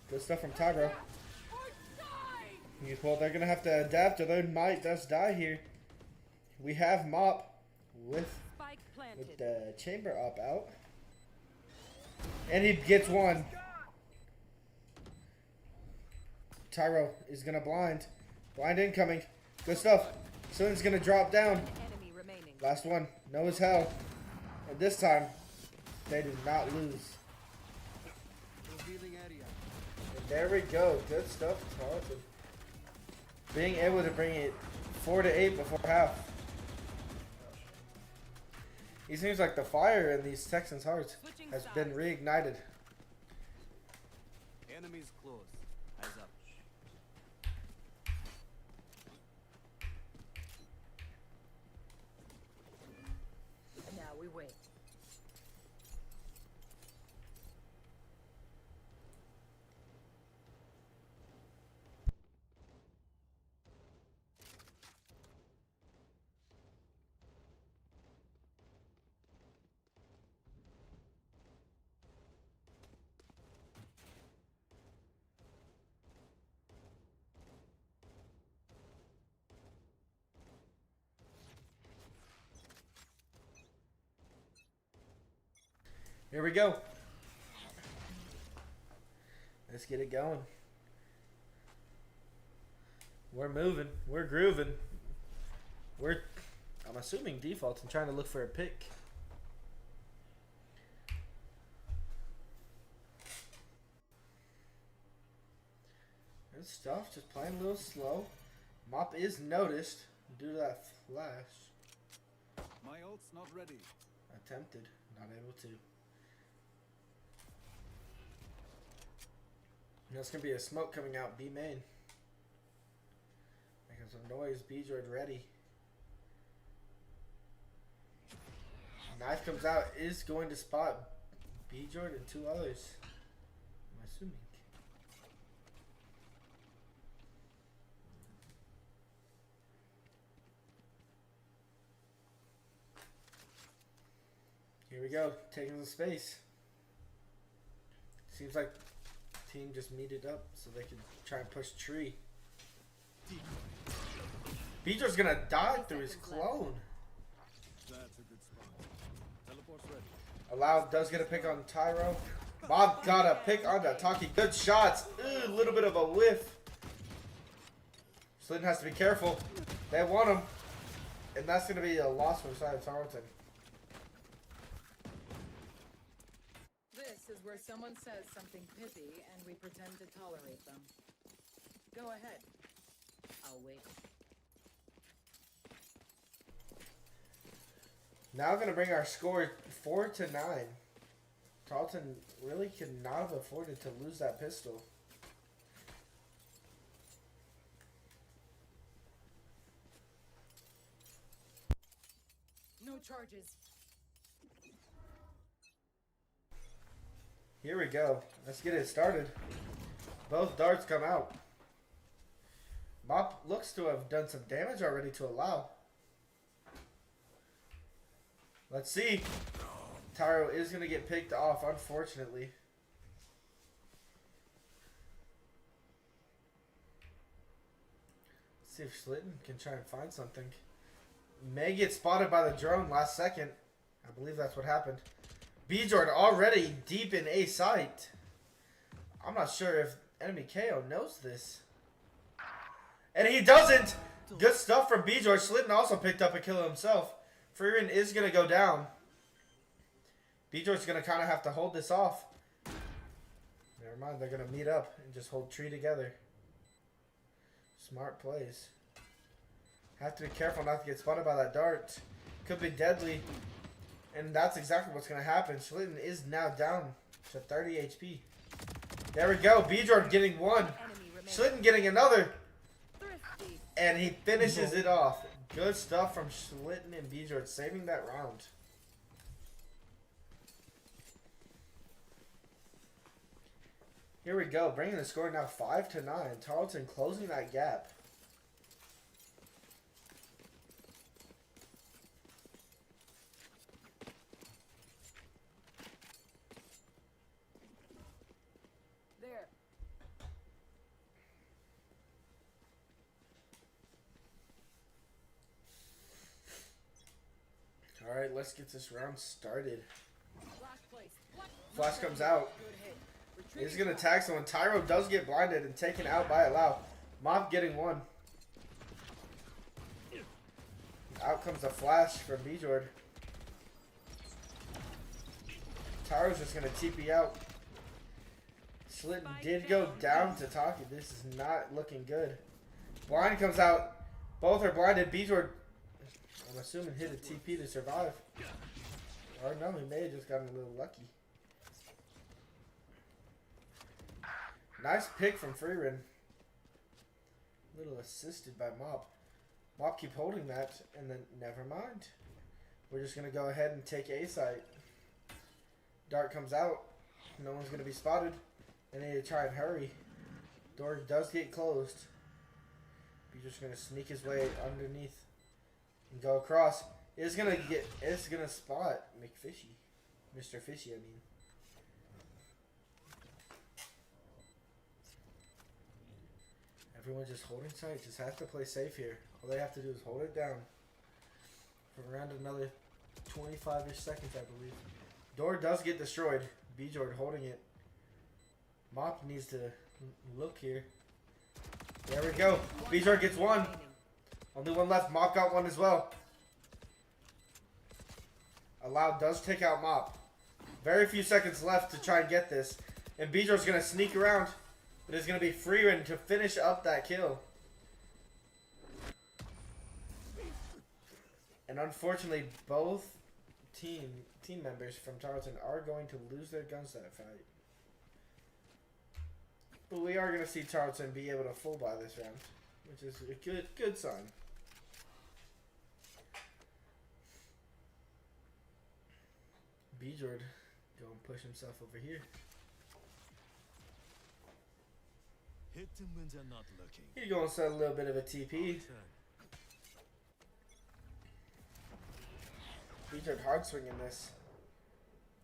Good stuff from Tyro. Well, they're going to have to adapt or they might just die here. We have Mop with the chamber up out. And he gets one. Tyro is going to blind. Blind incoming. Good stuff. Slitten's going to drop down. Last one. No as hell. And this time, they do not lose. And there we go. Good stuff, Tarleton. Being able to bring it 4-8 before half. It seems like the fire in these Texans' hearts has been reignited. Enemies close. Eyes up. Now we wait. Here we go. Let's get it going. We're moving. We're grooving. I'm assuming default and trying to look for a pick. Good stuff. Just playing a little slow. Mop is noticed due to that flash. My ult's not ready. Attempted. Not able to. There's going to be a smoke coming out B main. Making some noise. B-Jord ready. Knife comes out. Is going to spot B Jordan and 2 others. I'm assuming. Here we go, taking the space. Seems like team just meted up so they can try and push tree. Beecher's gonna die through his clone. That's a good spot. Teleport's ready. Allow does get a pick on Tyro. Bob got a pick on the Taki. Good shots. A little bit of a whiff. Slitten has to be careful. They want him. And that's gonna be a loss for the side of Tarleton. This is where someone says something pithy and we pretend to tolerate them. Go ahead. I'll wait. Now going to bring our score 4-9. Tarleton really could not have afforded to lose that pistol. No charges. Here we go. Let's get it started. Both darts come out. Mop looks to have done some damage already to Allow. Let's see. Tyro is going to get picked off, unfortunately. Let's see if Schlitten can try and find something. May get spotted by the drone last second. I believe that's what happened. Bjord already deep in A site. I'm not sure if enemy KO knows this. And he doesn't! Good stuff from Bjord. Schlitten also picked up a kill himself. Freeman is going to go down. Bjord's going to kind of have to hold this off. Never mind, they're going to meet up and just hold tree together. Smart plays. Have to be careful not to get spotted by that dart. Could be deadly. And that's exactly what's going to happen. Schlitten is now down to 30 HP. There we go. Bjord getting one. Schlitten getting another. And he finishes it off. Good stuff from Schlitten and Bjord, saving that round. Here we go, bringing the score now 5-9. Tarleton closing that gap. There. Alright, let's get this round started. Flash place. Flash comes out. He's going to tag someone. Tyro does get blinded and taken out by Allow. Mop getting one. Out comes a flash from Bjord. Tyro's just going to TP out. Schlitten did go down to Taki. This is not looking good. Blind comes out. Both are blinded. Bjord, I'm assuming, hit a TP to survive. Or no, he may have just gotten a little lucky. Nice pick from Freeman. A little assisted by Mop. Mop keep holding that, and then never mind. We're just going to go ahead and take A site. Dark comes out. No one's going to be spotted. They need to try and hurry. Door does get closed. He's just going to sneak his way underneath and go across. It's going to spot McFishy. Mr. Fishy, I mean. Everyone's just holding tight. Just have to play safe here. All they have to do is hold it down for around another 25-ish seconds, I believe. Door does get destroyed. Bjord holding it. Mop needs to look here. There we go. Bjord gets one. Only one left. Mop got one as well. Allow does take out Mop. Very few seconds left to try and get this. And Bjord's going to sneak around. But it's going to be Freeman to finish up that kill. And unfortunately, both team members from Tarleton are going to lose their guns that fight. But we are going to see Tarleton be able to full buy this round, which is a good sign. Bjord Go and push himself over here. Hit him when they're not looking. He's going to set a little bit of a TP. Beejord hard swinging this.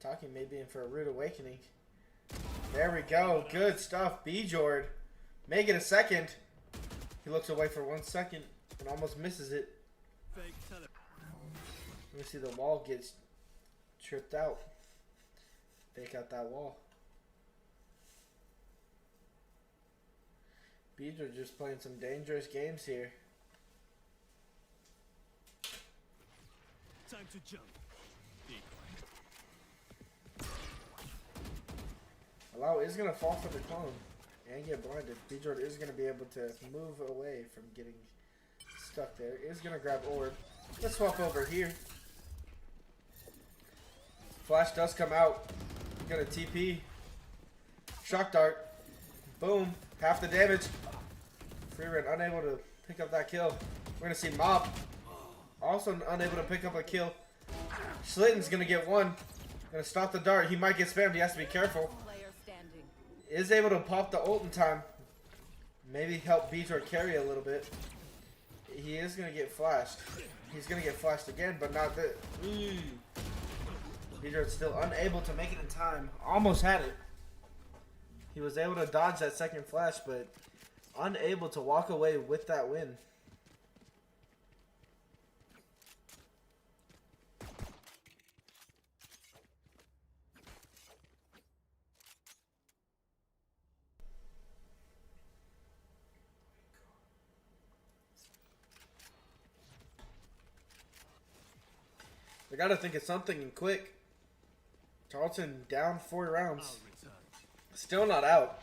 Talking maybe in for a rude awakening. There we go. Good stuff. Beejord. Make it a second. He looks away for 1 second and almost misses it. Let me see, the wall gets tripped out. Fake out that wall. Beejord just playing some dangerous games here. Time to jump. Allow is going to fall for the clone and get blinded. Beejord is going to be able to move away from getting stuck there. Is going to grab orb. Let's swap over here. Flash does come out. Going to TP. Shock dart. Boom. Half the damage. Freerun unable to pick up that kill. We're going to see Mop also unable to pick up a kill. Schlitten's going to get one. Going to stop the dart. He might get spammed. He has to be careful. Is able to pop the ult in time. Maybe help Beejord carry a little bit. He is going to get flashed. He's going to get flashed again, but not this. Beejord's still unable to make it in time. Almost had it. He was able to dodge that second flash, but unable to walk away with that win. I gotta think of something and quick. Tarleton down 4 rounds. Still not out.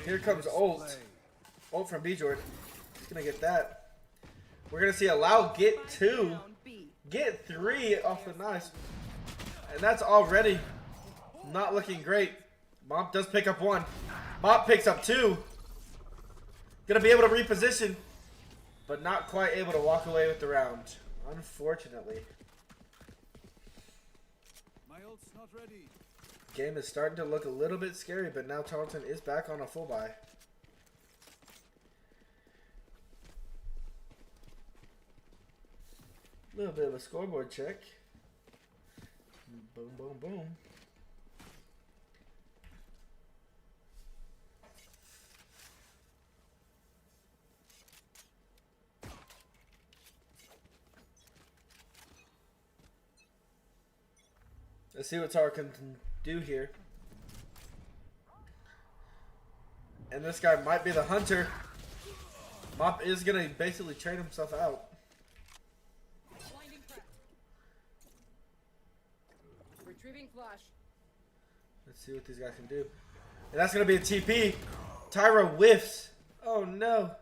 Here comes ult. Ult from Beejord. He's gonna get that. We're gonna see Allow get 2. Get 3 off the nice. And that's already not looking great. Mop does pick up 1. Mop picks up 2. Gonna be able to reposition. But not quite able to walk away with the round. Unfortunately. Not ready. Game is starting to look a little bit scary, but now Tarleton is back on a full buy. A little bit of a scoreboard check. Boom, boom, boom. Let's see what Tarleton can do here. And this guy might be the hunter. Mop is going to basically trade himself out. Retrieving flash. Let's see what these guys can do. And that's going to be a TP. Tyra whiffs. Oh no.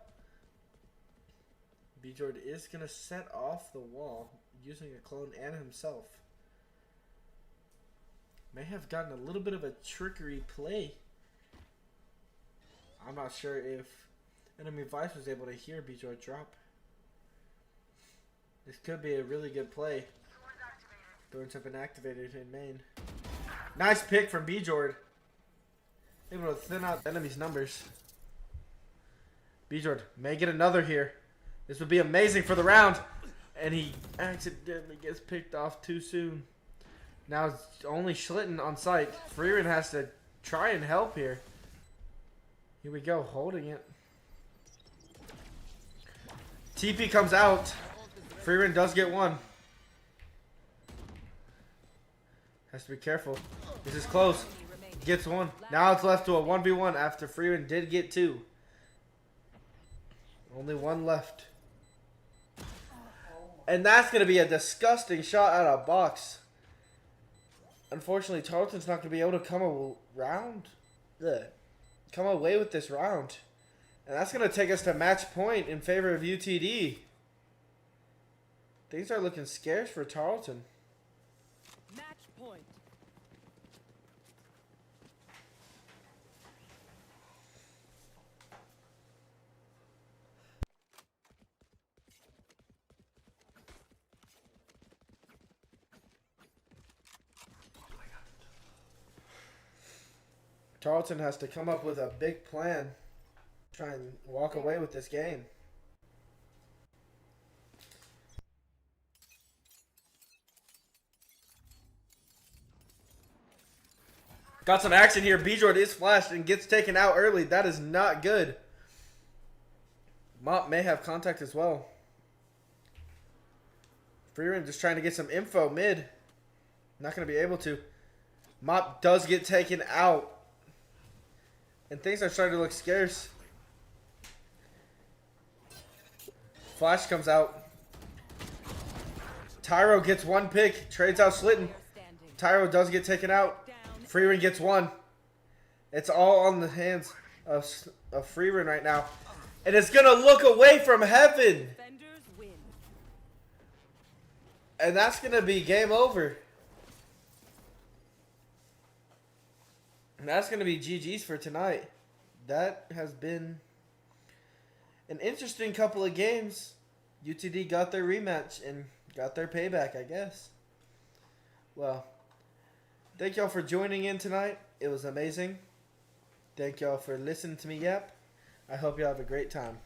Beejord is going to set off the wall using a clone and himself. May have gotten a little bit of a trickery play. I'm not sure if Enemy Vice was able to hear Beejord drop. This could be a really good play. Thorns have been activated in main. Nice pick from Beejord. Able to thin out the enemy's numbers. Beejord may get another here. This would be amazing for the round. And he accidentally gets picked off too soon. Now it's only Schlitten on site. Freerun has to try and help here. Here we go, holding it. TP comes out. Freerun does get 1. Has to be careful. This is close. Gets 1. Now it's left to a 1v1 after Freerun did get 2. Only 1 left. And that's going to be a disgusting shot out of box. Unfortunately, Tarleton's not going to be able to come away with this round. And that's going to take us to match point in favor of UTD. Things are looking scarce for Tarleton. Match point. Tarleton has to come up with a big plan. Try and walk away with this game. Got some action here. Bjord is flashed and gets taken out early. That is not good. Mop may have contact as well. Freeman just trying to get some info mid. Not going to be able to. Mop does get taken out. And things are starting to look scarce. Flash comes out. Tyro gets one pick. Trades out Slitten. Tyro does get taken out. Freeman gets one. It's all on the hands of Freeman right now. And it's going to look away from heaven. And that's going to be game over. And that's going to be GG's for tonight. That has been an interesting couple of games. UTD got their rematch and got their payback, I guess. Well, thank y'all for joining in tonight. It was amazing. Thank y'all for listening to me yap. I hope y'all have a great time.